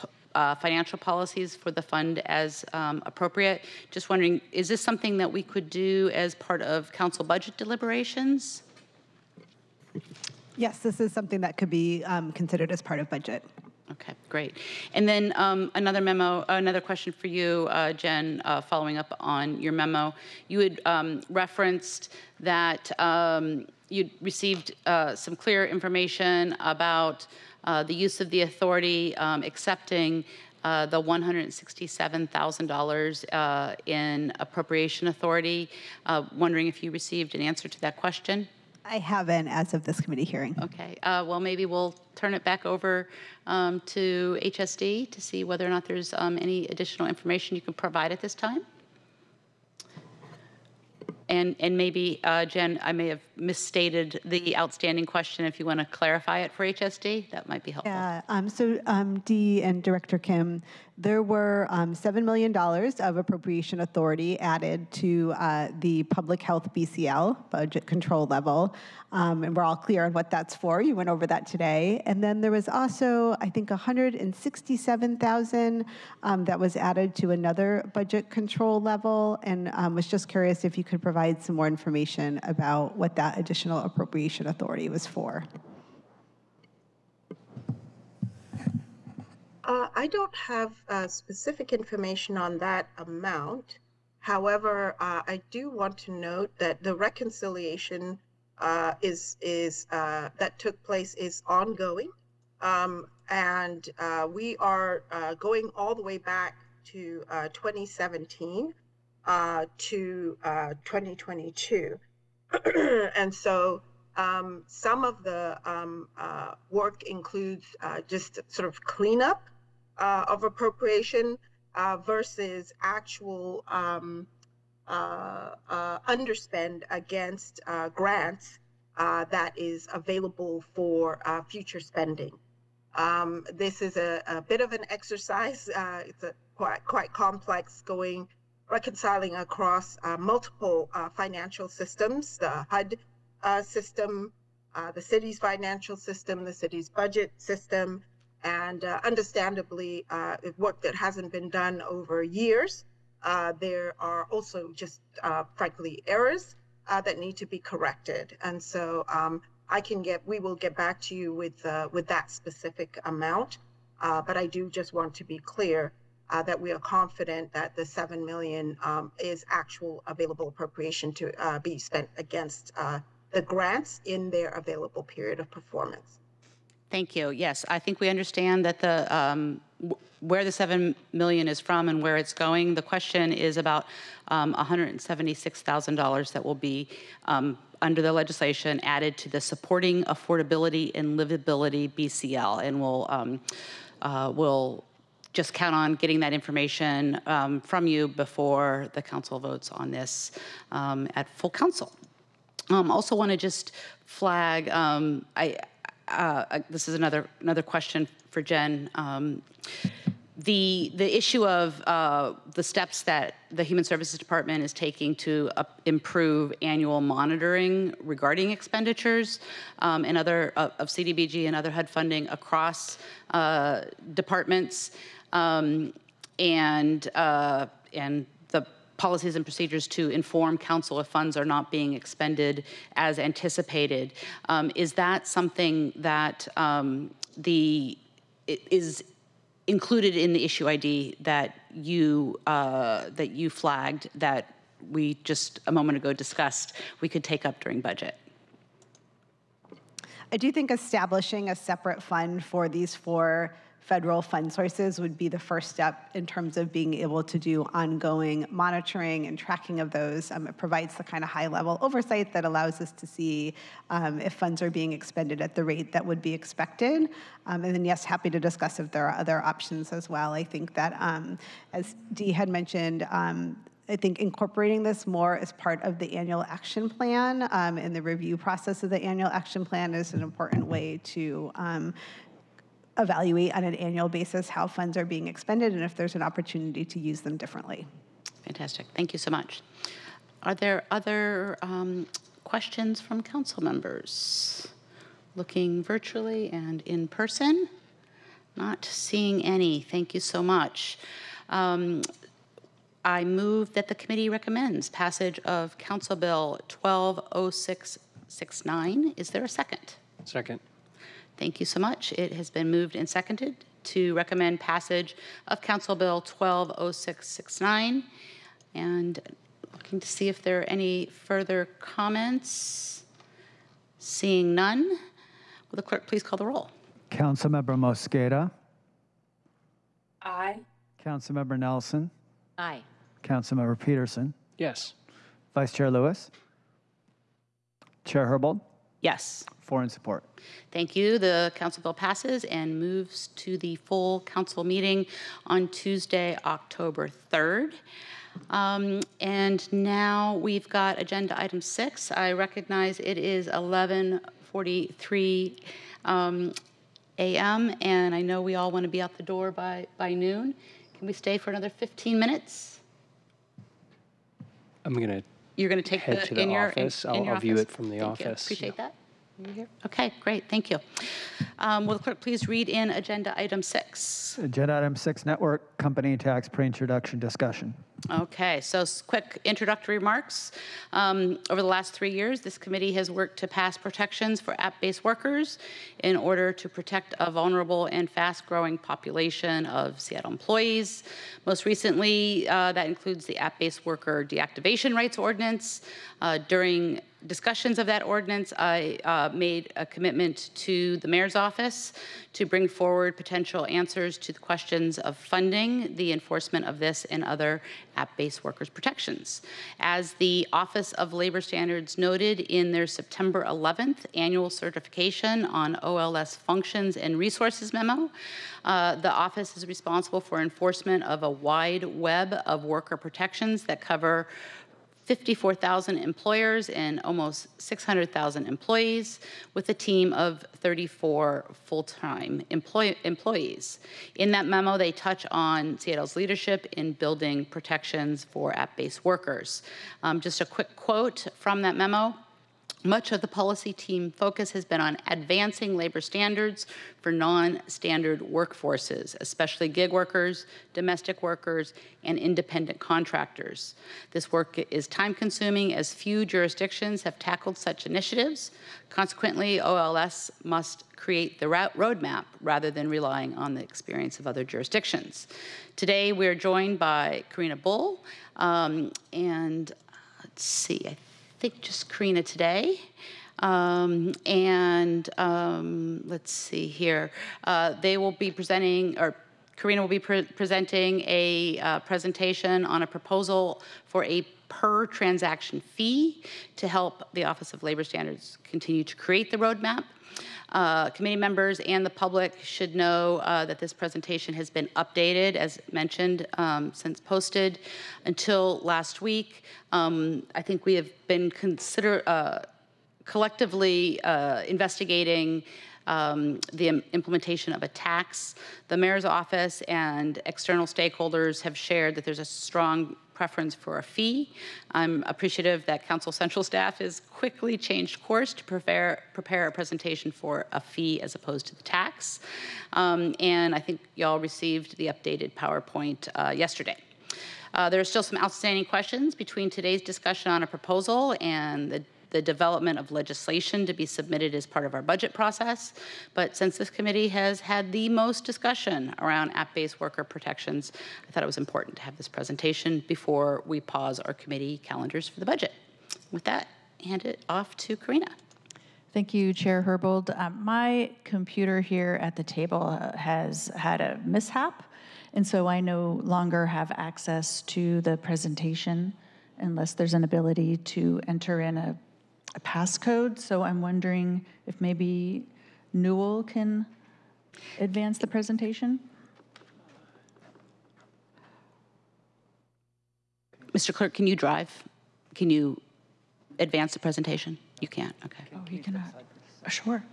S1: financial policies for the fund as appropriate. Just wondering, is this something that we could do as part of council budget deliberations?
S2: Yes, this is something that could be considered as part of budget.
S1: Okay, great. And then another question for you, Jen, following up on your memo. You had referenced that you'd received some clear information about the use of the authority accepting the $167,000 in appropriation authority. Wondering if you received an answer to that question?
S2: I haven't as of this committee hearing.
S1: Okay, well, maybe we'll turn it back over to HSD to see whether or not there's any additional information you can provide at this time. And maybe, Jen, I may have misstated the outstanding question. If you want to clarify it for HSD, that might be helpful.
S2: Yeah, so Dee and Director Kim, there were $7 million of appropriation authority added to the public health BCL, budget control level, and we're all clear on what that's for. You went over that today. And then there was also, I think, $167,000 that was added to another budget control level, and was just curious if you could provide some more information about what that additional appropriation authority was for.
S18: I don't have specific information on that amount. However, I do want to note that the reconciliation that took place is ongoing, and we are going all the way back to 2017 to 2022, and so some of the work includes just sort of cleanup of appropriation versus actual underspend against grants that is available for future spending. This is a bit of an exercise. It's quite complex, reconciling across multiple financial systems, the HUD system, the city's financial system, the city's budget system, and understandably, work that hasn't been done over years. There are also just, frankly, errors that need to be corrected. And so we will get back to you with that specific amount. But I do just want to be clear that we are confident that the $7 million is actual available appropriation to be spent against the grants in their available period of performance.
S1: Thank you. Yes, I think we understand that where the $7 million is from and where it's going. The question is about $176,000 that will be under the legislation added to the Supporting Affordability and Livability BCL, and we'll just count on getting that information from you before the council votes on this at full council. Also want to just flag, this is another question for Jen. The issue of the steps that the Human Services Department is taking to improve annual monitoring regarding expenditures and other of CDBG and other HUD funding across departments, and the policies and procedures to inform council if funds are not being expended as anticipated. Is that something that is included in the issue ID that you flagged that we just a moment ago discussed we could take up during budget?
S2: I do think establishing a separate fund for these 4 federal fund sources would be the first step in terms of being able to do ongoing monitoring and tracking of those. It provides the kind of high-level oversight that allows us to see if funds are being expended at the rate that would be expected. And then, yes, happy to discuss if there are other options as well. I think that, as Dee had mentioned, I think incorporating this more as part of the annual action plan and the review process of the annual action plan is an important way to evaluate on an annual basis how funds are being expended and if there's an opportunity to use them differently.
S1: Fantastic. Thank you so much. Are there other questions from council members? Looking virtually and in person? Not seeing any. Thank you so much. I move that the committee recommends passage of Council Bill 120669. Is there a second?
S12: Second.
S1: Thank you so much. It has been moved and seconded to recommend passage of Council Bill 120669. And looking to see if there are any further comments. Seeing none, will the clerk please call the roll?
S6: Councilmember Mosqueda.
S13: Aye.
S6: Councilmember Nelson.
S16: Aye.
S6: Councilmember Peterson.
S12: Yes.
S6: Vice Chair Lewis. Chair Herbold.
S1: Yes.
S6: 4 in support.
S1: Thank you. The council bill passes and moves to the full council meeting on Tuesday, October 3rd. And now we've got agenda item 6. I recognize it is 11:43 a.m. and I know we all want to be out the door by noon. Can we stay for another 15 minutes? You're going to take
S12: head to the office. I'll view it from the office.
S1: Appreciate that. Okay, great. Thank you. Will the clerk please read in agenda item 6?
S6: Agenda item 6, network company tax pre-introduction discussion.
S1: Okay, so quick introductory remarks. Over the last 3 years, this committee has worked to pass protections for app-based workers in order to protect a vulnerable and fast-growing population of Seattle employees. Most recently, that includes the app-based worker deactivation rights ordinance. During discussions of that ordinance, I made a commitment to the mayor's office to bring forward potential answers to the questions of funding the enforcement of this and other app-based workers protections. As the Office of Labor Standards noted in their September 11th annual certification on OLS functions and resources memo, the office is responsible for enforcement of a wide web of worker protections that cover 54,000 employers and almost 600,000 employees, with a team of 34 full-time employees. In that memo, they touch on Seattle's leadership in building protections for app-based workers. Just a quick quote from that memo. Much of the policy team focus has been on advancing labor standards for non-standard workforces, especially gig workers, domestic workers, and independent contractors. This work is time-consuming as few jurisdictions have tackled such initiatives. Consequently, OLS must create the roadmap rather than relying on the experience of other jurisdictions. Today, we are joined by Karina Bull, and let's see, I think just Karina today. Let's see here. They will be presenting, or Karina will be presenting a presentation on a proposal for a per transaction fee to help the Office of Labor Standards continue to create the roadmap. Committee members and the public should know that this presentation has been updated, as mentioned, since posted until last week. I think we have been collectively investigating the implementation of a tax. The mayor's office and external stakeholders have shared that there's a strong preference for a fee. I'm appreciative that Council Central staff has quickly changed course to prepare a presentation for a fee as opposed to the tax. And I think y'all received the updated PowerPoint yesterday. There are still some outstanding questions between today's discussion on a proposal and the development of legislation to be submitted as part of our budget process. But since this committee has had the most discussion around app-based worker protections, I thought it was important to have this presentation before we pause our committee calendars for the budget. With that, hand it off to Karina.
S19: Thank you, Chair Herbold. My computer here at the table has had a mishap, and so I no longer have access to the presentation unless there's an ability to enter in a passcode. So I'm wondering if maybe Newell can advance the presentation.
S1: Mr. Clerk, can you drive? Can you advance the presentation? You can't, okay.
S19: Oh, you cannot. Sure.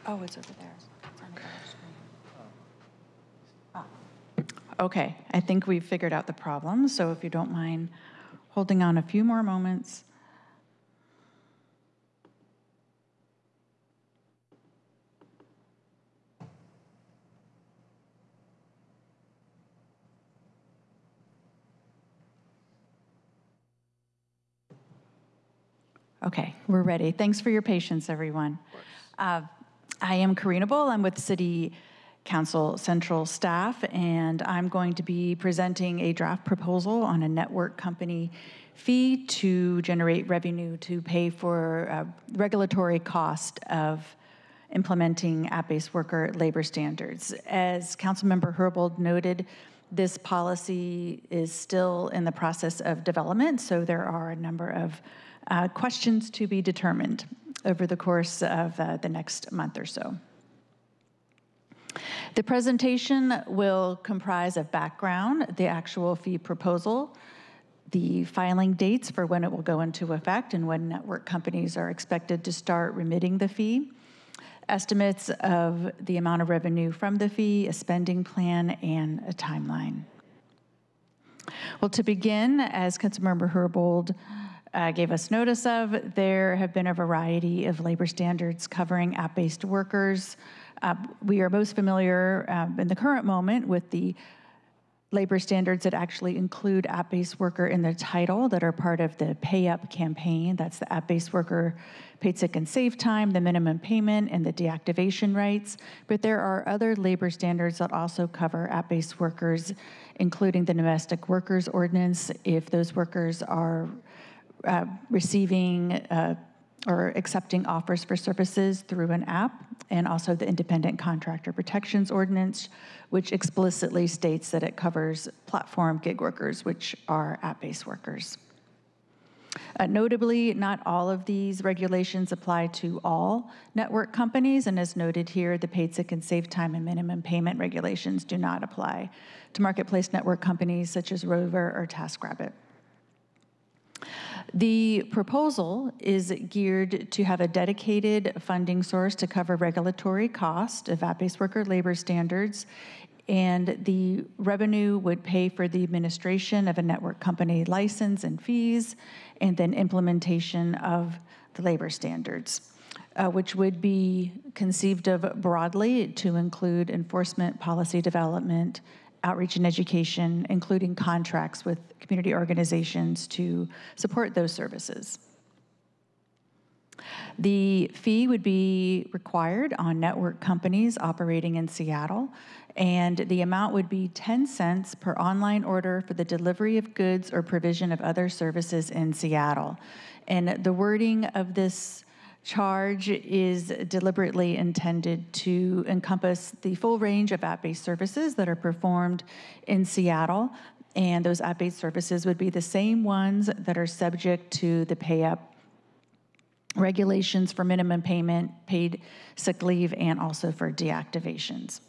S19: Oh, it's over there. It's on the other screen. Oh. Okay, I think we've figured out the problem, so if you don't mind holding on a few more moments. Okay, we're ready. Thanks for your patience, everyone. I am Karina Bull. I'm with City Council Central staff, and I'm going to be presenting a draft proposal on a network company fee to generate revenue to pay for regulatory cost of implementing app-based worker labor standards. As Councilmember Herbold noted, this policy is still in the process of development, so there are a number of questions to be determined over the course of the next month or so. The presentation will comprise of background, the actual fee proposal, the filing dates for when it will go into effect and when network companies are expected to start remitting the fee, estimates of the amount of revenue from the fee, a spending plan, and a timeline. Well, to begin, as Councilmember Herbold gave us notice of, there have been a variety of labor standards covering app-based workers. We are most familiar in the current moment with the labor standards that actually include app-based worker in the title that are part of the Pay Up campaign. That's the app-based worker paid sick and safe time, the minimum payment, and the deactivation rights. But there are other labor standards that also cover app-based workers, including the Domestic Workers Ordinance, if those workers are receiving or accepting offers for services through an app, and also the Independent Contractor Protections Ordinance, which explicitly states that it covers platform gig workers, which are app-based workers. Notably, not all of these regulations apply to all network companies, and as noted here, the paid sick and safe time and minimum payment regulations do not apply to marketplace network companies such as Rover or TaskRabbit. The proposal is geared to have a dedicated funding source to cover regulatory cost of app-based worker labor standards, and the revenue would pay for the administration of a network company license and fees, and then implementation of the labor standards, which would be conceived of broadly to include enforcement, policy development, outreach and education, including contracts with community organizations to support those services. The fee would be required on network companies operating in Seattle, and the amount would be 10 cents per online order for the delivery of goods or provision of other services in Seattle. And the wording of this charge is deliberately intended to encompass the full range of app-based services that are performed in Seattle, and those app-based services would be the same ones that are subject to the pay-up regulations for minimum payment, paid sick leave, and also for deactivations.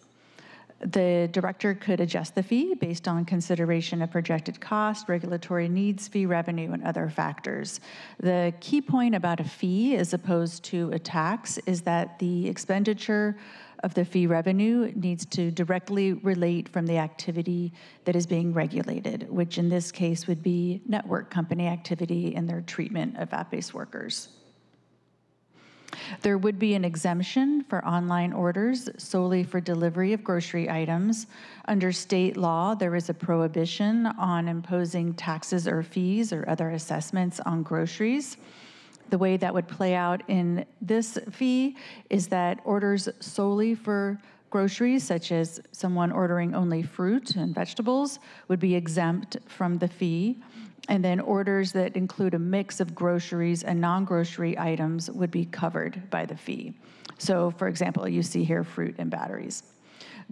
S19: The director could adjust the fee based on consideration of projected cost, regulatory needs, fee revenue, and other factors. The key point about a fee as opposed to a tax is that the expenditure of the fee revenue needs to directly relate from the activity that is being regulated, which in this case would be network company activity and their treatment of app-based workers. There would be an exemption for online orders solely for delivery of grocery items. Under state law, there is a prohibition on imposing taxes or fees or other assessments on groceries. The way that would play out in this fee is that orders solely for groceries, such as someone ordering only fruit and vegetables, would be exempt from the fee. And then orders that include a mix of groceries and non-grocery items would be covered by the fee. So, for example, you see here fruit and batteries.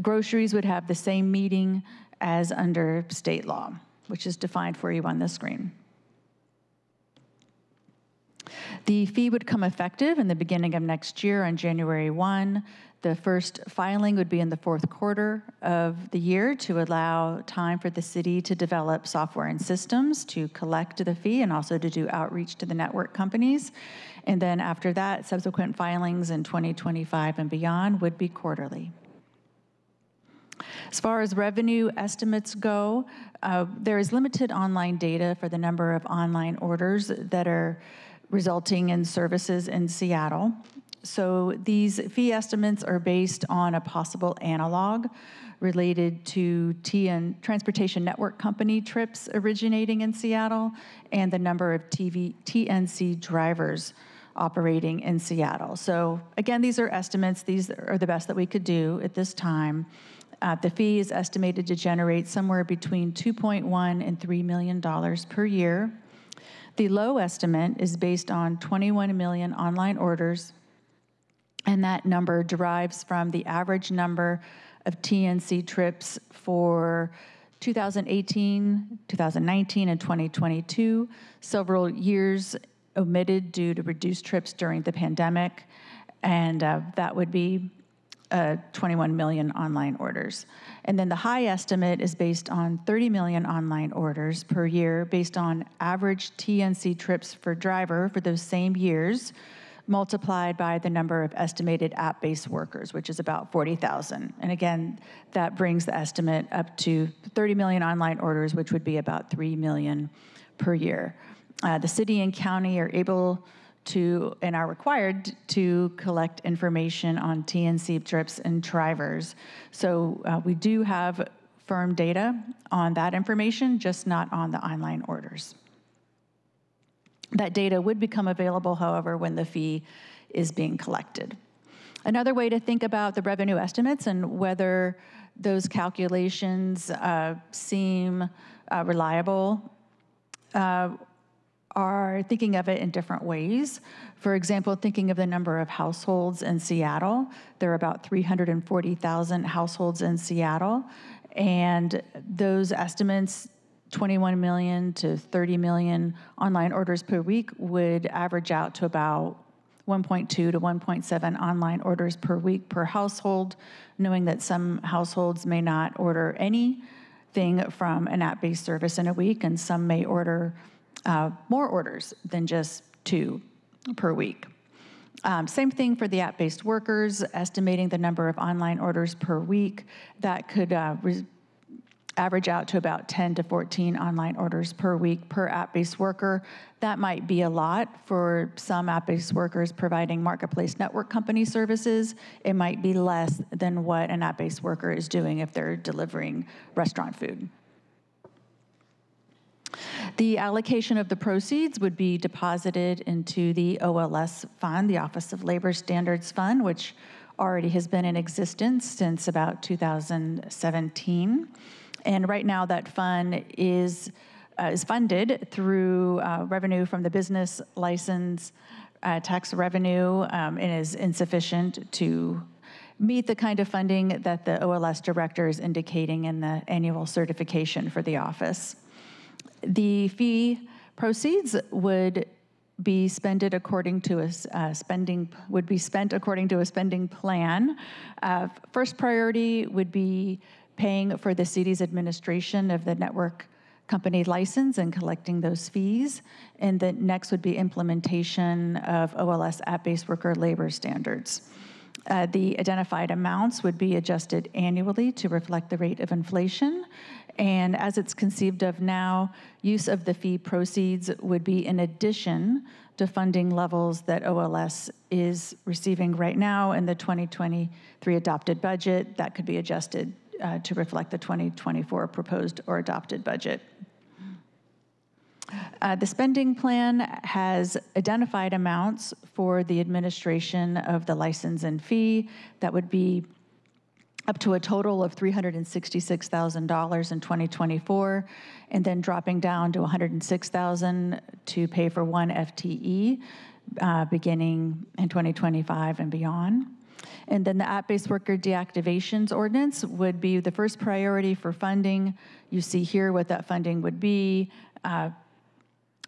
S19: Groceries would have the same meaning as under state law, which is defined for you on this screen. The fee would come effective in the beginning of next year on January 1. The first filing would be in the fourth quarter of the year to allow time for the city to develop software and systems to collect the fee and also to do outreach to the network companies. And then after that, subsequent filings in 2025 and beyond would be quarterly. As far as revenue estimates go, there is limited online data for the number of online orders that are resulting in services in Seattle. So these fee estimates are based on a possible analog related to transportation network company trips originating in Seattle and the number of TNC drivers operating in Seattle. So again, these are estimates. These are the best that we could do at this time. The fee is estimated to generate somewhere between $2.1 and $3 million per year. The low estimate is based on 21 million online orders, and that number derives from the average number of TNC trips for 2018, 2019, and 2022, several years omitted due to reduced trips during the pandemic, and that would be 21 million online orders. And then the high estimate is based on 30 million online orders per year based on average TNC trips per driver for those same years, multiplied by the number of estimated app-based workers, which is about 40,000. And again, that brings the estimate up to 30 million online orders, which would be about 3 million per year. The city and county are able to, and are required to, collect information on TNC trips and drivers. So we do have firm data on that information, just not on the online orders. That data would become available, however, when the fee is being collected. Another way to think about the revenue estimates and whether those calculations seem reliable are thinking of it in different ways. For example, thinking of the number of households in Seattle. There are about 340,000 households in Seattle, and those estimates, 21 million to 30 million online orders per week, would average out to about 1.2 to 1.7 online orders per week per household, knowing that some households may not order anything from an app-based service in a week, and some may order more orders than just 2 per week. Same thing for the app-based workers, estimating the number of online orders per week. That could average out to about 10 to 14 online orders per week per app-based worker. That might be a lot for some app-based workers providing marketplace network company services. It might be less than what an app-based worker is doing if they're delivering restaurant food. The allocation of the proceeds would be deposited into the OLS fund, the Office of Labor Standards Fund, which already has been in existence since about 2017. And right now that fund is funded through revenue from the business license tax revenue, and is insufficient to meet the kind of funding that the OLS director is indicating in the annual certification for the office. The fee proceeds would be spent according to a spending plan. First priority would be paying for the city's administration of the network company license and collecting those fees. And the next would be implementation of OLS app-based worker labor standards. The identified amounts would be adjusted annually to reflect the rate of inflation. And as it's conceived of now, use of the fee proceeds would be in addition to funding levels that OLS is receiving right now in the 2023 adopted budget. That could be adjusted to reflect the 2024 proposed or adopted budget. The spending plan has identified amounts for the administration of the license and fee that would be up to a total of $366,000 in 2024, and then dropping down to $106,000 to pay for 1 FTE beginning in 2025 and beyond. And then the app-based worker deactivations ordinance would be the first priority for funding. You see here what that funding would be.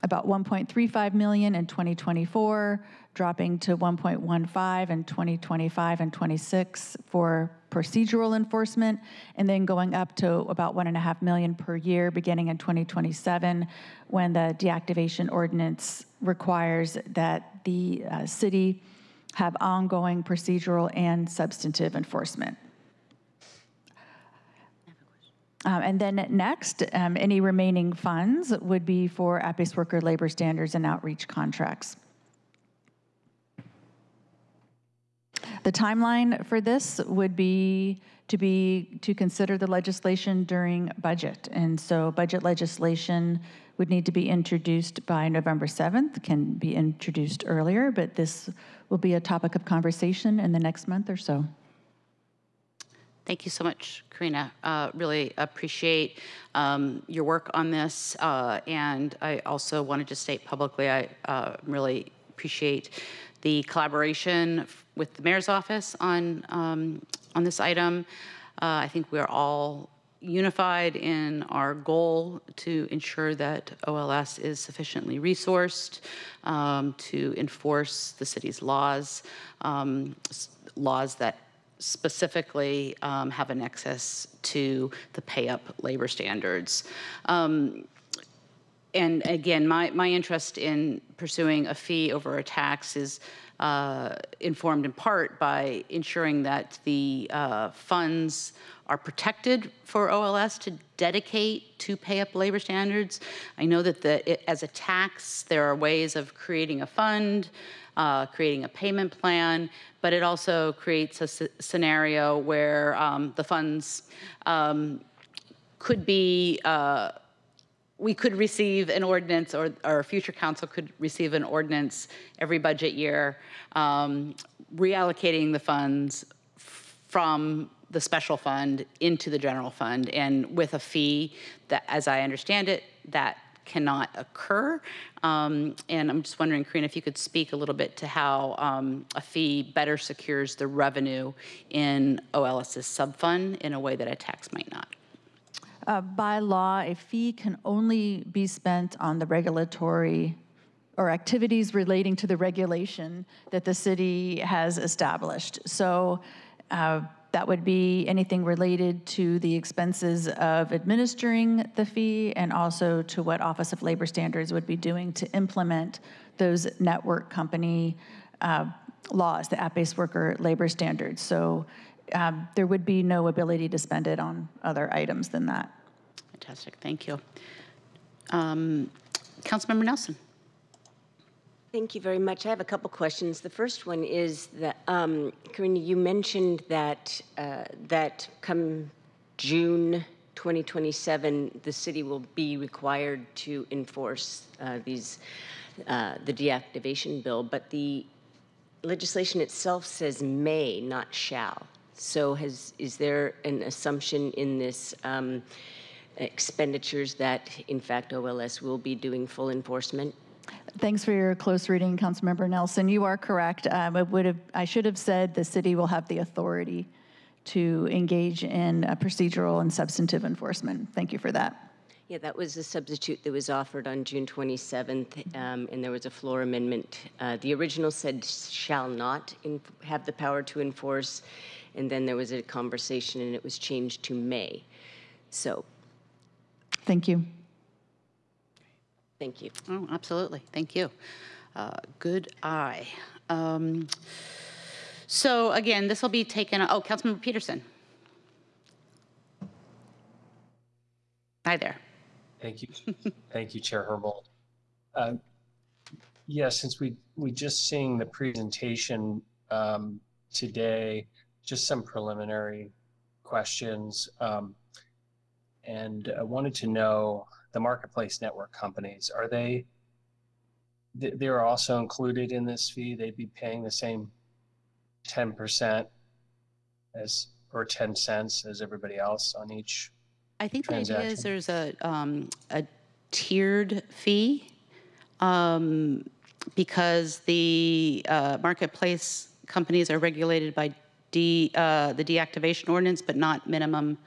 S19: About $1.35 million in 2024, dropping to $1.15 in 2025 and 26 for procedural enforcement, and then going up to about $1.5 million per year beginning in 2027, when the deactivation ordinance requires that the city have ongoing procedural and substantive enforcement. And then next, any remaining funds would be for app-based worker labor standards and outreach contracts. The timeline for this would be to consider the legislation during budget. And so budget legislation would need to be introduced by November 7th, can be introduced earlier, but this will be a topic of conversation in the next month or so.
S1: Thank you so much, Karina. Really appreciate your work on this. And I also wanted to state publicly, I really appreciate the collaboration with the mayor's office on this item. I think we're all unified in our goal to ensure that OLS is sufficiently resourced to enforce the city's laws, laws that specifically have a nexus to the pay-up labor standards. And again, my interest in pursuing a fee over a tax is informed in part by ensuring that the funds are protected for OLS to dedicate to pay-up labor standards. I know that as a tax, there are ways of creating a fund, creating a payment plan, but it also creates a scenario where the funds could be we could receive an ordinance, or our future council could receive an ordinance every budget year reallocating the funds from the special fund into the general fund, and with a fee that, as I understand it, that cannot occur. And I'm just wondering, Karina, if you could speak a little bit to how a fee better secures the revenue in OLS's subfund in a way that a tax might not.
S19: By law, a fee can only be spent on the regulatory or activities relating to the regulation that the city has established. So that would be anything related to the expenses of administering the fee, and also to what Office of Labor Standards would be doing to implement those network company laws, the app-based worker labor standards. So there would be no ability to spend it on other items than that.
S1: Fantastic, thank you. Councilmember Nelson.
S16: Thank you very much. I have a couple questions. The first one is that, Karina, you mentioned that that come June 2027, the city will be required to enforce the deactivation bill, but the legislation itself says may, not shall. So is there an assumption in this expenditures that, in fact, OLS will be doing full enforcement?
S19: Thanks for your close reading, Councilmember Nelson. You are correct. I should have said the city will have the authority to engage in procedural and substantive enforcement. Thank you for that.
S16: Yeah, that was the substitute that was offered on June 27th, and there was a floor amendment. The original said shall not have the power to enforce, and then there was a conversation and it was changed to may. So.
S19: Thank you.
S16: Thank you.
S1: Oh, absolutely. Thank you. Good eye. So again, this will be taken. Oh, Councilmember Peterson. Hi there.
S12: Thank you. Thank you, Chair Herbold. Yeah, since we just seeing the presentation today, just some preliminary questions. And I wanted to know, the marketplace network companies, are they're also included in this fee? They'd be paying the same 10% or 10 cents as everybody else on each
S1: I think the idea is
S12: transaction?
S1: there's a tiered fee because the marketplace companies are regulated by the deactivation ordinance, but not minimum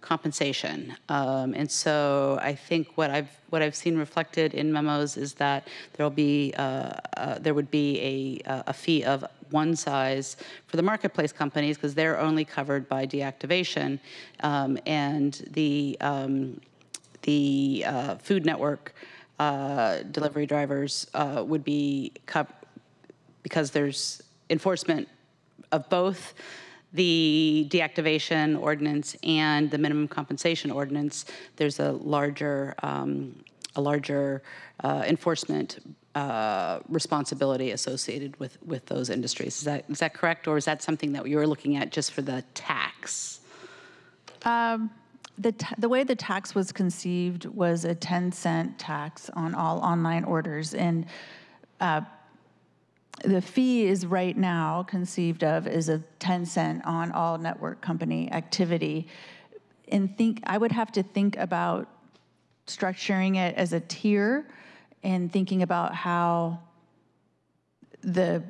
S1: compensation. And so I think what I've seen reflected in memos is that there would be a fee of one size for the marketplace companies because they're only covered by deactivation, and the food network delivery drivers would be covered because there's enforcement of both the deactivation ordinance and the minimum compensation ordinance. There's a larger enforcement responsibility associated with those industries. Is that correct, or is that something that you were looking at just for the tax?
S19: The way the tax was conceived was a 10-cent tax on all online orders, and the fee is right now conceived of as a 10 cent on all network company activity. And I would have to think about structuring it as a tier and thinking about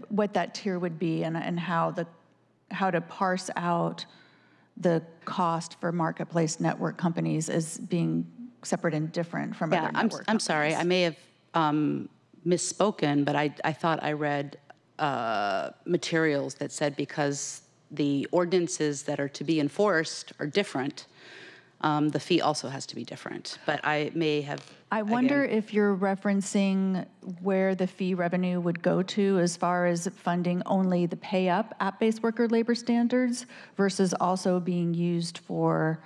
S19: what that tier would be and how to parse out the cost for marketplace network companies as being separate and different from other network
S1: I'm sorry, I may have misspoken, but I thought I read materials that said because the ordinances that are to be enforced are different, the fee also has to be different. But I may have.
S19: I wonder if you're referencing where the fee revenue would go to as far as funding only the pay up app-based worker labor standards versus also being used for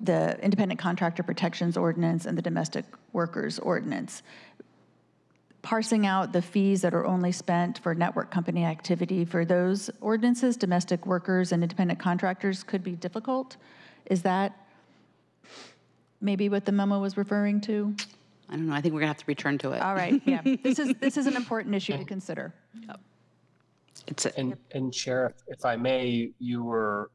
S19: the independent contractor protections ordinance and the domestic workers ordinance. Parsing out the fees that are only spent for network company activity for those ordinances, domestic workers and independent contractors, could be difficult. Is that maybe what the memo was referring to?
S1: I don't know. I think we're gonna have to return to it.
S19: All right. Yeah. This is an important issue to consider.
S1: Yep.
S12: And Chair, if I may, you were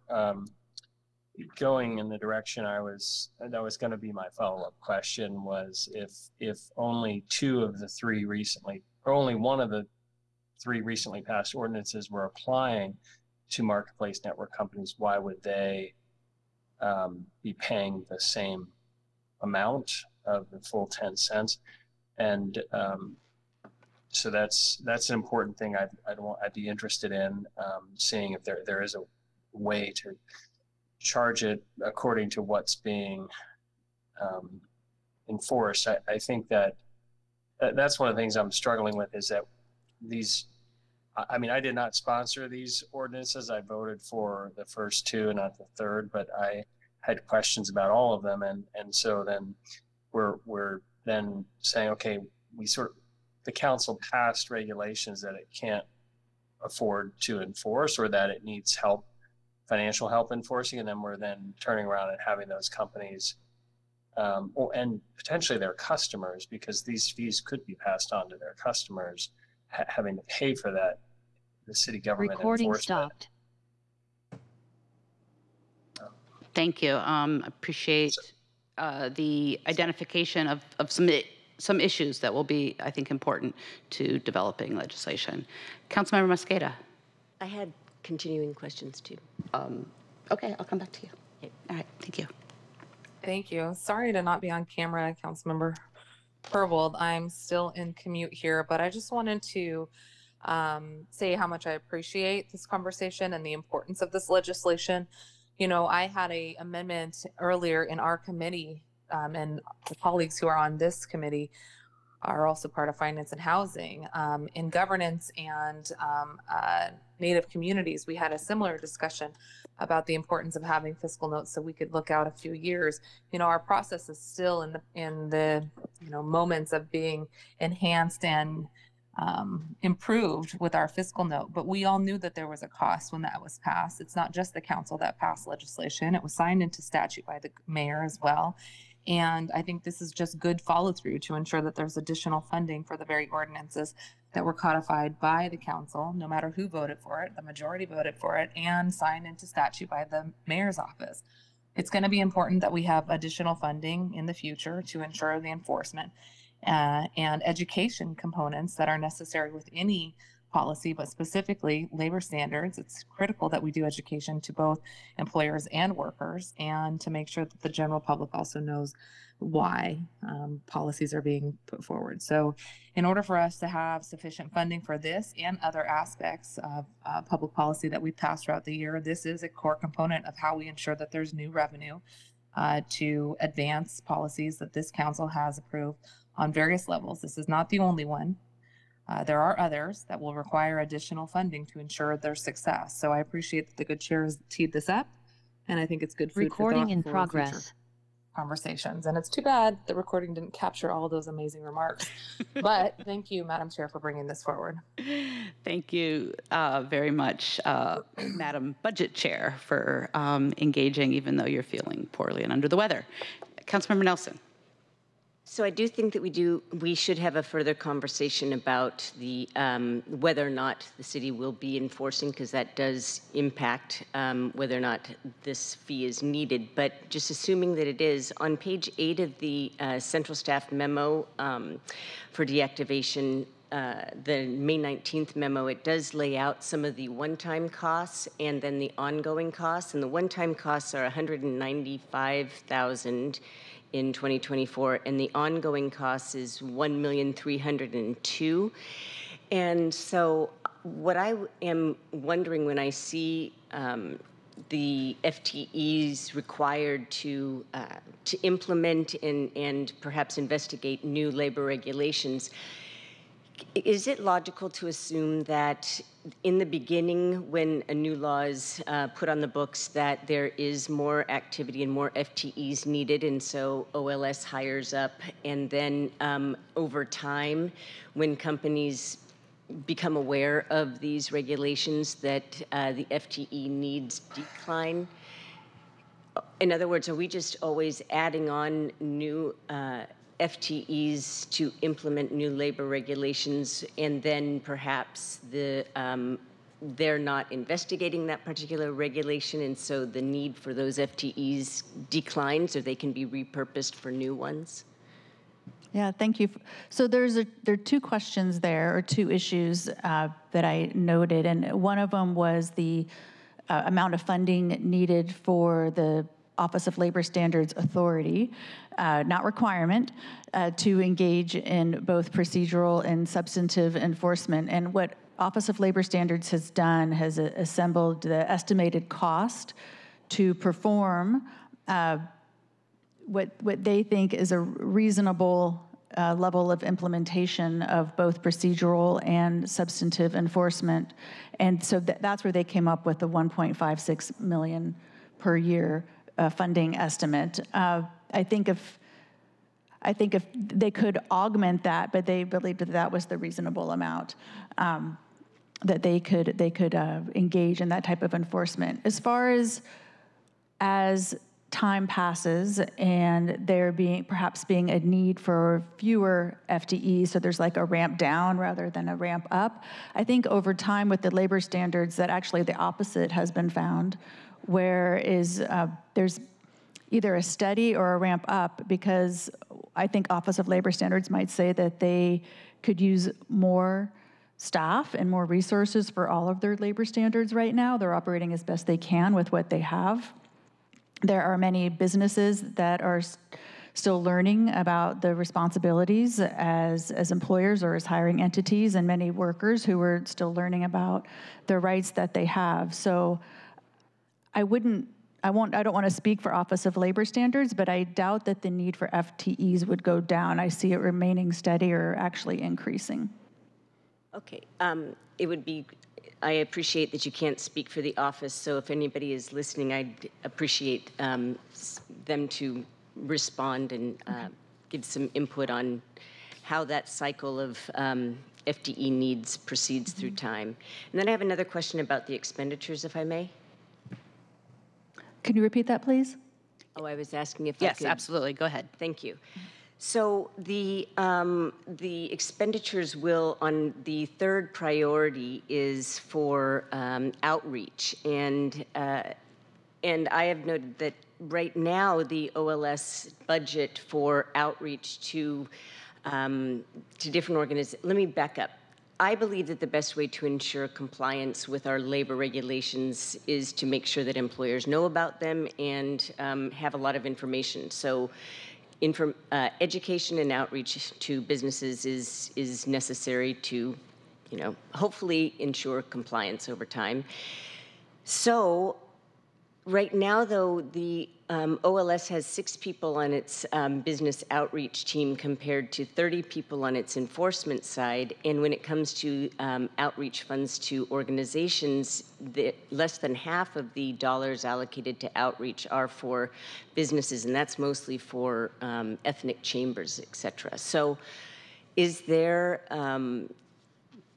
S12: going in the direction that was going to be my follow-up question, was if only two of the three recently, or only one of the three recently passed ordinances were applying to marketplace network companies, why would they be paying the same amount of the full 10 cents? And so that's an important thing I'd be interested in seeing if there is a way to charge it according to what's being enforced. I think that's one of the things I'm struggling with, is that these, I mean, I did not sponsor these ordinances. I voted for the first two and not the third, but I had questions about all of them. And so then we're then saying, okay, the council passed regulations that it can't afford to enforce, or that it needs help, financial help enforcing, and then we're then turning around and having those companies and potentially their customers, because these fees could be passed on to their customers, having to pay for that, the city government
S13: Recording
S12: enforcement.
S13: stopped.
S1: Thank you. Appreciate the identification of some issues that will be, I think, important to developing legislation. Councilmember Mosqueda.
S16: I had continuing questions too.
S1: Okay, I'll come back to you. Okay. All right, thank you.
S20: Thank you. Sorry to not be on camera, Councilmember Herbold. I'm still in commute here, but I just wanted to say how much I appreciate this conversation and the importance of this legislation. You know, I had an amendment earlier in our committee, and the colleagues who are on this committee are also part of finance and housing. In governance and Native communities, we had a similar discussion about the importance of having fiscal notes so we could look out a few years. You know, our process is still in the moments of being enhanced and improved with our fiscal note, but we all knew that there was a cost when that was passed. It's not just the council that passed legislation. It was signed into statute by the mayor as well. And I think this is just good follow through to ensure that there's additional funding for the very ordinances that were codified by the council, no matter who voted for it. The majority voted for it and signed into statute by the mayor's office. It's going to be important that we have additional funding in the future to ensure the enforcement and education components that are necessary with any policy, but specifically labor standards. It's critical that we do education to both employers and workers, and to make sure that the general public also knows why policies are being put forward. So in order for us to have sufficient funding for this and other aspects of public policy that we pass throughout the year, this is a core component of how we ensure that there's new revenue to advance policies that this council has approved on various levels. This is not the only one. There are others that will require additional funding to ensure their success. So I appreciate that the good chair has teed this up, and I think it's good food
S13: Recording
S20: for
S13: in
S20: thought for
S13: progress.
S20: future conversations. And it's too bad the recording didn't capture all those amazing remarks. But thank you, Madam Chair, for bringing this forward.
S1: Thank you very much, Madam Budget Chair, for engaging, even though you're feeling poorly and under the weather. Councilmember Nelson.
S16: So I do think that we should have a further conversation about the whether or not the city will be enforcing, because that does impact whether or not this fee is needed. But just assuming that it is, on page 8 of the central staff memo for deactivation, the May 19th memo, it does lay out some of the one-time costs and then the ongoing costs. And the one-time costs are $195,000 in 2024, and the ongoing costs is $1,302,000. And so What I am wondering when I see the FTEs required to implement and perhaps investigate new labor regulations, is it logical to assume that in the beginning, when a new law is put on the books, that there is more activity and more FTEs needed, and so OLS hires up, and then over time, when companies become aware of these regulations, that the FTE needs decline? In other words, are we just always adding on new FTEs to implement new labor regulations, and then perhaps they're not investigating that particular regulation, and so the need for those FTEs declines, or they can be repurposed for new ones?
S19: Yeah, thank you. So there are two questions there, or two issues that I noted, and one of them was the amount of funding needed for the Office of Labor Standards authority, not requirement, to engage in both procedural and substantive enforcement. And what Office of Labor Standards has done has assembled the estimated cost to perform what they think is a reasonable level of implementation of both procedural and substantive enforcement. And so that's where they came up with the $1.56 million per year funding estimate. I think if they could augment that, but they believed that that was the reasonable amount that they could engage in that type of enforcement. As far as time passes and there perhaps being a need for fewer FTEs, so there's like a ramp down rather than a ramp up, I think over time with the labor standards that actually the opposite has been found, where there's either a steady or a ramp up, because I think Office of Labor Standards might say that they could use more staff and more resources for all of their labor standards right now. They're operating as best they can with what they have. There are many businesses that are still learning about the responsibilities as employers or as hiring entities, and many workers who are still learning about the rights that they have. So I don't want to speak for Office of Labor Standards, but I doubt that the need for FTEs would go down. I see it remaining steady or actually increasing.
S16: Okay, I appreciate that you can't speak for the office, so if anybody is listening, I'd appreciate them to respond and give some input on how that cycle of FTE needs proceeds through time. And then I have another question about the expenditures, if I may.
S19: Can you repeat that, please?
S16: Oh, I was asking if
S1: Yes, absolutely. Go ahead.
S16: Thank you. So the expenditures will, on the third priority, is for outreach, and I have noted that right now the OLS budget for outreach to different organizations. Let me back up. I believe that the best way to ensure compliance with our labor regulations is to make sure that employers know about them and have a lot of information. So education and outreach to businesses is necessary to, hopefully ensure compliance over time. So right now, though, the OLS has 6 people on its business outreach team compared to 30 people on its enforcement side. And when it comes to outreach funds to organizations, less than half of the dollars allocated to outreach are for businesses, and that's mostly for ethnic chambers, et cetera. So is there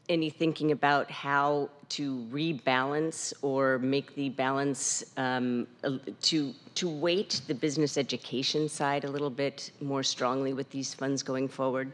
S16: any thinking about how to rebalance or make the balance to weight the business education side a little bit more strongly with these funds going forward?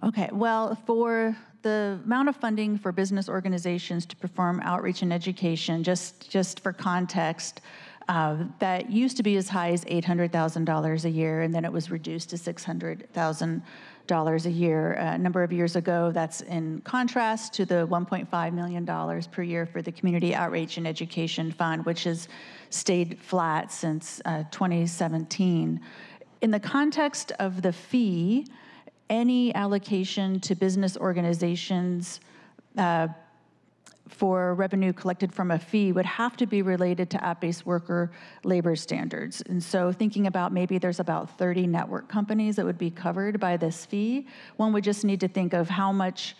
S19: Okay, well, for the amount of funding for business organizations to perform outreach and education, just for context, that used to be as high as $800,000 a year, and then it was reduced to $600,000 a year a number of years ago. That's in contrast to the $1.5 million per year for the Community Outreach and Education Fund, which has stayed flat since 2017. In the context of the fee, any allocation to business organizations for revenue collected from a fee would have to be related to app-based worker labor standards. And so thinking about maybe there's about 30 network companies that would be covered by this fee, one would just need to think of what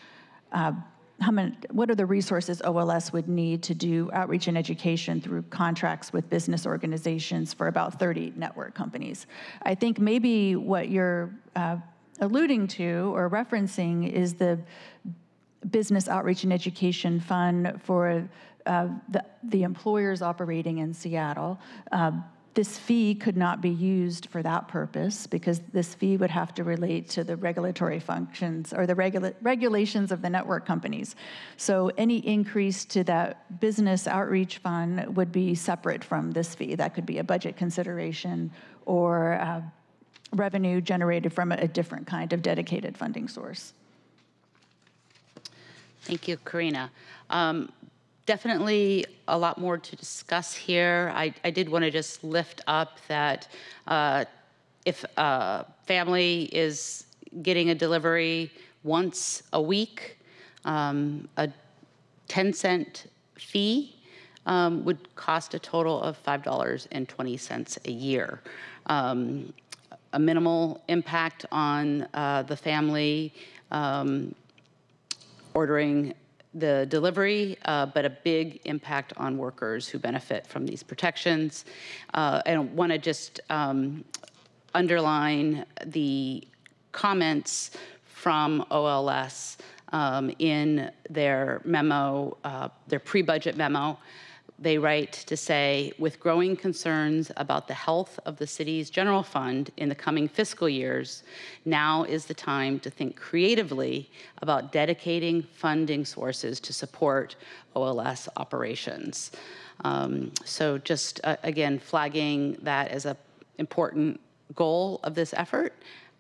S19: are the resources OLS would need to do outreach and education through contracts with business organizations for about 30 network companies. I think maybe what you're alluding to or referencing is the Business Outreach and Education Fund for the employers operating in Seattle. This fee could not be used for that purpose because this fee would have to relate to the regulatory functions or the regulations of the network companies. So any increase to that business outreach fund would be separate from this fee. That could be a budget consideration or revenue generated from a different kind of dedicated funding source.
S1: Thank you, Karina. Definitely a lot more to discuss here. I did want to just lift up that if a family is getting a delivery once a week, a 10-cent fee would cost a total of $5.20 a year. A minimal impact on the family ordering the delivery, but a big impact on workers who benefit from these protections. I want to just underline the comments from OLS in their memo, their pre-budget memo. They write to say, with growing concerns about the health of the city's general fund in the coming fiscal years, now is the time to think creatively about dedicating funding sources to support OLS operations. So just, again, flagging that as an important goal of this effort.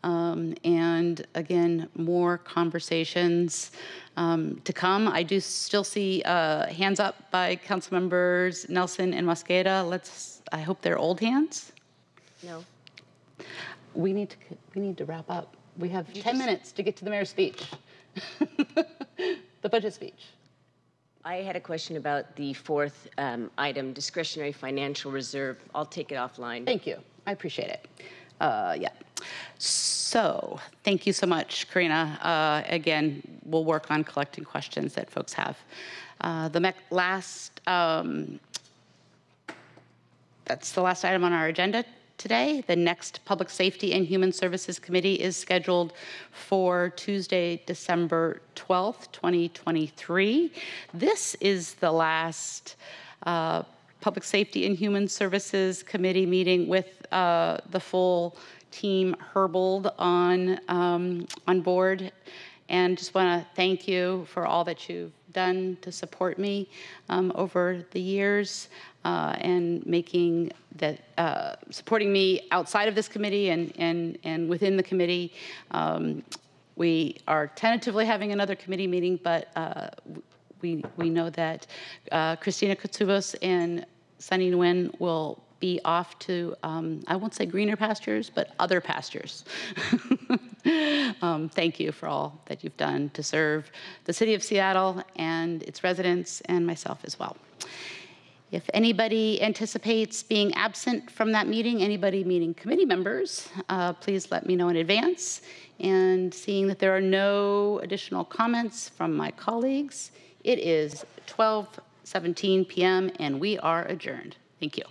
S1: And again, more conversations to come. I do still see hands up by council members Nelson and Mosqueda. I hope they're old hands.
S16: No.
S1: We need to wrap up. We have 10 minutes to get to the mayor's speech, the budget speech.
S16: I had a question about the fourth item, discretionary financial reserve. I'll take it offline.
S1: Thank you. I appreciate it. Yeah. So thank you so much, Karina. Again, we'll work on collecting questions that folks have. That's the last item on our agenda today. The next Public Safety and Human Services Committee is scheduled for Tuesday, December 12th, 2023. This is the last Public Safety and Human Services Committee meeting with the full team Herbold on board, and just want to thank you for all that you've done to support me over the years and making that supporting me outside of this committee and within the committee. We are tentatively having another committee meeting, but we know that Christina Kotsubos and Sunny Nguyen will be off to, I won't say greener pastures, but other pastures. Thank you for all that you've done to serve the city of Seattle and its residents and myself as well. If anybody anticipates being absent from that meeting, anybody meaning committee members, please let me know in advance. And seeing that there are no additional comments from my colleagues, it is 12:17 p.m. and we are adjourned. Thank you.